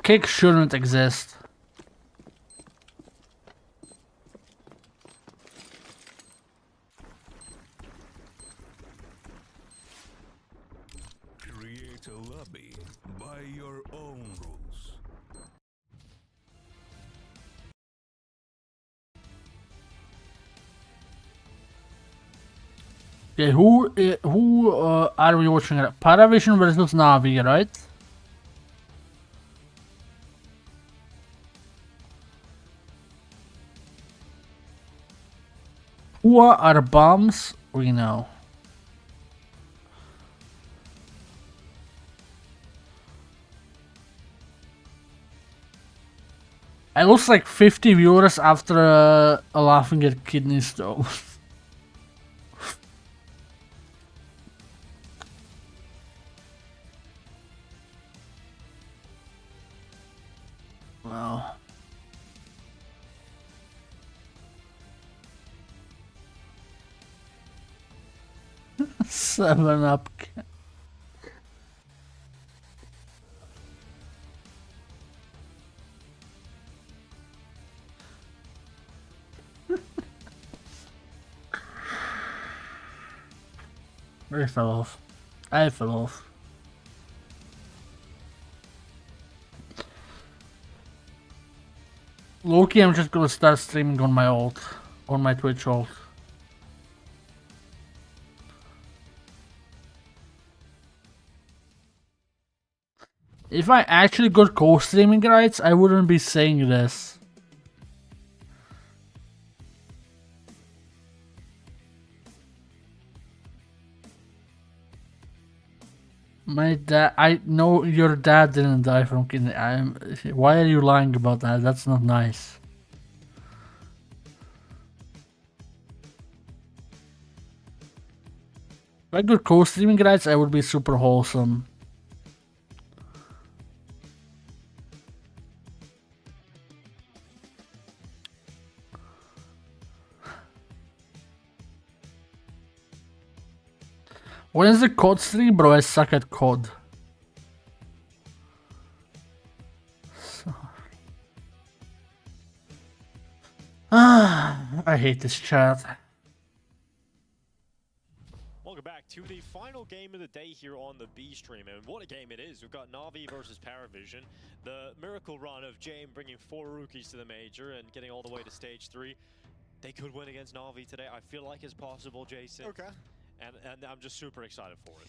Cake shouldn't exist. Create a lobby by your own rules. Okay, who are we watching? Paravision versus Navi, right? Who are bombs? We know. I lost like 50 viewers after laughing at kidney stone. Wow. Seven up. I fell off. I fell off. Loki, I'm just gonna start streaming on my ult, on my Twitch ult. If I actually got co-streaming rights, I wouldn't be saying this. My dad, I know your dad didn't die from kidney. Why are you lying about that? That's not nice. If I got co-streaming rights, I would be super wholesome. What is the COD stream, bro? I suck at COD. I hate this chat. Welcome back to the final game of the day here on the B stream, and what a game it is. We've got Na'Vi versus Paravision. The miracle run of Jame bringing 4 rookies to the major and getting all the way to stage 3. They could win against Na'Vi today. I feel like it's possible, Jason. Okay. And I'm just super excited for it.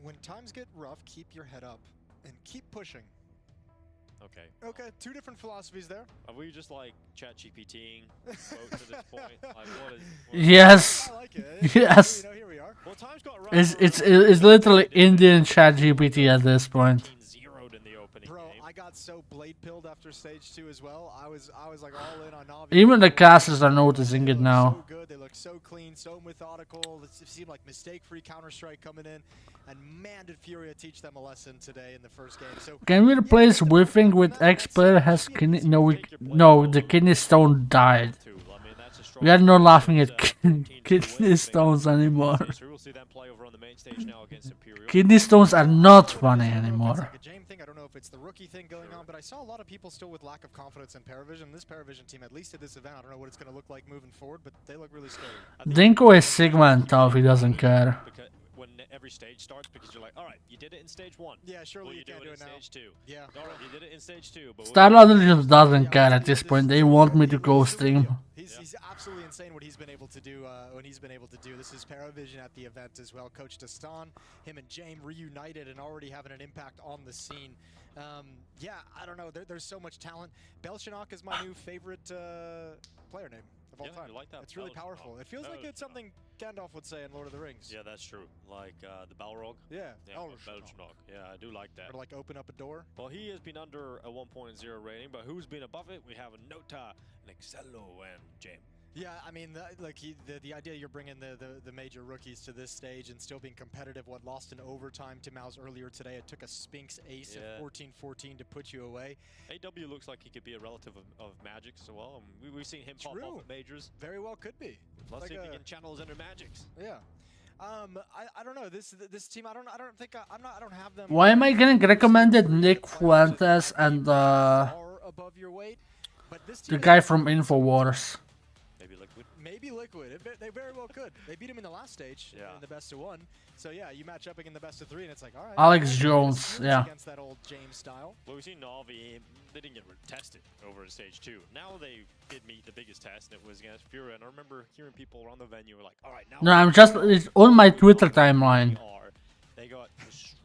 When times get rough, keep your head up and keep pushing. Okay. Okay, 2 different philosophies there. Are we just like ChatGPTing both to this point? Like, what is Yes. I like it. Yes. You know, here we are. Well, time's got It's literally Indian ChatGPT at this point. Bro, I got so blade pilled after stage 2 as well. I was like all in on Na'Vi. Even the casters are noticing it now. So good. They look so clean, so methodical. It seemed like mistake-free Counter-Strike coming in. And man, did Furia teach them a lesson today in the first game. So Can we replace whiffing with X player has kidney? No, the kidney stone died. We are not laughing at kidney stones anymore. Kidney stones are not funny anymore. I don't know if it's the rookie thing going on, but I saw a lot of people still with lack of confidence in Paravision. This Paravision team, at least at this event, I don't know what it's going to look like moving forward, but they look really scary. Dinko is Sigma and tough, he doesn't care. When every stage starts, because you're like, all right, you did it in stage 1. Yeah, surely you can't do it in now. stage 2. Yeah. All right, you did it in stage 2. But Starladder just doesn't care at this point. They want me to go stream. He's absolutely insane what he's been able to do. This is Paravision at the event as well. Coach Destan, him and Jame reunited and already having an impact on the scene. Yeah, I don't know. There's so much talent. Belchanok is my new favorite player name of all time. I like that. It's really powerful. It feels like it's something Gandalf would say in Lord of the Rings. Yeah, that's true. Like the Balrog. Yeah. Belchanok. Yeah, I do like that. Or like open up a door. Well, he has been under a 1.0 rating, but who's been above it? We have a Nota, an Excello, and Jame. Yeah, I mean, the idea you're bringing the major rookies to this stage and still being competitive. What lost in overtime to Mouse earlier today? It took a Spinx ace at 14-14 to put you away. AW looks like he could be a relative of Magix as well. We've seen him pop off at majors. Very well could be. Let's see if he can channel his inner Magix. Yeah. I don't know this team. I don't have them. Why am I getting recommended Nick Fuentes and the guy from Infowars? Maybe Liquid. They very well could. They beat him in the last stage in the best of 1. So yeah, you match up again in the best of 3, and it's like, all right. Alex Jones, yeah. Against that old James style. Well, we've seen Na'Vi. They didn't get tested over in stage 2. Now they did meet the biggest test, and it was against Furia. And I remember hearing people around the venue were like, all right, now. No, it's on my Twitter timeline. They got destroyed.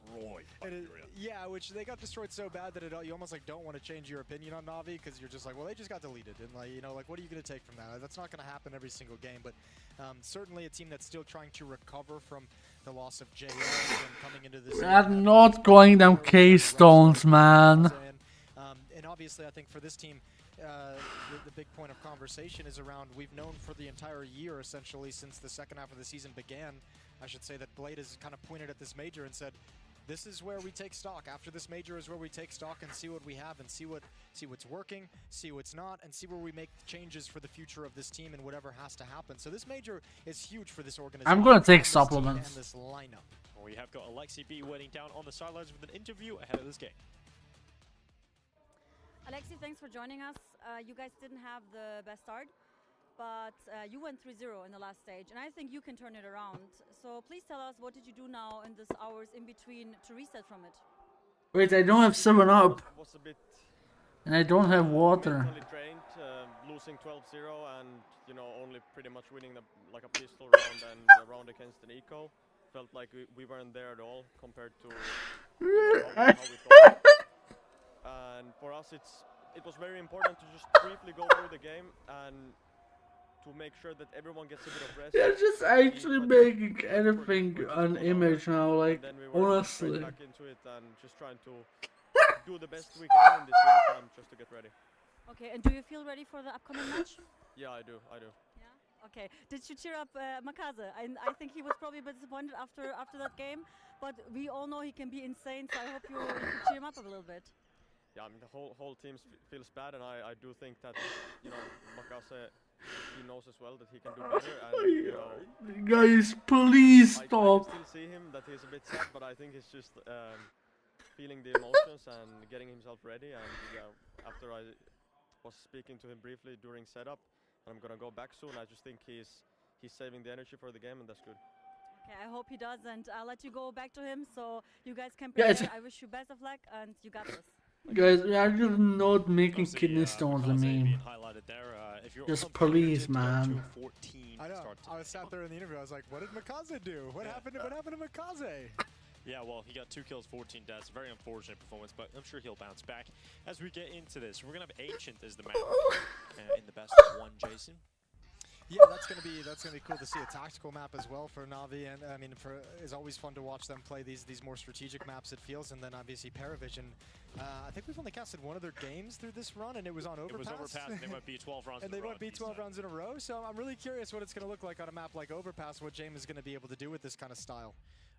Yeah, which they got destroyed so bad that you almost like don't want to change your opinion on Na'Vi because you're just like, well, they just got deleted, and like, what are you going to take from that? That's not going to happen every single game, but certainly a team that's still trying to recover from the loss of JL and coming into this. We're not going down K-Stones, man. And obviously, I think for this team, the big point of conversation is around, we've known for the entire year, essentially, since the second half of the season began, I should say, that Blade has kind of pointed at this major and said, this is where we take stock. After this major is where we take stock and see what we have and see what's working, see what's not, and see where we make changes for the future of this team and whatever has to happen. So this major is huge for this organization. I'm gonna take supplements. And this lineup. We have got Alexi B waiting down on the sidelines with an interview ahead of this game. Alexi, thanks for joining us. You guys didn't have the best start, but you went 3-0 in the last stage, and I think you can turn it around. So please tell us, what did you do now in this hours in between to reset from it? Wait, I don't have 7-Up. And I don't have water. Trained, losing 12-0 and only pretty much winning like a pistol round and the round against an eco. Felt like we weren't there at all compared to how we thought. And for us, it was very important to just briefly go through the game and to make sure that everyone gets a bit of rest. They're just actually making anything an image now, like, and then we were honestly. straight back into it and just trying to do the best we can in this little time just to get ready. Okay, and do you feel ready for the upcoming match? Yeah, I do. Yeah. Okay. Did you cheer up Makaze? I think he was probably a bit disappointed after that game, but we all know he can be insane. So I hope you cheer him up a little bit. Yeah, I mean the whole team feels bad, and I do think that Makaze, he knows as well that he can do better. And guys, please stop. I can still see him that he's a bit sad, but I think he's just feeling the emotions and getting himself ready. And after I was speaking to him briefly during setup, and I'm gonna go back soon. I just think he's saving the energy for the game, and that's good. Okay, I hope he does, and I'll let you go back to him so you guys can prepare. I wish you best of luck, and you got this. Guys, we are just not making kidney stones a meme. Just please, man. I know. I was sat there in the interview. I was like, "What did Makaze do? What happened? What happened to Makaze?" Yeah, well, he got 2 kills, 14 deaths. Very unfortunate performance, but I'm sure he'll bounce back. As we get into this, we're gonna have Ancient as the map in the best of 1, Jason. Yeah, that's gonna be cool to see a tactical map as well for Na'Vi, and I mean, it's always fun to watch them play these more strategic maps. It feels, and then obviously Paravision. I think we've only casted one of their games through this run, and it was on Overpass. It was Overpass, and they went B12 runs. And they went B12 runs in a row. So I'm really curious what it's gonna look like on a map like Overpass. What James is gonna be able to do with this kind of style.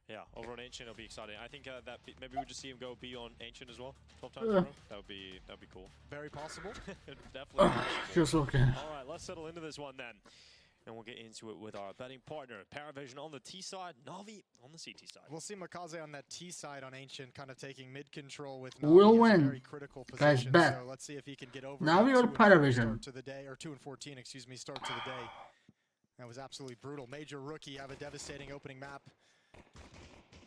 Yeah, over on Ancient, it'll be exciting. I think that maybe we'll just see him go B on Ancient as well, 12 times in a row. That'd be cool. Very possible. Definitely possible. Just okay. All right, let's settle into this one then. And we'll get into it with our betting partner, Paravision on the T side, Na'Vi on the CT side. We'll see Makaze on that T side on Ancient, kind of taking mid control with Na'Vi. We'll win. Very critical position. Guys, bet. So let's see if he can get over Na'Vi or Paravision. To the day, or 2-14, excuse me, start to the day. That was absolutely brutal. Major rookie have a devastating opening map.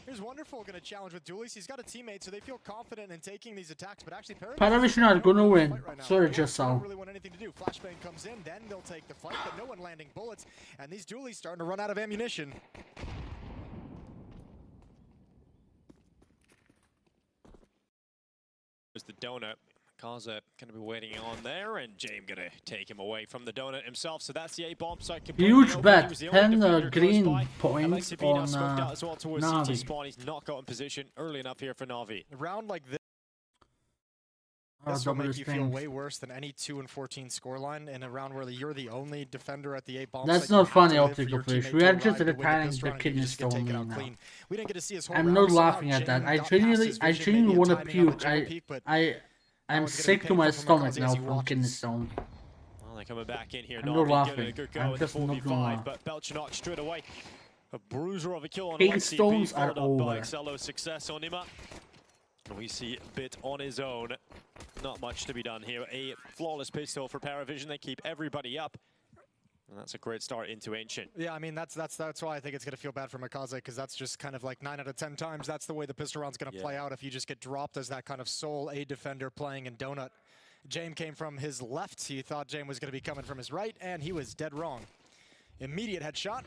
Here's Wonderful going to challenge with dualies. He's got a teammate, so they feel confident in taking these attacks. But actually, Paravision are going to win. Sorry, just so. Don't really want anything to do. Flashbang comes in, then they'll take the fight, but no one landing bullets. And these dualies starting to run out of ammunition. There's the donut. Kaza going to be waiting on there, and James going to take him away from the donut himself. So that's the A-bomb site. Huge bet. 10 green points on as well towards Na'Vi. CT spawn. He's not got in position early enough here for Na'Vi. A round like this. This will make you feel way worse than any 2-14 scoreline in a round where you're the only defender at the 8 bomb. That's not funny, Optical Fish. We are just retiring the kidney stone meme now. We didn't get to see his whole I'm not laughing at that. I genuinely want to puke. I'm sick to my stomach now from kidney stone. Well, they're coming back in here. I'm not laughing. A good go I'm in just the not 4v5, but Belchanok straight away. A bruiser of a kill on King stones are followed up by over. Excello's success on Nima. And we see Bit on his own. Not much to be done here. A flawless pistol for Paravision. They keep everybody up. And that's a great start into Ancient. Yeah, I mean, that's why I think it's going to feel bad for Makaze, because that's just kind of like 9 out of 10 times. That's the way the pistol round's going to play out if you just get dropped as that kind of sole A defender playing in Donut. James came from his left. He thought James was going to be coming from his right, and he was dead wrong. Immediate headshot.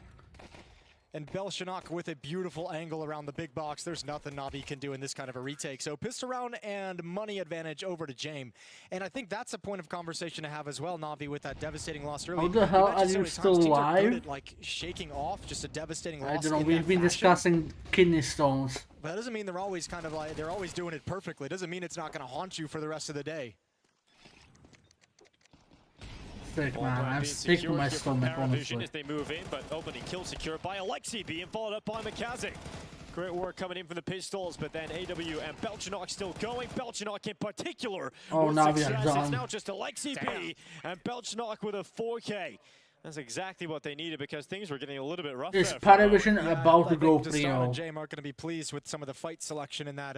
And Belchanok with a beautiful angle around the big box. There's nothing Na'Vi can do in this kind of a retake. So pistol round and money advantage over to James. And I think that's a point of conversation to have as well, Na'Vi, with that devastating loss early. How the hell are you still alive? Like shaking off, just a devastating loss. I don't know, we've been discussing kidney stones. But that doesn't mean they're always kind of like, they're always doing it perfectly. It doesn't mean it's not going to haunt you for the rest of the day. Sick, man. I'm sick to my stomach, honestly. As they move in, but opening kill secured by Alexi being followed up by Makaze. Great work coming in from the pistols, but then AW and Belchanok still going. Belchanok in particular. Oh, Na'Vi are It's done. now just Alexi B and Belchanok with a 4K. That's exactly what they needed, because things were getting a little bit rough. Is Paravision about to go 3-0? James aren't going to be pleased with some of the fight selection in that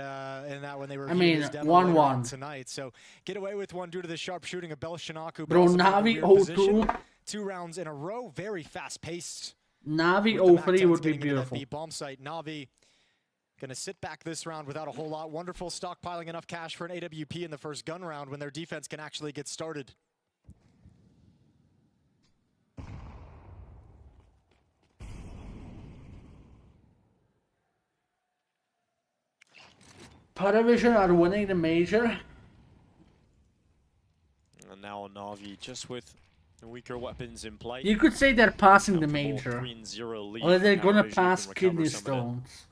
when they were. I mean, 1-1 tonight. So get away with one due to the sharp shooting of Belchanok. Bro, Na'Vi 0-2. 2 rounds in a row, very fast paced. Na'Vi 0-3 would be beautiful. Bomb site. Na'Vi gonna sit back this round without a whole lot. Wonderful stockpiling enough cash for an AWP in the first gun round when their defense can actually get started. Paravision are winning the major. Na'Vi just with weaker weapons in play. You could say they're passing the major. 3-0 lead. Or they're gonna Paravision pass can recover kidney some of the stones.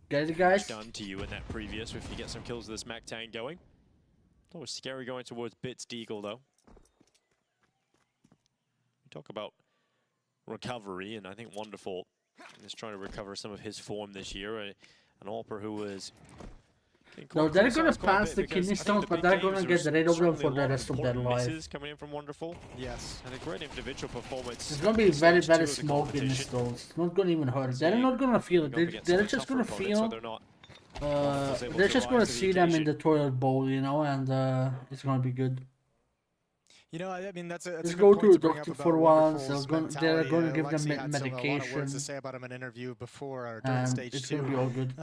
Get it, guys? done to you in that previous if you get some kills with this Mac tank going. It's always scary going towards Bits Deagle though. We talk about recovery, and I think Wonderful is trying to recover some of his form this year. An Alper who was... No, they're gonna pass the kidney stones, but they're gonna get rid of them for the rest of their life. Coming in from Wonderful. Yes. And a great individual performance. It's gonna be very, very small kidney stones. It's not gonna even hurt. They're not gonna feel it. They're just gonna feel... they're just gonna see them in the toilet bowl, you know, and it's gonna be good. You know, I mean, that's a Just good go point to a bring doctor up for about once. Wonderful's They're going to mentality. give them Alexi had medication. a lot of words to say about him in an interview before or during And stage it's 2. gonna be all good.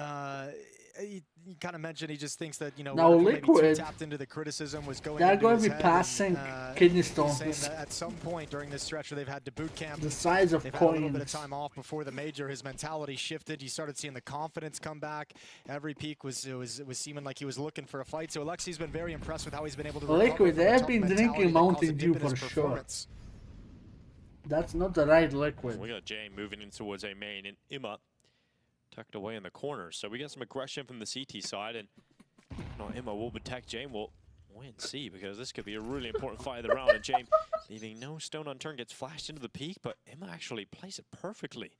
He kind of mentioned he just thinks that, you know, Now Wonderful maybe Liquid, too tapped into the criticism was going they're into going his to be head passing and, kidney he's stones. saying that at some point during this stretch where they've had to boot camp, The size of they've had a little bit of coins. time off before the major. His mentality shifted. You started seeing the confidence come back. Every peak was seeming like he was looking for a fight. So Alexi's been very impressed with how he's been able to recover Liquid, from they a have tough been mentality drinking that caused a Mountain dip Dew in his for sure. performance. That's not the right liquid. We got Jay moving in towards a main, and Imma tucked away in the corner. So we got some aggression from the CT side, and no, Imma will protect Jame. We'll wait and see, because this could be a really important fight of the round. And Jame, leaving no stone unturned, gets flashed into the peak, but Imma actually plays it perfectly.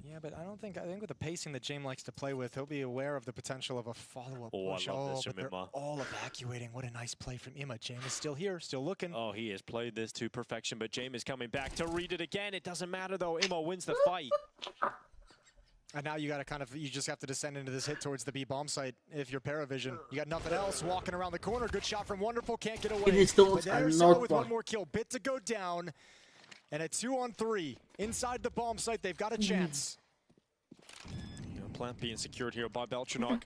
Yeah, but I think with the pacing that Jame likes to play with, he'll be aware of the potential of a follow-up push. I love this but from they're Imma. all evacuating. What a nice play from Imma. Jame is still here, still looking. Oh, he has played this to perfection, but Jame is coming back to read it again. It doesn't matter, though. Imma wins the fight. And now you got to you just have to descend into this hit towards the B bomb site if you're Paravision. You got nothing else. Walking around the corner. Good shot from Wonderful. Can't get away. But there's Zoe with one more kill. Bit to go down. And a 2-on-3 inside the bomb site. They've got a chance. Plant being secured here by Belchanok.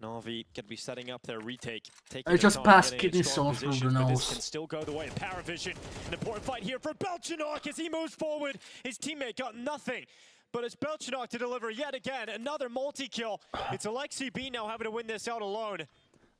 Na'Vi going to be setting up their retake. I just passed kidney stones through the nose. This can still go the way of Paravision. An important fight here for Belchanok as he moves forward. His teammate got nothing. But it's Belchanok to deliver yet again another multi-kill. It's Alexi B now having to win this out alone.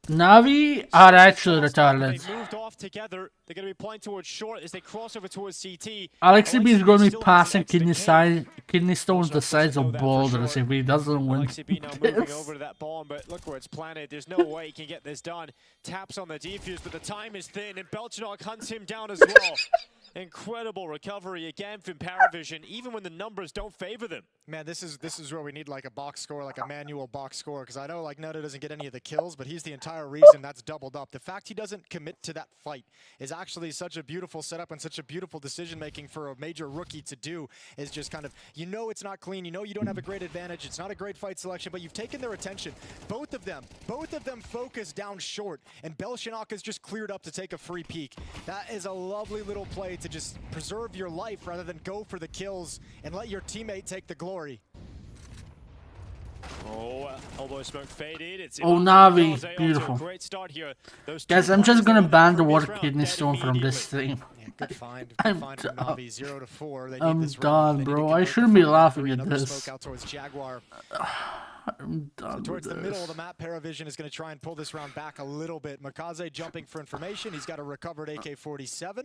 Na'Vi are actually retarded. They moved off together. They're going to be playing towards short as they cross over towards CT. Alexi B is going to be passing kidney stones the size of boulders if he doesn't win Alexi B now moving over to that bomb, but look where it's planted. There's no way he can get this done. Taps on the defuse, but the time is thin, and Belchanok hunts him down as well. Incredible recovery again from Paravision, even when the numbers don't favor them. Man, this is where we need like a box score, like a manual box score, because I know like Nutter doesn't get any of the kills, but he's the entire reason that's doubled up. The fact he doesn't commit to that fight is actually such a beautiful setup and such a beautiful decision making for a major rookie to do. Is just kind of, you know, it's not clean, you know you don't have a great advantage, it's not a great fight selection, but you've taken their attention. Both of them focus down short, and Belchanok has just cleared up to take a free peek. That is a lovely little play to just preserve your life rather than go for the kills and let your teammate take the glory. Oh, elbow smoke faded. It's Na'Vi, beautiful. Great start here. Guys, I'm just gonna ban the word kidney stone from this stream. Yeah, good find. Good find from Na'Vi. 0-4. They need I'm this done, round. bro. I shouldn't be laughing at this. Smoke out towards Jaguar. I'm done So towards with the this. middle of the map, Paravision is going to try and pull this round back a little bit. Makaze jumping for information. He's got a recovered AK-47.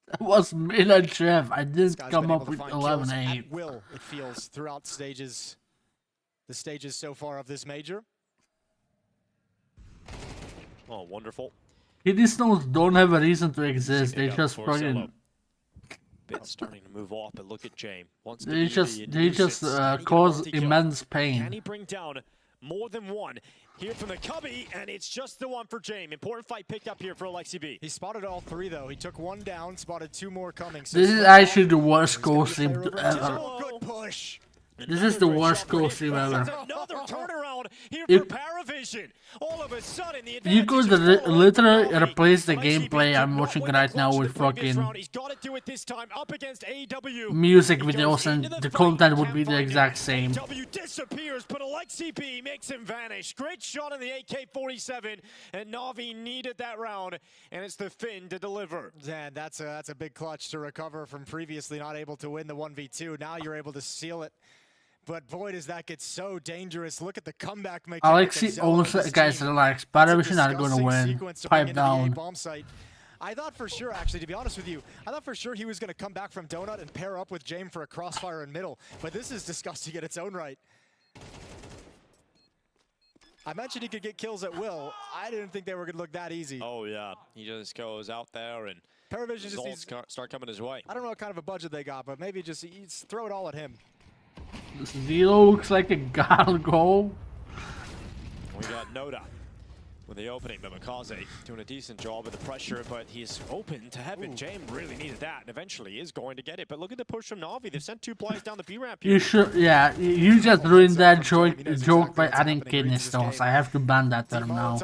That was Milan Chef. I didn't come up with 11-8. At will, it feels, throughout stages, the stages so far of this major. Oh, wonderful. Kidney stones don't have a reason to exist. They just fucking. Bit starting to move off, but look at Jame. They just cause immense Can pain. he bring down more than one? Here from the Cubby, and it's just the one for Jame. Important fight picked up here for Alexi B. He spotted all three, though. He took one down, spotted two more coming. This is actually the worst goal stream ever. Oh, good push. This is the worst goal stream ever. Another turnaround here for Paravision. All of a sudden, the You could literally replace the gameplay I'm watching right now with fucking music videos and the content would be the exact same. W disappears, but Alexi B makes him vanish. Great shot on the AK-47, and Na'Vi needed that round, and it's the Finn to deliver. And that's a big clutch to recover from previously not able to win the 1v2. Now you're able to seal it. But boy, does that get so dangerous. Look at the comeback mechanic. Alexi owns it. Guys, relax. Paravision are going to win. Pipe down. I thought for sure, actually, to be honest with you, I thought for sure he was going to come back from Donut and pair up with Jame for a crossfire in middle. But this is disgusting in its own right. I mentioned he could get kills at will. I didn't think they were going to look that easy. Oh, yeah. He just goes out there and Paravision just needs start coming his way. I don't know what kind of a budget they got, but maybe just throw it all at him. This Zero looks like a god goal. We got Noda with the opening, but Makaze doing a decent job with the pressure, but he's open to heaven. Jame really needed that, and eventually is going to get it. But look at the push from Na'Vi. They've sent 2 players down the B ramp. You should, yeah. You just ruined that joke by adding kidney stones. I have to ban that term now.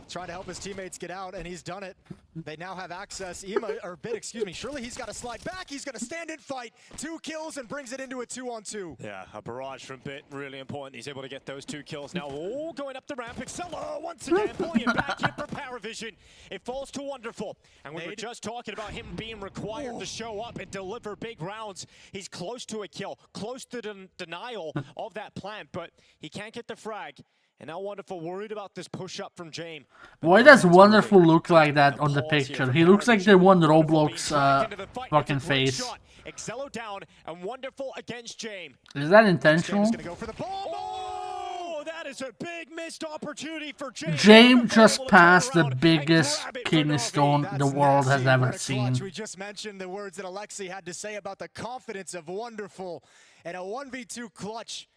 Trying to help his teammates get out, and he's done it. They now have access. Bit, excuse me. Surely he's got to slide back. He's going to stand and fight. 2 kills and brings it into a 2-on-2. Yeah, a barrage from Bit, really important. He's able to get those 2 kills now. Oh, going up the ramp. Excella once again, pulling it back here for Paravision. It falls to Wonderful. And we were just talking about him being required to show up and deliver big rounds. He's close to a kill, close to denial of that plant, but he can't get the frag. And now Wonderful worried about this push-up from Jame. Why does Wonderful look like that on the picture? He looks like the one Roblox fucking face. Excello down and Wonderful against Jame. Is that intentional? Oh, that is a big missed opportunity for Jame. Jame just passed the biggest kidney stone the world has ever seen. We just mentioned the words that Alexi had to say about the confidence of Wonderful and a 1v2 clutch.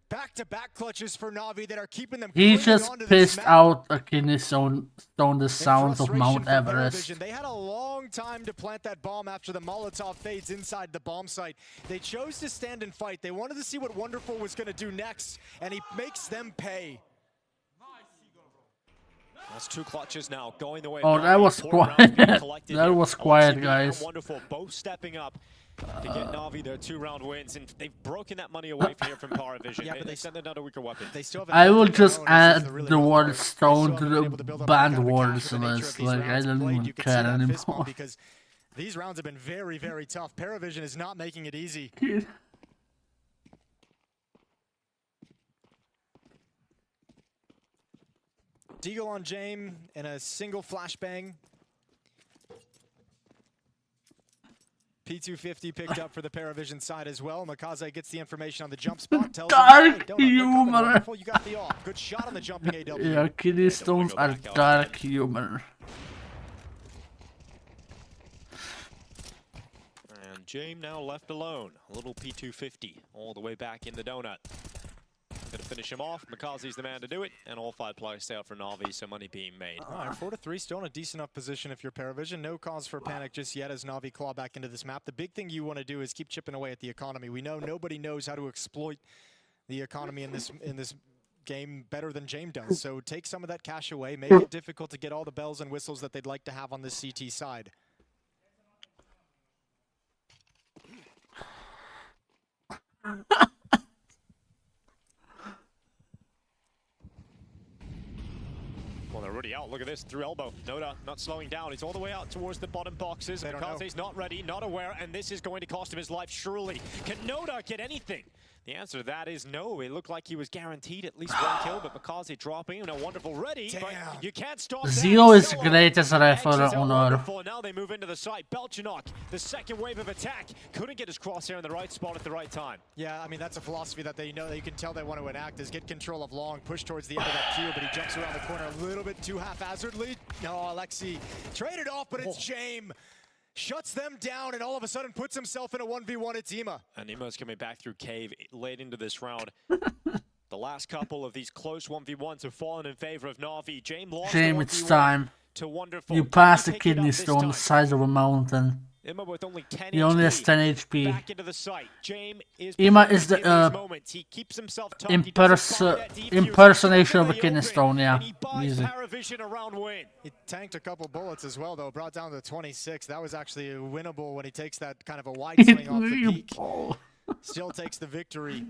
Back-to-back clutches for Na'Vi that are keeping them. He just pissed out a kidney stone the sounds of Mount Everest. They had a long time to plant that bomb after the Molotov fades inside the bomb site. They chose to stand and fight. They wanted to see what Wonderful was going to do next, and he makes them pay. That's 2 clutches now going the way. Oh, that was quiet. That was quiet, guys. Wonderful, both stepping up to get Na'Vi their 2-round wins, and they've broken that money away from here from Paravision. Yeah, they sent another weaker weapon. I will just add the word stone to the banned words list. Like, I don't even care anymore. Because these rounds have been very, very tough. Paravision is not making it easy. Deagle on Jame and a single flashbang. P250 picked up for the Paravision side as well. Makaze gets the information on the jump spot. Dark humor. You got the off. Good shot on the jumping AW. Yeah, kidney stones are dark humor. And Jame now left alone. A little P250 all the way back in the donut. Gonna finish him off. Makaze's the man to do it, and all 5 players stay out for Na'Vi, so money being made. All right, 4-3, still in a decent enough position if you're Paravision. No cause for panic just yet as Na'Vi claw back into this map. The big thing you want to do is keep chipping away at the economy. We know nobody knows how to exploit the economy in this game better than Jame does. So take some of that cash away, make it difficult to get all the bells and whistles that they'd like to have on this CT side. Well, they're already out. Look at this, through elbow. Noda not slowing down. He's all the way out towards the bottom boxes. Makaze's not ready, not aware, and this is going to cost him his life, surely. Can Noda get anything? The answer to that is no. It looked like he was guaranteed at least 1 kill, but Makaze dropping and a Wonderful ready. But you can't stop that. Zero is great as a referee on Earth. Now they move into the site. Belchanok, the second wave of attack, couldn't get his crosshair in the right spot at the right time. Yeah, I mean, that's a philosophy that they know that you can tell they want to enact is get control of long, push towards the end of that queue, but he jumps around the corner a little bit too haphazardly. No, Alexi traded off, but it's Jame. Shuts them down and all of a sudden puts himself in a 1v1 at Ima. And Ima's coming back through cave late into this round. The last couple of these close 1v1s have fallen in favor of Na'Vi. Jame, it's time. To Wonderful. You passed the kidney stone the size of a mountain. Ima with only 10 He only has HP. 10 HP. Back into the site. James is Ima is the he keeps himself tough. He doesn't buy that defuse. impersonation of a kidney stone, yeah. And he buys Easy. Paravision a round win. He tanked a couple bullets as well, though. Brought down to 26. That was actually winnable when he takes that kind of a wide swing off the peak. Still takes the victory.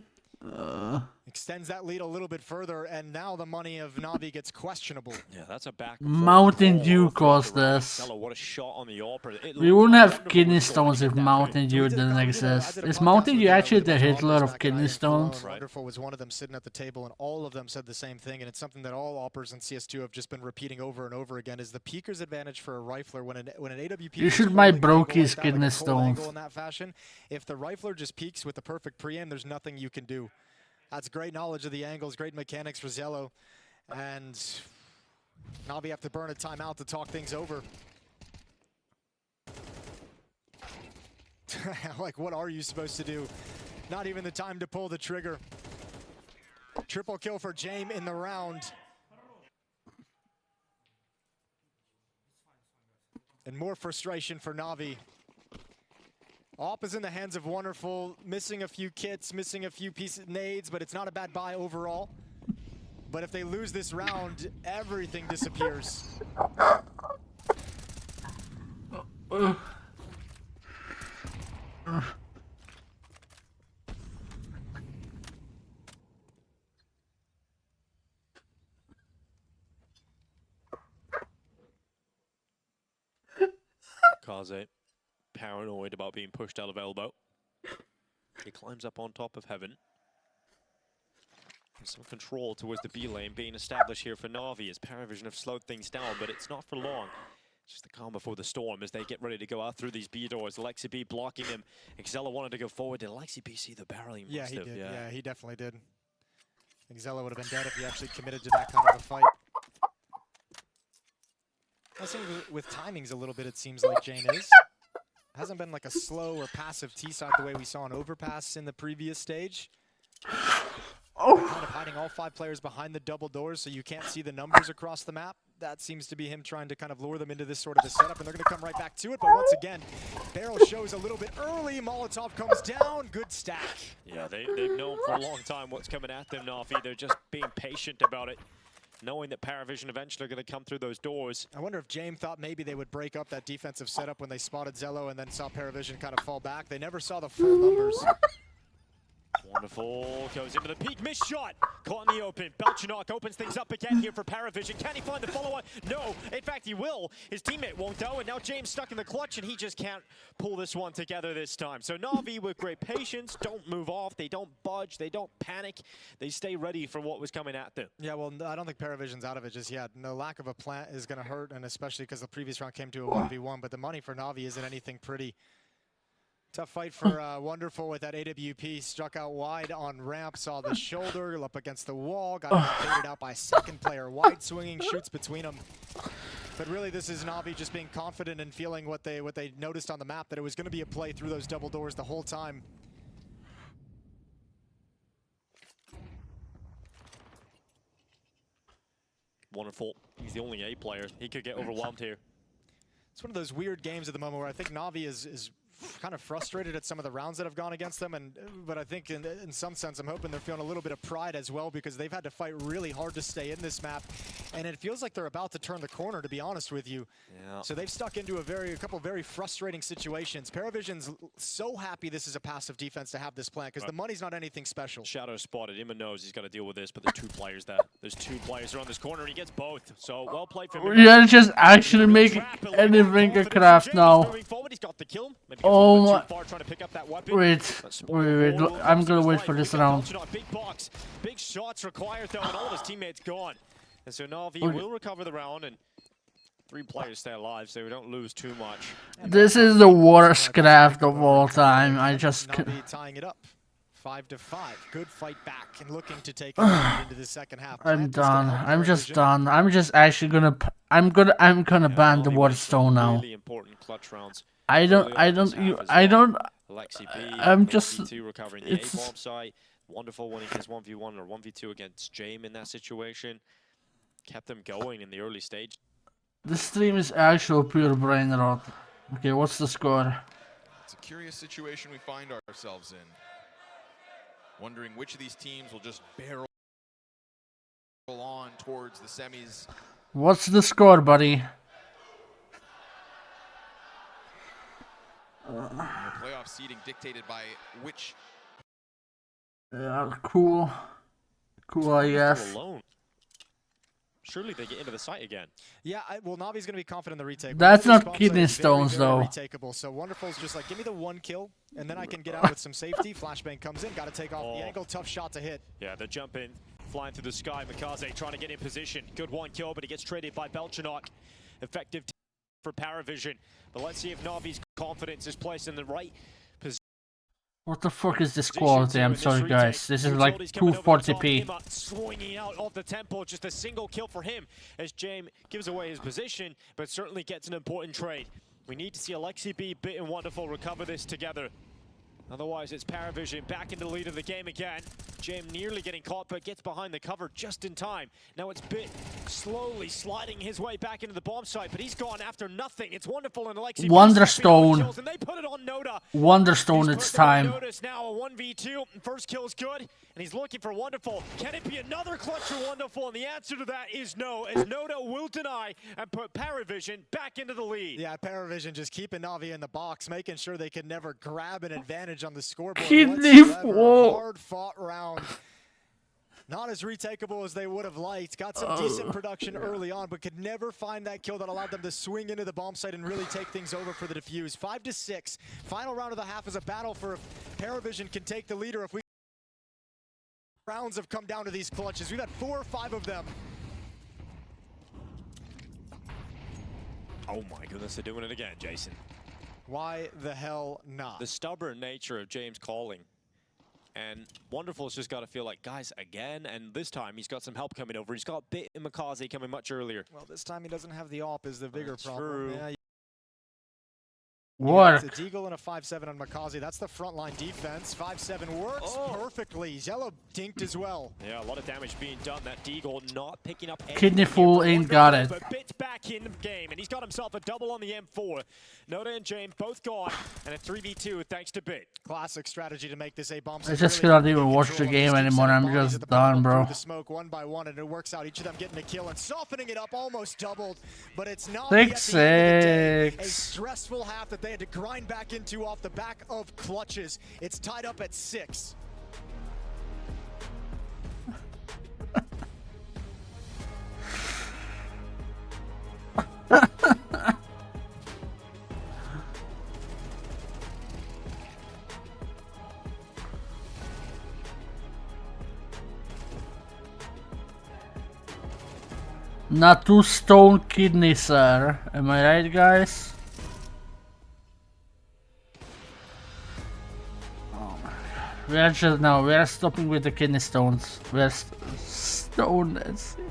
Extends that lead a little bit further, and now the money of Na'Vi gets questionable. Yeah, that's a back. Mountain Dew caused this. What a shot on the AWP. We wouldn't have kidney stones if Mountain Dew didn't exist. Is Mountain Dew actually the Hitler of kidney stones? Wonderful was one of them sitting at the table, and all of them said the same thing, and it's something that all oppers in CS2 have just been repeating over and over again, is the peeker's advantage for a rifler when an AWP... You should buy Brokey's kidney stones. In that fashion, if the rifler just peeks with the perfect pre-aim, there's nothing you can do. That's great knowledge of the angles, great mechanics for Zello. And Na'Vi have to burn a timeout to talk things over. Like, what are you supposed to do? Not even the time to pull the trigger. Triple kill for James in the round. And more frustration for Na'Vi. AWP is in the hands of Wonderful, missing a few kits, missing a few pieces, nades, but it's not a bad buy overall. But if they lose this round, everything disappears. Kaze, paranoid about being pushed out of elbow. He climbs up on top of heaven. Some control towards the B lane being established here for Na'Vi as Paravision have slowed things down, but it's not for long. It's just the calm before the storm as they get ready to go out through these B doors. Lexi B blocking him. Exela wanted to go forward. Did Lexi B see the barrel? He Yeah, must he have. did. Yeah. Yeah, he definitely did. Exela would have been dead if he actually committed to that kind of a fight. I think with timings a little bit, it seems like Jane is. Hasn't been like a slow or passive T-side the way we saw an overpass in the previous stage. Kind of hiding all 5 players behind the double doors so you can't see the numbers across the map. That seems to be him trying to kind of lure them into this sort of a setup, and they're going to come right back to it. But once again, Barrel shows a little bit early. Molotov comes down. Good stack. Yeah, they've known for a long time what's coming at them, Na'Vi. They're just being patient about it, knowing that Paravision eventually are going to come through those doors. I wonder if James thought maybe they would break up that defensive setup when they spotted Zello and then saw Paravision kind of fall back. They never saw the full numbers. Wonderful, goes into the peak, missed shot, caught in the open. Belchanok opens things up again here for Paravision. Can he find the follow-up? No, in fact he will. His teammate won't though, and now James stuck in the clutch and he just can't pull this one together this time. So Na'Vi with great patience, don't move off, they don't budge, they don't panic, they stay ready for what was coming at them. Yeah, well, I don't think Paravision's out of it just yet. No lack of a plant is going to hurt, and especially because the previous round came to a 1v1, but the money for Na'Vi isn't anything pretty. Tough fight for Wonderful with that AWP. Struck out wide on ramp, saw the shoulder, up against the wall, got baited out by second player. Wide swinging, shoots between them. But really, this is Na'Vi just being confident and feeling what they noticed on the map, that it was going to be a play through those double doors the whole time. Wonderful. He's the only A player. He could get overwhelmed here. It's one of those weird games at the moment where I think Na'Vi is kind of frustrated at some of the rounds that have gone against them, but I think in some sense I'm hoping they're feeling a little bit of pride as well, because they've had to fight really hard to stay in this map, and it feels like they're about to turn the corner, to be honest with you. Yeah. So they've stuck into a couple very frustrating situations. Paravision's so happy this is a passive defense to have this plan, because the money's not anything special. Shadow spotted. Ima knows he's got to deal with this, but there's 2 players there. There's 2 players around this corner, and he gets both. So well played from him. You're just actually making anything a craft now. He's got the kill. Oh my. Wait, I'm gonna wait for this round. Big shots required though, and all of his teammates gone. And so Na'Vi will recover the round, and 3 players stay alive, so we don't lose too much. This is the worst craft of all time. I just Na'Vi tying it up. 5-5. Good fight back and looking to take it into the second half. I'm done. I'm just done. I'm just actually gonna. I'm gonna ban the Waterstone now. Really important clutch rounds. I'm just. Recovering the A-bomb site. Wonderful winning his 1v1 or 1v2 against James in that situation. Kept them going in the early stage. This stream is actual pure brain rot. Okay, what's the score? It's a curious situation we find ourselves in. Wondering which of these teams will just barrel on towards the semis. What's the score, buddy? Playoff seeding dictated by which. Yeah, cool. Cool, I guess. Alone. Surely they get into the site again. Yeah, well, Navi's going to be confident in the retake. That's not kidney stones, though. Retakeable. So Wonderful's just like, give me the one kill, and then I can get out with some safety. Flashbang comes in, got to take off the angle. Tough shot to hit. Yeah, the jump in, flying through the sky. Mikaze trying to get in position. Good one kill, but he gets traded by Belchanok. Effective for Paravision. But let's see if Navi's confidence is placed in the right position. What the fuck is this quality? I'm sorry, guys. This is like 240p. Swinging out of the tempo, just a single kill for him as James gives away his position, but certainly gets an important trade. We need to see Alexi B, Bit, and Wonderful recover this together. Otherwise, it's Paravision back into the lead of the game again. James nearly getting caught, but gets behind the cover just in time. Now it's Bit slowly sliding his way back into the bomb site, but he's gone after nothing. It's Wonderful and Alexi. Wonderstone. And they put it on Noda. Wonderstone, it's time. Notice now a 1v2. First kill is good, and he's looking for Wonderful. Can it be another clutch for Wonderful? And the answer to that is no, as Noda will deny and put Paravision back into the lead. Yeah, Paravision just keeping Navi in the box, making sure they could never grab an advantage on the scoreboard. Kidney, whoa. Hard fought round. Not as retakeable as they would have liked. Got some decent production early on, but could never find that kill that allowed them to swing into the bomb site and really take things over for the defuse. 5-6. Final round of the half is a battle for if Paravision can take the leader. If we rounds have come down to these clutches. We've had 4 or 5 of them. Oh my goodness, they're doing it again, Jason. Why the hell not? The stubborn nature of James calling. And Wonderful's just got to feel like, guys, again, and this time he's got some help coming over. He's got Bit and Mikaze coming much earlier. Well, this time he doesn't have the AWP is the bigger problem. True. Yeah, Work. It's a Deagle and a 5-7 on Mikaze. That's the frontline defense. 5-7 works perfectly. Yellow dinked as well. Yeah, a lot of damage being done. That Deagle not picking up any. Kidney fool ain't got it. But Bit's back in the game, and he's got himself a double on the M4. Noda and James both gone, and a 3v2 thanks to Bit. Classic strategy to make this a bomb. I just cannot even watch the game anymore. I'm just done, bro. The smoke one by one, and it works out. Each of them getting a kill and softening it up, almost doubled, but it's not 6-6. a stressful half that they had to grind back into off the back of clutches. It's tied up at 6. Not too stone kidney, sir. Am I right, guys? Oh my god. We are stopping with the kidney stones. We are stone, let's see.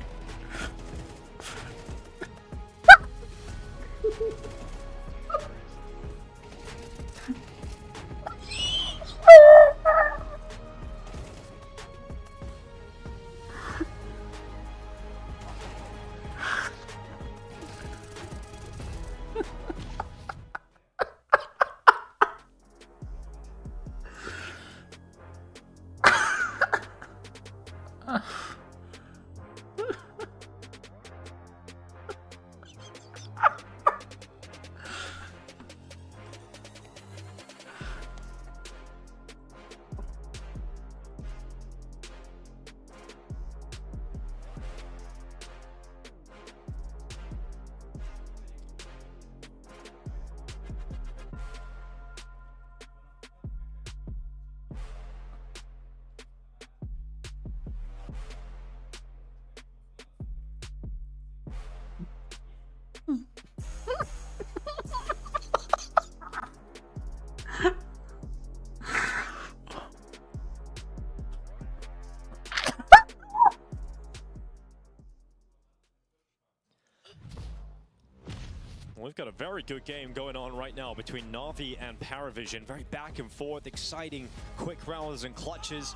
We've got a very good game going on right now between Na'Vi and Paravision. Very back and forth, exciting, quick rounds and clutches.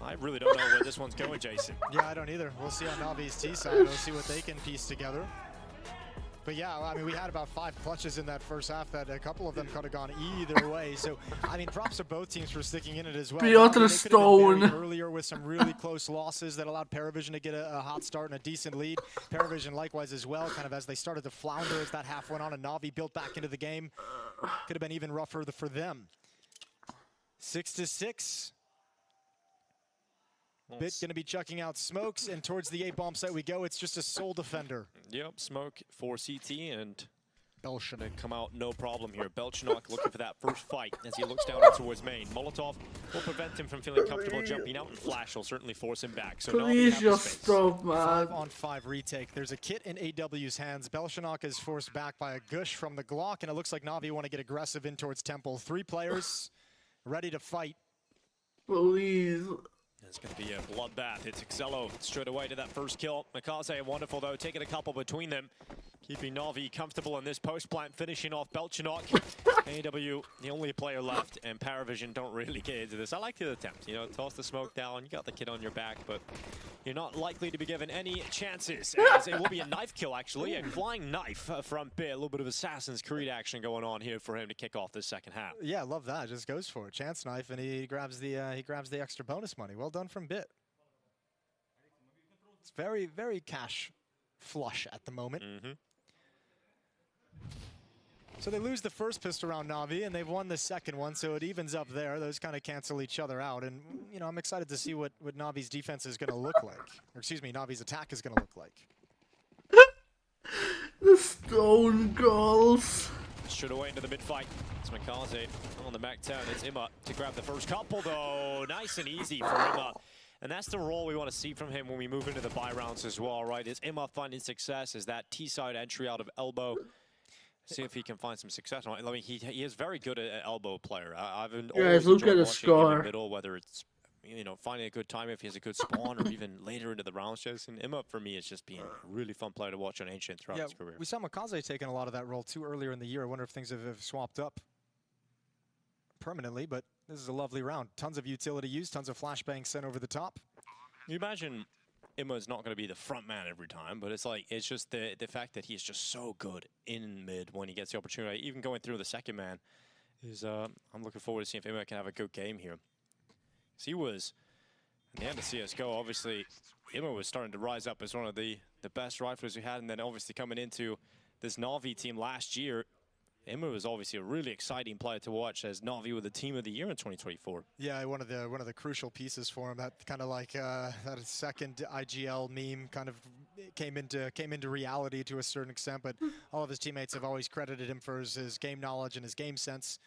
I really don't know where this one's going, Jason. Yeah, I don't either. We'll see on Navi's T side. We'll see what they can piece together. But yeah, I mean, we had about 5 clutches in that first half that a couple of them could have gone either way. So, I mean, props to both teams for sticking in it as well. Piotr Stone. Earlier with some really close losses that allowed Paravision to get a hot start and a decent lead. Paravision likewise as well, kind of as they started to flounder as that half went on, and Na'Vi built back into the game. Could have been even rougher for them. 6-6. Bit going to be chucking out smokes, and towards the A-bomb site we go. It's just a sole defender. Yep, smoke for CT, and Belchinok come out no problem here. Belchinok looking for that first fight as he looks down into his main. Molotov will prevent him from feeling comfortable jumping out, and Flash will certainly force him back. So please just stop, man. 5-on-5 retake. There's a kit in AW's hands. Belchinok is forced back by a gush from the Glock, and it looks like Na'Vi want to get aggressive in towards Temple. 3 players ready to fight. Please. It's going to be a bloodbath. It's Excello straight away to that first kill. Makaze, wonderful though, taking a couple between them. Keeping Na'Vi comfortable in this post plant, finishing off Belchinok. AW, the only player left, and Paravision don't really get into this. I like the attempt, you know, toss the smoke down, you got the kid on your back, but you're not likely to be given any chances. As it will be a knife kill, actually, a flying knife from Bit. A little bit of Assassin's Creed action going on here for him to kick off this second half. Yeah, love that. Just goes for it. Chance knife, and he grabs the extra bonus money. Well done from Bit. It's very, very cash flush at the moment. So they lose the first pistol round, Na'Vi, and they've won the second one, so it evens up there. Those kind of cancel each other out, and you know, I'm excited to see what Na'Vi's defense is going to look like. Or excuse me, Na'Vi's attack is going to look like. The stone goals. Straight away into the mid-fight. It's Makaze on the back 10. It's Imma to grab the first couple, though. Nice and easy for Imma. And that's the role we want to see from him when we move into the buy rounds as well, right? Is Imma finding success? Is that T-side entry out of elbow? See if he can find some success. I mean, he is very good at elbow player. I've always look at enjoyed the watching him in score. the middle, whether it's, you know, finding a good time if he has a good spawn, or even later into the rounds. And Imma, for me, is just being a really fun player to watch on Ancient throughout his career. We saw Makaze taking a lot of that role too earlier in the year. I wonder if things have swapped up permanently, but this is a lovely round. Tons of utility use, tons of flashbangs sent over the top. You imagine Imma's not going to be the front man every time, but it's like, it's just the fact that he's just so good in mid when he gets the opportunity. Even going through the second man is, I'm looking forward to seeing if Imma can have a good game here. So he was, in the end of CSGO, obviously, Imma was starting to rise up as one of the best riflers we had, and then obviously coming into this Na'Vi team last year, Imma was obviously a really exciting player to watch as Na'Vi were the team of the year in 2024. Yeah, one of the crucial pieces for him. That kind of like that second IGL meme kind of came into reality to a certain extent. But all of his teammates have always credited him for his game knowledge and his game sense.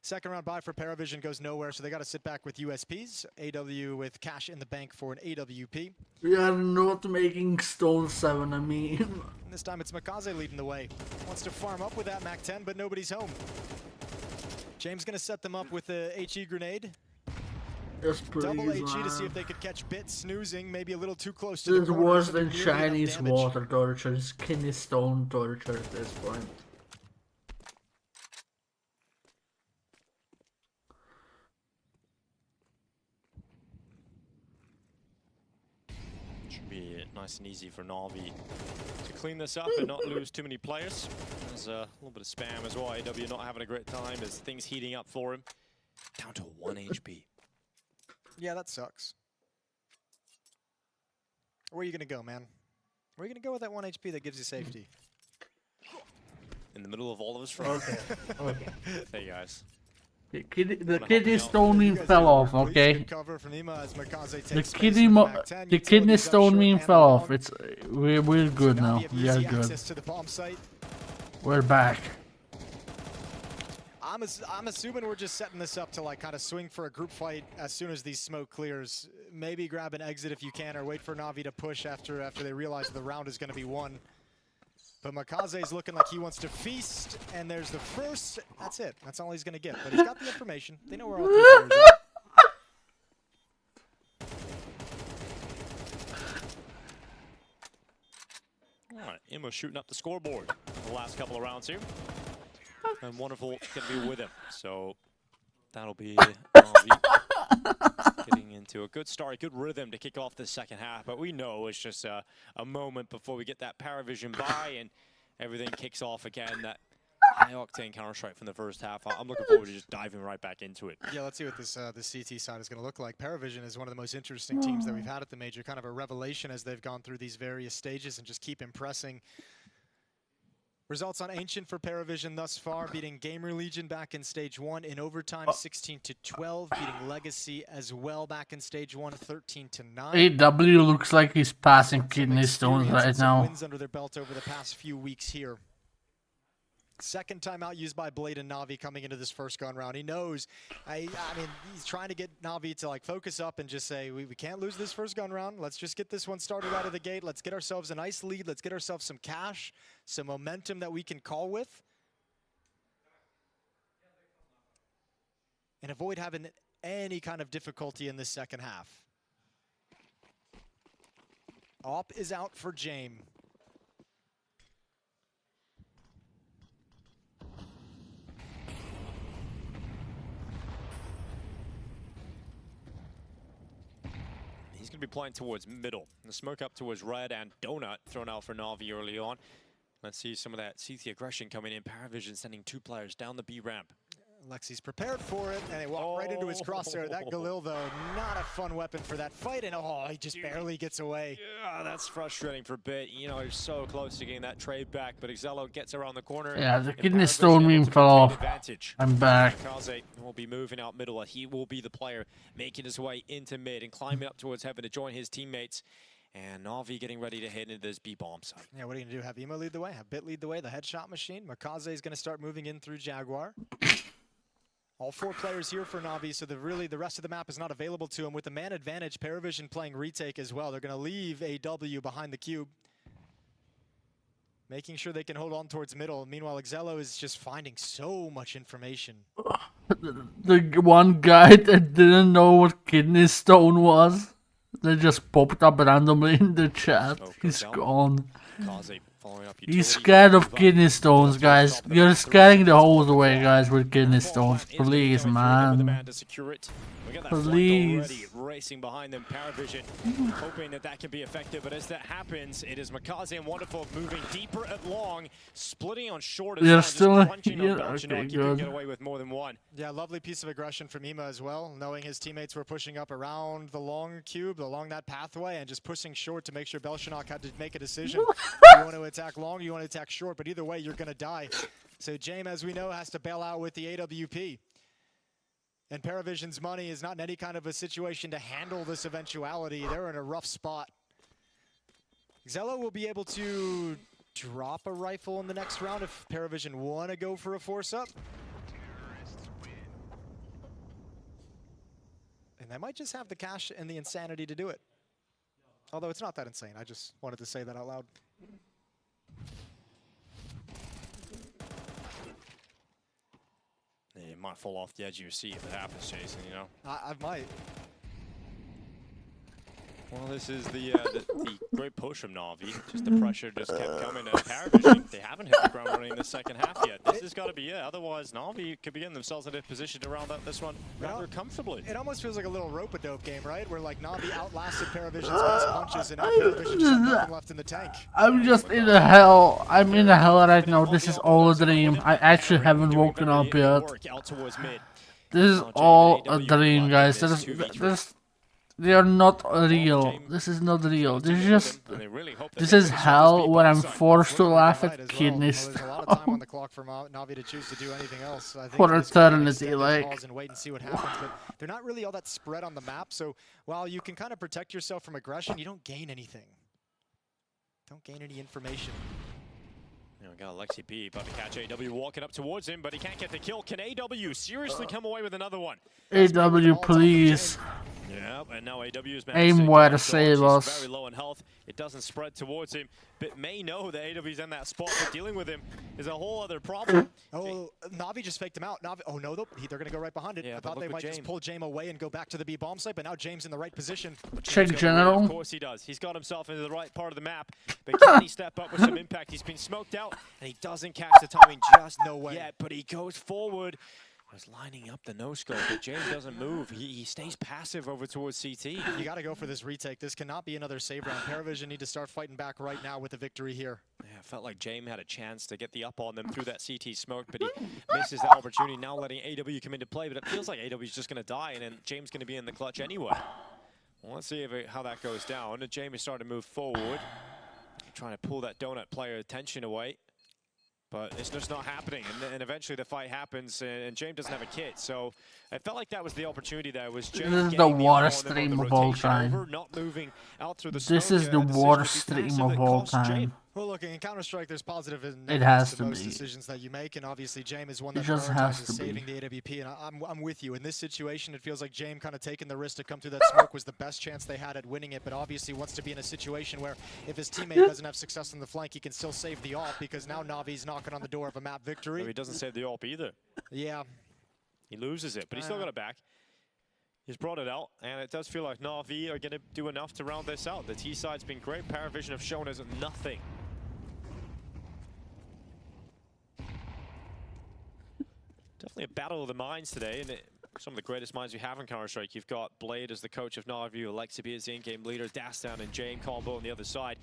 Second round buy for Paravision goes nowhere, so they got to sit back with USPs. AW with cash in the bank for an AWP. We are not making Stone 7 a meme. And this time it's Makaze leading the way. Wants to farm up with that MAC-10, but nobody's home. James going to set them up with a HE grenade. Yes, please, Double HE man. to see if they could catch Bit snoozing, maybe a little too close to This the is corner. worse so than nearly enough Chinese damage. water torture. It's kidney stone torture at this point. Should be nice and easy for Na'Vi to clean this up and not lose too many players. There's a little bit of spam as well. AW not having a great time as things heating up for him. Down to 1 HP. Yeah, that sucks. Where are you going to go, man? Where are you going to go with that 1 HP that gives you safety? In the middle of all of his friends. Okay. Hey, guys. The kidney stone meme fell off, okay? The kidney stone meme fell off. It's we're good now. We are good. We're back. I'm assuming we're just setting this up to like kind of swing for a group fight as soon as these smoke clears. Maybe grab an exit if you can, or wait for Na'Vi to push after they realize the round is going to be won. But Makaze's looking like he wants to feast, and there's the first. That's it. That's all he's going to get. But he's got the information. They know where all 3 players are. All right, Imma shooting up the scoreboard the last couple of rounds here. And Wonderful can be with him. So that'll be getting into a good start, good rhythm to kick off the second half. But we know it's just a moment before we get that Paravision buy. And everything kicks off again. That high-octane Counter-Strike from the first half. I'm looking forward to just diving right back into it. Yeah, let's see what this CT side is going to look like. Paravision is one of the most interesting teams that we've had at the Major. Kind of a revelation as they've gone through these various stages and just keep impressing. Results on Ancient for Paravision thus far, beating Gamer Legion back in Stage 1 in overtime, 16-12, beating Legacy as well back in Stage 1, 13-9. AW looks like he's passing kidney stones right now. Wins under their belt over the past few weeks here. Second timeout used by Blade and Na'Vi coming into this first gun round. He knows, I mean, he's trying to get Na'Vi to like focus up and just say, we can't lose this first gun round. Let's just get this one started out of the gate. Let's get ourselves a nice lead. Let's get ourselves some cash, some momentum that we can call with. And avoid having any kind of difficulty in this second half. Op is out for Jame. He's going to be playing towards middle. The smoke up towards red and Donut thrown out for Na'Vi early on. Let's see some of that CT aggression coming in. Paravision sending 2 players down the B ramp. Lexi's prepared for it, and he walked right into his crosshair. That Galil, though, not a fun weapon for that fight, and he just barely gets away. Yeah, that's frustrating for a bit. You know, he's so close to getting that trade back, but Excello gets around the corner. Yeah, the kidney stone meme fell off. I'm back. Kaze will be moving out middle. He will be the player making his way into mid and climbing up towards heaven to join his teammates. And Na'Vi getting ready to hit into this B-bomb site. Yeah, what are you going to do? Have Emo lead the way? Have Bit lead the way? The headshot machine? Makaze is going to start moving in through Jaguar. All 4 players here for Na'Vi, so the rest of the map is not available to him. With the man advantage, Paravision playing retake as well. They're going to leave AW behind the cube, making sure they can hold on towards middle. Meanwhile, Excello is just finding so much information. The one guy that didn't know what kidney stone was, they just popped up randomly in the chat. He's gone. He's scared of kidney stones, guys. You're scaring the holes away, guys, with kidney stones. Please, man. Please. Racing behind them, Paravision, hoping that can be effective. But as that happens, it is Makaze and Wonderful moving deeper at long, splitting on short. You're still here. Okay, good. Get away with more than one. Yeah, lovely piece of aggression from Ema as well, knowing his teammates were pushing up around the long cube, along that pathway, and just pushing short to make sure Belshanock had to make a decision. You want to attack long, you want to attack short, but either way, you're going to die. So Jame, as we know, has to bail out with the AWP. And Paravision's money is not in any kind of a situation to handle this eventuality. They're in a rough spot. Excello will be able to drop a rifle in the next round if Paravision want to go for a force-up. And they might just have the cash and the insanity to do it. Although it's not that insane. I just wanted to say that out loud. It might fall off the edge of your seat if it happens, Jason, you know? I might. Well, this is the great push from Na'Vi. Just the pressure just kept coming. Paravision, they haven't hit the ground running in the second half yet. This has got to be it. Otherwise, Na'Vi could be getting themselves in a position to round out this one rather comfortably. It almost feels like a little rope-a-dope game, right? Where like Na'Vi outlasted Paravision's best punches, and now Paravision just has nothing left in the tank. I'm just in the hell. I'm in the hell right now. This is all a dream. I actually haven't woken up yet. This is all a dream, guys. They are not real. This is not real. This is hell when I'm forced to laugh at kidney stones. There's a lot of time on the clock for Na'Vi to choose to do anything else. I think For eternity, like. and wait and see what happens, but they're not really all that spread on the map. So while you can kind of protect yourself from aggression, you don't gain anything. Don't gain any information. You know, we got Lexi B about to catch AW walking up towards him, but he can't get the kill. Can AW seriously come away with another one? AW, please. Yeah, and now AW is aim where to save us. Very low in health. It doesn't spread towards him, but may know that AW's in that spot, but dealing with him is a whole other problem. Oh, Na'Vi just faked him out. Na'Vi, oh no, they're going to go right behind it. Yeah, I thought they might just pull Jame away and go back to the B bomb site, but now James in the right position. Check general. Of course he does. He's got himself into the right part of the map, but can he step up with some impact? He's been smoked out, and he doesn't catch the timing just yet, but he goes forward. was lining up the no-scope, but James doesn't move. He stays passive over towards CT. You got to go for this retake. This cannot be another save round. Paravision need to start fighting back right now with a victory here. Yeah, it felt like James had a chance to get the up on them through that CT smoke, but he misses that opportunity, now letting AW come into play. But it feels like AW is just going to die, and then James going to be in the clutch anyway. Well, let's see how that goes down. And James is starting to move forward, trying to pull that donut player attention away. But it's just not happening, and eventually the fight happens, and James doesn't have a kit, so I felt like that was the opportunity there. Was James this is the worst stream of all time. Not moving out through the this is the worst stream of all time. Well, look, in Counter-Strike, there's positive and it has to to most be. decisions that you make, and obviously James is one that just has prioritizes to saving be. the AWP, and I'm with you. In this situation, it feels like James kind of taking the risk to come through that smoke was the best chance they had at winning it, but obviously wants to be in a situation where if his teammate doesn't have success on the flank, he can still save the AWP, because now Navi's knocking on the door of a map victory. No, he doesn't save the AWP either. Yeah. He loses it, but he's still got it back. He's brought it out, and it does feel like Na'Vi are going to do enough to round this out. The T side's been great. Paravision have shown us nothing. Definitely a battle of the minds today, and some of the greatest minds we have in Counter-Strike. You've got Blade as the coach of Na'Vi, Alexi as the in-game leader, Dastan and Jane combo on the other side.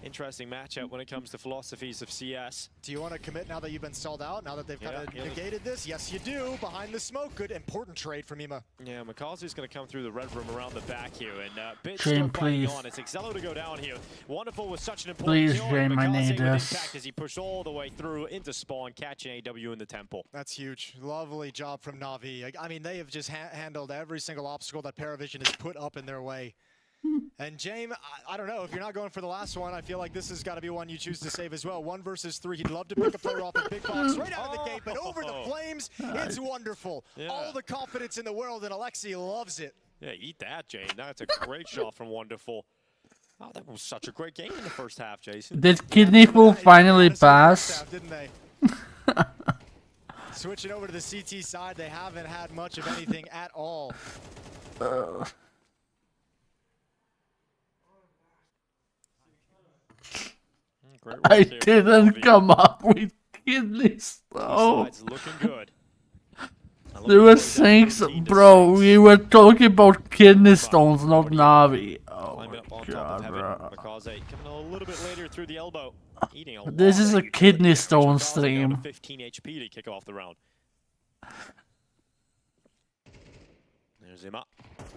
Interesting matchup when it comes to philosophies of CS. Do you want to commit now that you've been stalled out, now that they've kind of negated this? Yes, you do. Behind the smoke, good, important trade from Ema. Yeah, Makazu's going to come through the red room around the back here, and Bit Jane, still please. on. It's Excello to go down here. Wonderful was such an important Please, kill. Jane, I need Impact this. as he pushed all the way through into spawn, catching AW in the temple. That's huge. Lovely job from Na'Vi. I mean, they have just handled every single obstacle that Paravision has put up in their way. And James, I don't know, if you're not going for the last one, I feel like this has got to be one you choose to save as well. 1 versus 3. He'd love to pick a player off in big box right out of the gate, but over the flames, it's wonderful. Yeah. All the confidence in the world, and Alexi loves it. Yeah, eat that, Jane. That's a great shot from Wonderful. Oh, that was such a great game in the first half, Jason. Did Kidney Pool finally pass? Half, didn't they? Switching over to the CT side, they haven't had much of anything at all. I didn't come up with kidney stone. Looking good. They were saying, bro, we were talking about kidney stones, not Na'Vi. Oh my god, bro. Coming a little bit later through the elbow. Eating a This is a lot. kidney stone stream. 15 HP to kick off the round. There's Emma.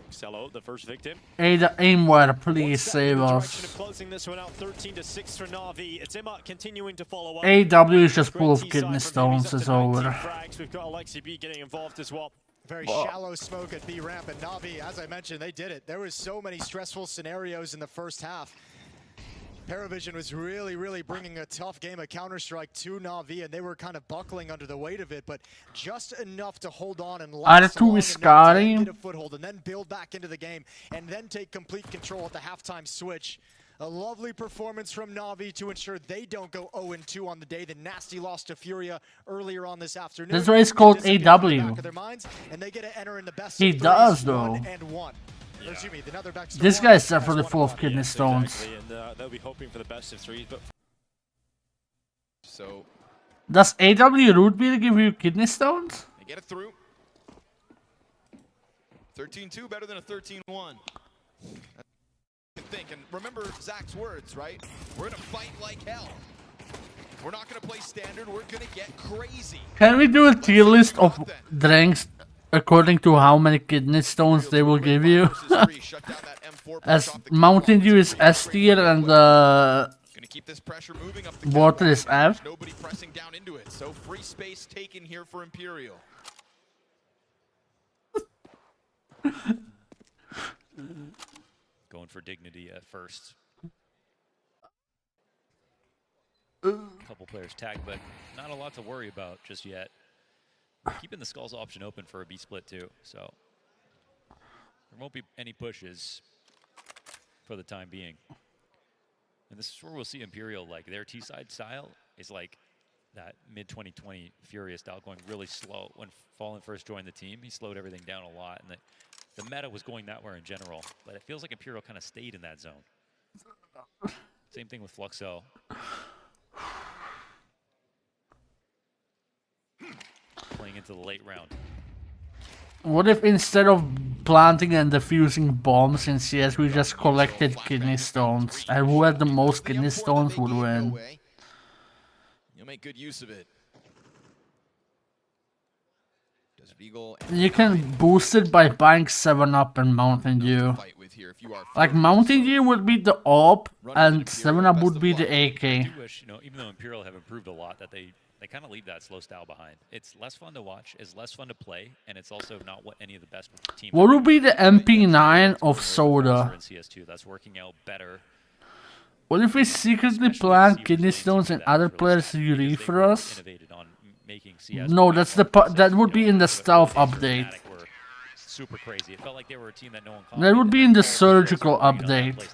Excello, the first victim. Ada Aimware, please save us. Closing this one out 13-6 for Na'Vi. It's Emma continuing to follow up. AW is just full of kidney stones, it's over. We've got Alexi B getting involved as well. Very shallow smoke at B ramp, and Na'Vi, as I mentioned, they did it. There was so many stressful scenarios in the first half. Paravision was really bringing a tough game of Counter-Strike to Na'Vi, and they were kind of buckling under the weight of it, but just enough to hold on and last long enough to get a foothold, and then build back into the game, and then take complete control at the halftime switch. A lovely performance from Na'Vi to ensure they don't go 0-2 on the day. The nasty loss to Furia earlier on this afternoon. This race called AW. And they get to enter in the best He does, though. 1-1. Yeah. This guy's definitely full of kidney stones. Exactly. And they'll be hoping for the best of 3s, but so does AW root beer give you kidney stones? they get it through. 13-2 better than a 13-1. Think and remember Zach's words, right? We're gonna fight like hell. We're not gonna play standard. We're gonna get crazy. Can we do a tier list of drinks according to how many kidney stones they will give you? As Mountain Dew is S tier and water is F. Nobody pressing down into it. So free space taken here for Imperial. Going for dignity at first. Couple players tagged, but not a lot to worry about just yet. Keeping the skulls option open for a B split too, so there won't be any pushes for the time being. And this is where we'll see Imperial, like their T-side style is like that mid-2020 Furious style, going really slow. When Fallen first joined the team, he slowed everything down a lot, and the meta was going that way in general, but it feels like Imperial kind of stayed in that zone. Same thing with Fluxo. Playing into the late round. What if instead of planting and defusing bombs in CS, we just collected kidney stones, and who had the most kidney stones would win? You'll make good use of it. You can boost it by buying 7-Up and Mountain Dew. Like Mountain Dew would be the AWP, and 7-Up would be the AK. I do wish, you know, even though Imperial have improved a lot, that they kind of leave that slow style behind. It's less fun to watch, it's less fun to play, and it's also not what any of the best teams. What would be the MP9 of Soda? In CS2, that's working out better. What if we secretly plant kidney stones in other players' UD for us? No, that's the that would be in the stealth update. Super crazy. It felt like they were a team that no one That would be in the surgical update.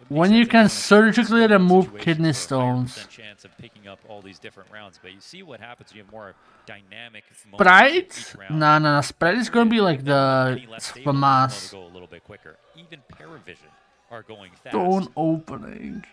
When you can surgically remove kidney stones. Chance of picking up all these different rounds, but you see what happens when you have more dynamic. Sprite? No. Sprite is gonna be like the FAMAS. Go a little bit quicker. Even Paravision are going fast. Stone opening.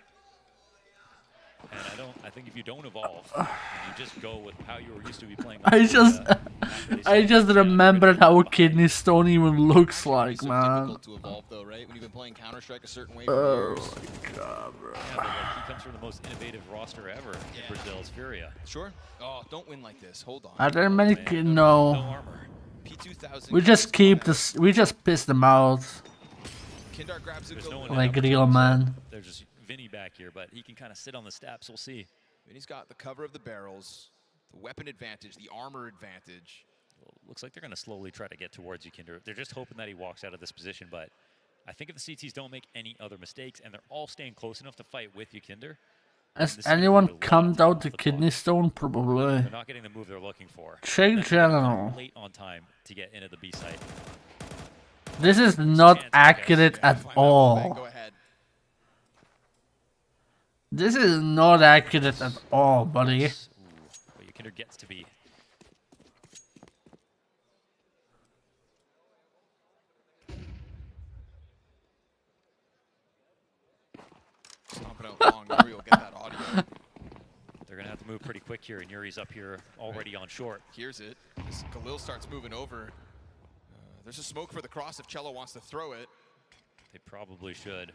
And I think if you don't evolve, and you just go with how you were used to be playing. I just remembered how a kidney stone even looks like, man. To evolve though, right? When you've been playing Counter-Strike a certain way for years. My God, bro. Yeah, but like, he comes from the most innovative roster ever in Brazil's Furia. Sure. Oh, don't win like this. Hold on. Are there many no. We just keep this. We just piss them out. Kindar grabs it. Like real man. There's just Vinny back here, but he can kind of sit on the steps. We'll see. Vinny's got the cover of the barrels, the weapon advantage, the armor advantage. Well, looks like they're going to slowly try to get towards you, Kinder. They're just hoping that he walks out of this position, but I think if the CTs don't make any other mistakes and they're all staying close enough to fight with you, Kinder. Has anyone come out the kidney stone? Probably. They're not getting the move they're looking for. Check general. Late on time to get into the B site. This is not accurate at all. This is not accurate at all, buddy. Well, your Kinder gets to be. Stomping out long, Yuri will get that audio. They're going to have to move pretty quick here, and Yuri's up here already on short. Here's it. As Khalil starts moving over. There's a smoke for the cross if Cello wants to throw it. They probably should.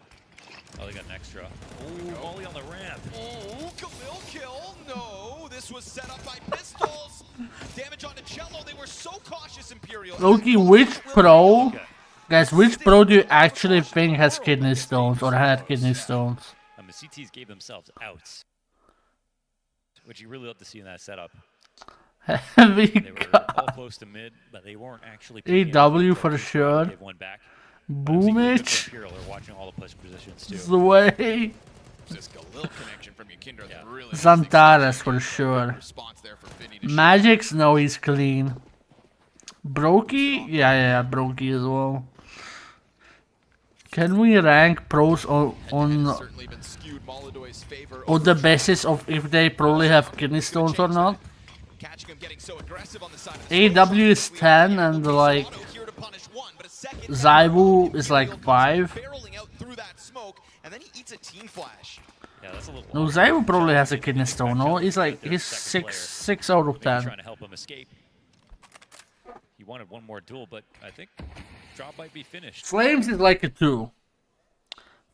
Oh, they got an extra. Oh, Molly on the ramp. Oh, Khalil kill. No, this was set up by pistols. Damage onto Cello. They were so cautious, Imperial. Loki, which pro? Guys, which pro do you actually think has kidney stones or had kidney stones? The CTs gave themselves outs, which you really love to see in that setup. Heavy they were all close to mid, but they weren't actually. AW for sure. Gave one back. Boomich. Imperial are watching all the push positions too. Zway. This Khalil connection from Yukinder, really Zantares for sure. Magic's no, he's clean. Brokey? Yeah, Brokey as well. Can we rank pros on the basis of if they probably have kidney stones or not? AW is 10 and like Zaibu is like 5. No, Zaibu probably has a kidney stone. No, he's 6 out of 10. Trying to help him escape. He wanted one more duel, but I think drop might be finished. Flames is like a 2.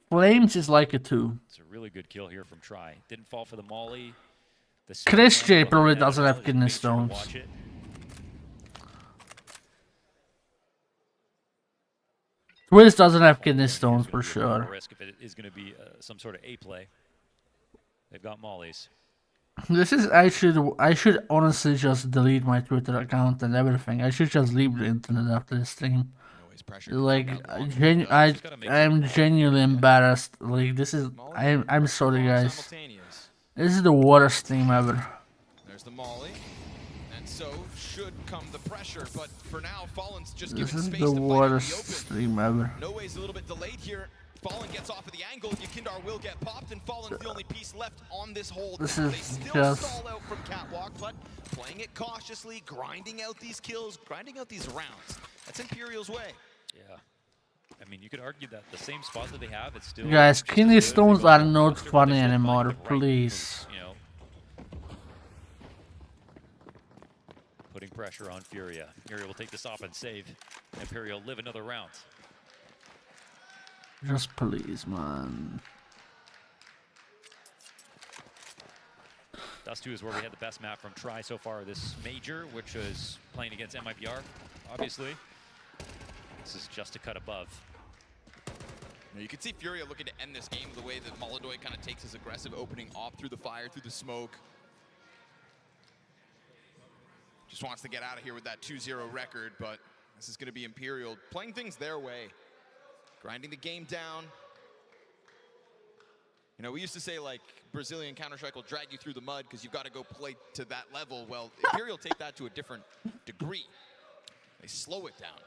Flames is like a 2. It's a really good kill here from Try. Didn't fall for the molly. Chris J probably doesn't have kidney stones. Twist doesn't have kidney stones for sure. Risk if it is going to be some sort of A play. They've got mollies. This is I should honestly just delete my Twitter account and everything. I should just leave the internet after this stream. Like I'm genuinely embarrassed. Like this is I'm sorry guys. This is the worst stream ever. There's the molly. And so should come the pressure, but for now Fallen's just giving space to fight in the open. This is the worst stream ever. No way's a little bit delayed here. Fallen gets off of the angle. Yukindar will get popped, and Fallen's the only piece left on this hold. This they is still just stall out from Catwalk, but playing it cautiously, grinding out these kills, grinding out these rounds. That's Imperial's way. Yeah. I mean, you could argue that the same spot that they have, it's still... Guys, kidney stones are not funny anymore, please. You know, putting pressure on Furia. Furia will take this off and save. Imperial live another round. Just please, man. Dust 2 is where we had the best map from Tri so far this major, which was playing against MIBR, obviously. This is just a cut above. You can see Furia looking to end this game the way that Molodoi kind of takes his aggressive opening off through the fire, through the smoke. Just wants to get out of here with that 2-0 record, but this is going to be Imperial playing things their way, grinding the game down. You know, we used to say, like, Brazilian Counter-Strike will drag you through the mud because you've got to go play to that level. Well, Imperial take that to a different degree. They slow it down.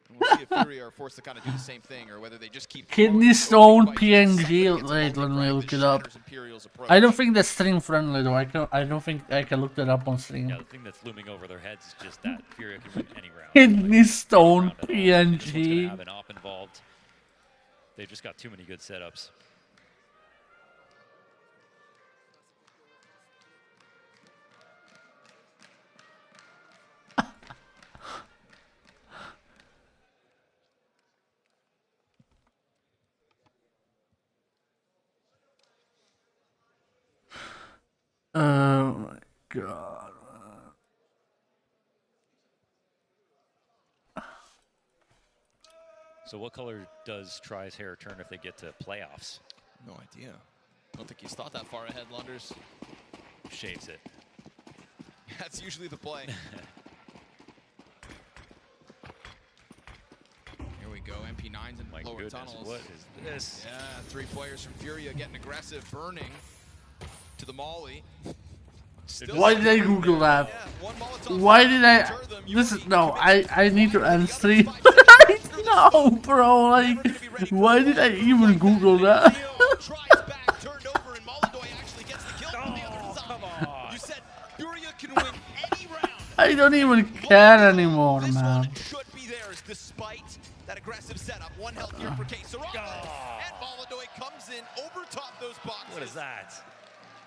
And we'll see if Furia are forced to kind of do the same thing, or whether they just keep... Kidney Stone PNG. Wait, let me look it up. I don't think that's stream friendly though. I don't think I can look that up on stream. Yeah, the thing that's looming over their heads is just that Furia can win any round. Kidney Stone PNG. Have an op involved. They've just got too many good setups. Oh my god. So what color does Tri's hair turn if they get to playoffs? No idea. I don't think he's thought that far ahead, Lunders. Shaves it. That's usually the play. Here we go, MP9s in lower tunnels. What is this? Yeah, 3 players from Furia getting aggressive, burning to the molly. Why did I Google that? Why did I? This is no. I need to end stream. No, bro. Like, why did I even Google that? I don't even care anymore, man. Despite that aggressive setup, 1 health here for K-Sarada, and Molodoi comes in over top those boxes. What is that?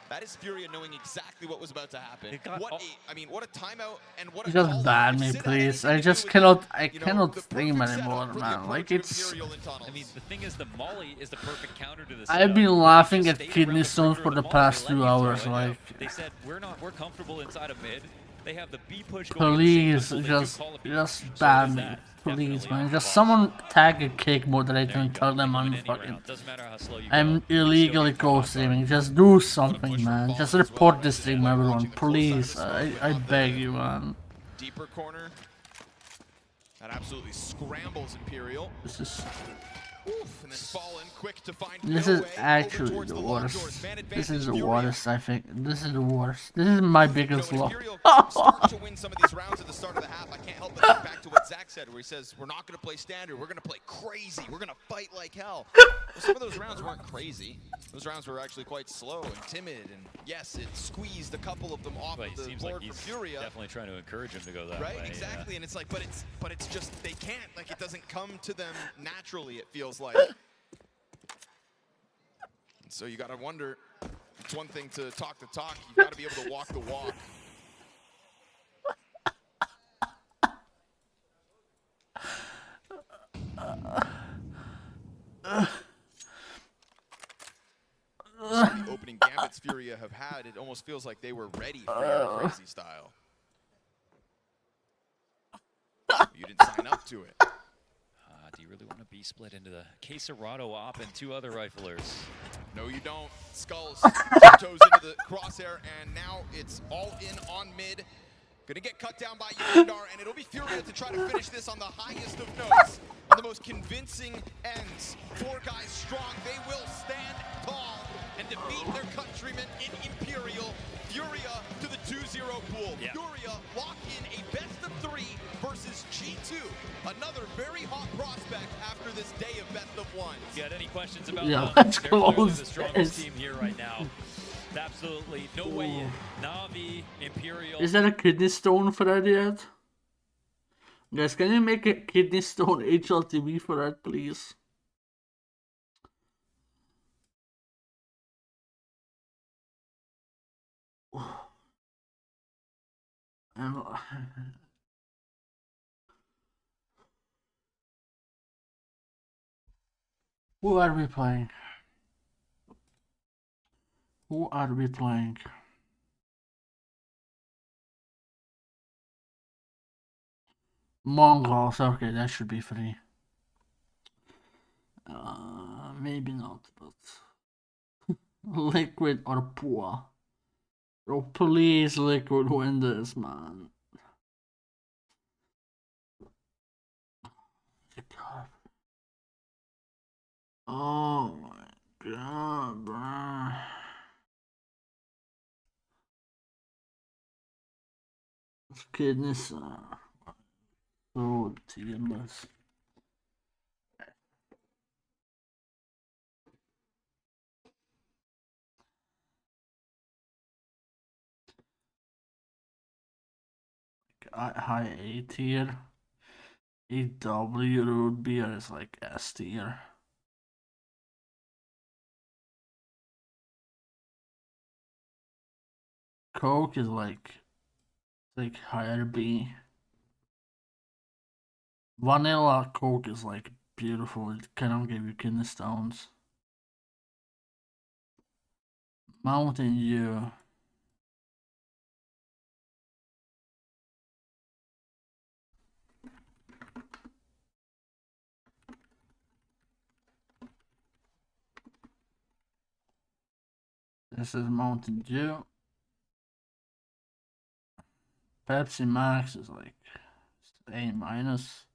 That is Furia knowing exactly what was about to happen. What a timeout and what a Just ban me, please. I just cannot. I cannot stream anymore, man. Like it's. I mean, the thing is, the molly is the perfect counter to this. I've been laughing at kidney stones for the past 2 hours. Like. They said we're comfortable inside of mid. They have the B push Please, just ban me. Please, man. Just someone tag a kick moderator and tell them I'm fucking. I'm illegally co-streaming. Just do something, man. Just report this stream, everyone. Please. I beg you, man. Deeper corner. That absolutely scrambles Imperial. This is. Oof, and then fallen quick to find This is actually the worst. This is the worst, I think. This is the worst. This is my biggest loss. Start to win some of these rounds at the start of the half. I can't help but think back to what Zach said, where he says, we're not going to play standard. We're going to play crazy. We're going to fight like hell. Well, some of those rounds weren't crazy. Those rounds were actually quite slow and timid. And yes, it squeezed a couple of them off of the board for Furia. Definitely trying to encourage him to go that way. Right, exactly. And it's like, but it's just, they can't. Like, it doesn't come to them naturally, it feels like. So you got to wonder, it's one thing to talk the talk, you've got to be able to walk the walk. The opening gambits Furia have had, it almost feels like they were ready for your crazy style. You didn't sign up to it. Do you really want to be split into the K-Sarada op and 2 other riflers? No, you don't. Skulls toes into the crosshair, and now it's all in on mid. Gonna get cut down by Yundar, and it'll be Furia to try to finish this on the highest of notes. On the most convincing ends. 4 guys strong. They will stand tall and defeat their countrymen in Imperial. Furia to the 2-0 pool. Yeah. Furia lock in a best of 3 versus G2. Another very hot prospect after this day of best of 1. You got any questions about let's They're close the strongest team here right now. Absolutely no way in. Na'Vi, Imperial. Is that a kidney stone for that yet? Guys, can you make a kidney stone HLTV for that, please? Who are we playing? Who are we playing? Mongols, okay, that should be free. Maybe not, but Liquid or Pua. Bro, please Liquid win this, man. God. Oh my god, bro. This kidneys are so teamless. High A tier. EW root beer is like S tier. Coke is like higher B. Vanilla Coke is like beautiful. It cannot give you kidney stones. Mountain Dew. This is Mountain Dew. Pepsi Max is like A minus.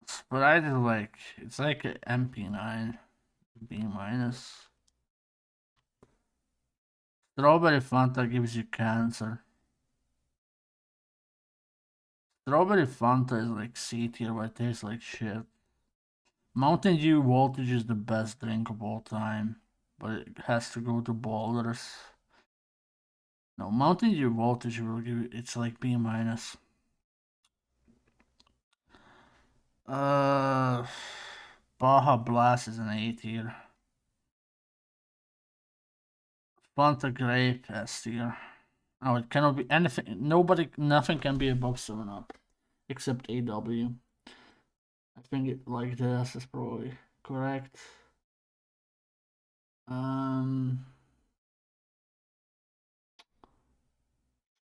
Sprite is like, it's like a MP9, B minus. Strawberry Fanta gives you cancer. Strawberry Fanta is like C tier, but it tastes like shit. Mountain Dew Voltage is the best drink of all time, but it has to go to boulders. No, Mountain Dew Voltage will give you, it's like B minus. Baja Blast is an A tier. Fanta Grape S tier. Oh, it cannot be anything. Nothing can be above 7-Up, except AW. I think it like this is probably correct.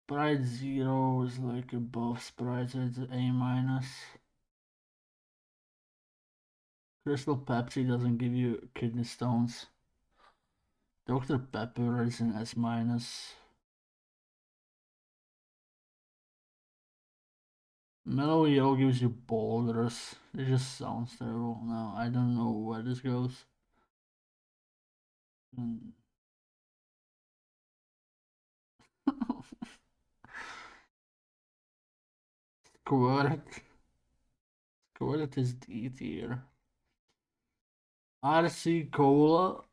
Sprite Zero is like above Sprite, so it's A minus. Crystal Pepsi doesn't give you kidney stones. Dr. Pepper is an S minus. Mellow Yellow gives you boulders. It just sounds terrible. No, I don't know where this goes. Squirt. Squirt is D tier. RC Cola.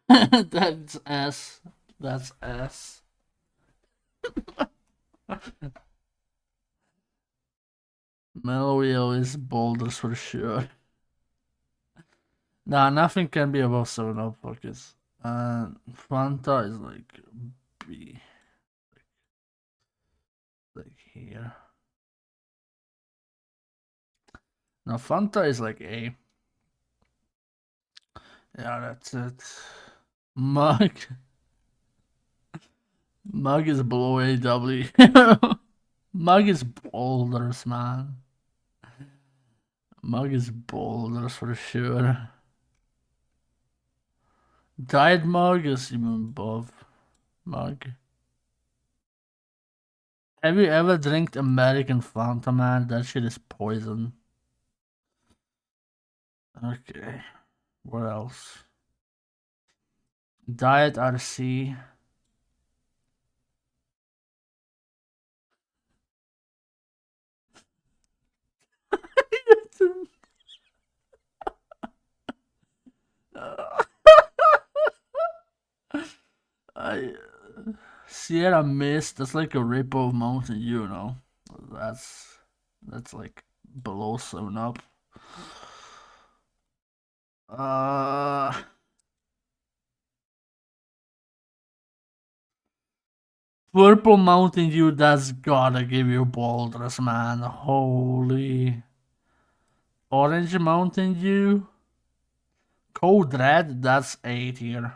That's S. That's S. Mellow Yellow is boulders for sure. Nah, nothing can be above 7-Up, focus. Fanta is like B. Like here. Now Fanta is like A. Yeah, that's it. Mug. Mug is below AW. Mug is boulders, man. Mug is boulders for sure. Diet Mug is even above Mug. Have you ever drank American Fanta, man? That shit is poison. Okay. What else? Diet RC. Sierra Mist. That's like a rip of Mountain Dew, you know. That's like below 7-Up. Purple Mountain Dew, that's gotta give you boulders, man. Holy. Orange Mountain Dew. Code Red, that's A tier.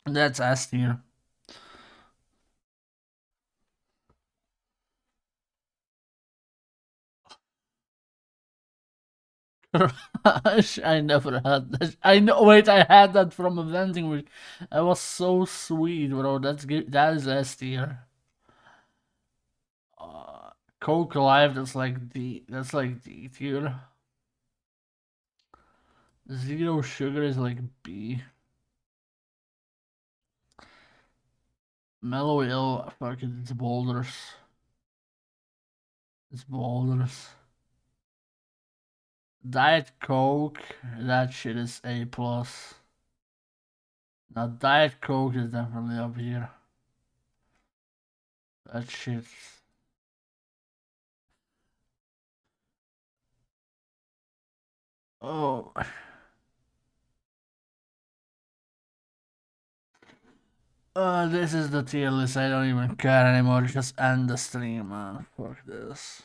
That's S tier. I never had that. I know. Wait, I had that from a vending machine. That was so sweet, bro. That's good. That is S tier. Coke Live. That's like D. That's like D tier. Zero Sugar is like B. Mellow Ale. Fuck it. It's boulders. It's boulders. Diet Coke. That shit is A plus. Now Diet Coke is definitely up here. That shit. Oh. This is the tier list. I don't even care anymore. Just end the stream, man. Fuck this.